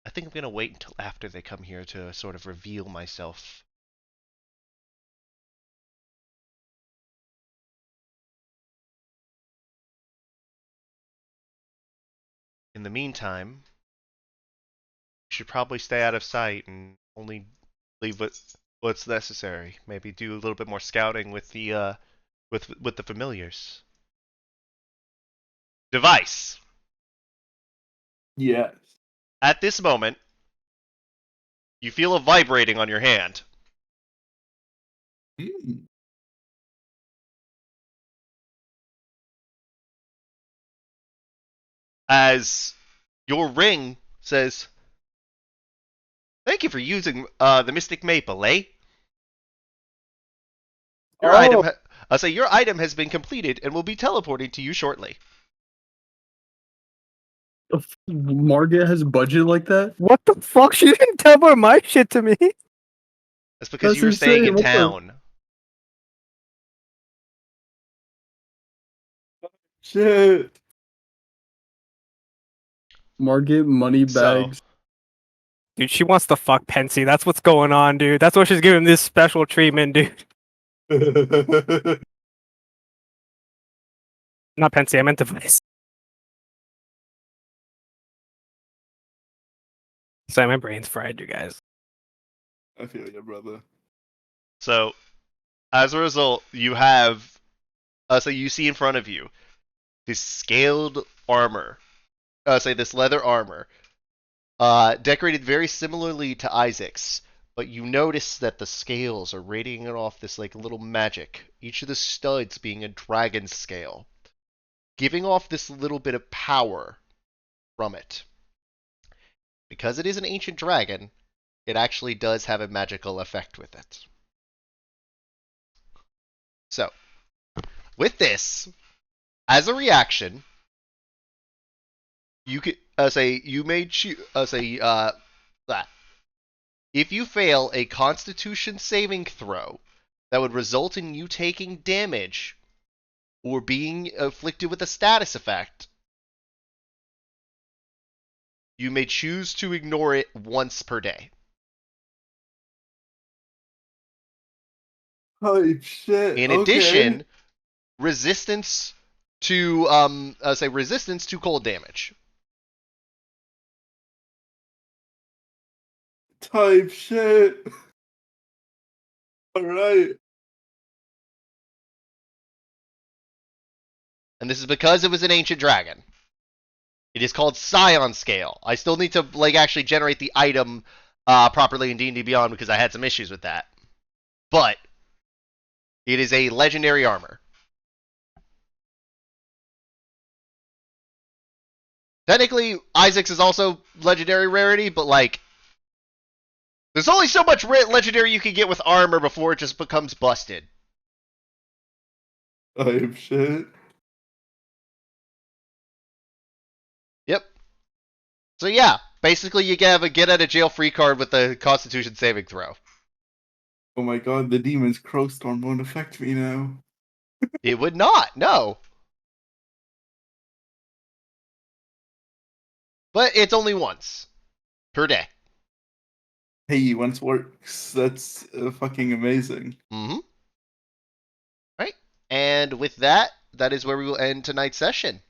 think I'm gonna wait until after they come here to sort of reveal myself. In the meantime, you should probably stay out of sight and only leave what's necessary. Maybe do a little bit more scouting with the with the familiars. Device. Yes. At this moment, you feel a vibrating on your hand. Hmm. As your ring says, Thank you for using the Mystic Maple, eh? Your Oh, your item has been completed and will be teleporting to you shortly. Margit has budget like that? What the fuck? She didn't teleport my shit to me. That's because That's you were staying insane. in What the town. Shit. Margit money So, bags? Dude, she wants to fuck Pensy. That's what's going on, dude. That's why she's giving him this special treatment, dude. Not Pensy, I meant Device. Sorry, my brain's fried, you guys. I feel you, brother. so as a result, you have so you see in front of you this scaled armor. Say this leather armor, decorated very similarly to Isaac's, but you notice that the scales are radiating off this like little magic. Each of the studs being a dragon scale, giving off this little bit of power from it. Because it is an ancient dragon, it actually does have a magical effect with it. So, with this, as a reaction, you could say you may choose that if you fail a Constitution saving throw that would result in you taking damage or being afflicted with a status effect, you may choose to ignore it once per day. Holy shit. In Okay. addition, resistance to resistance to cold damage. Type shit. Alright. And this is because it was an ancient dragon. It is called Scion Scale. I still need to like actually generate the item properly in D&D Beyond because I had some issues with that. But it is a legendary armor. Technically, Isaac's is also legendary rarity, but like, there's only so much legendary you can get with armor before it just becomes busted. Type shit. Yep. So yeah, basically you have a get out of jail free card with the Constitution saving throw. Oh my god, the demon's crow storm won't affect me now. It would not, no. But it's only once per day. Hey, once works. That's fucking amazing. Mm-hmm. Right. And with that, that is where we will end tonight's session.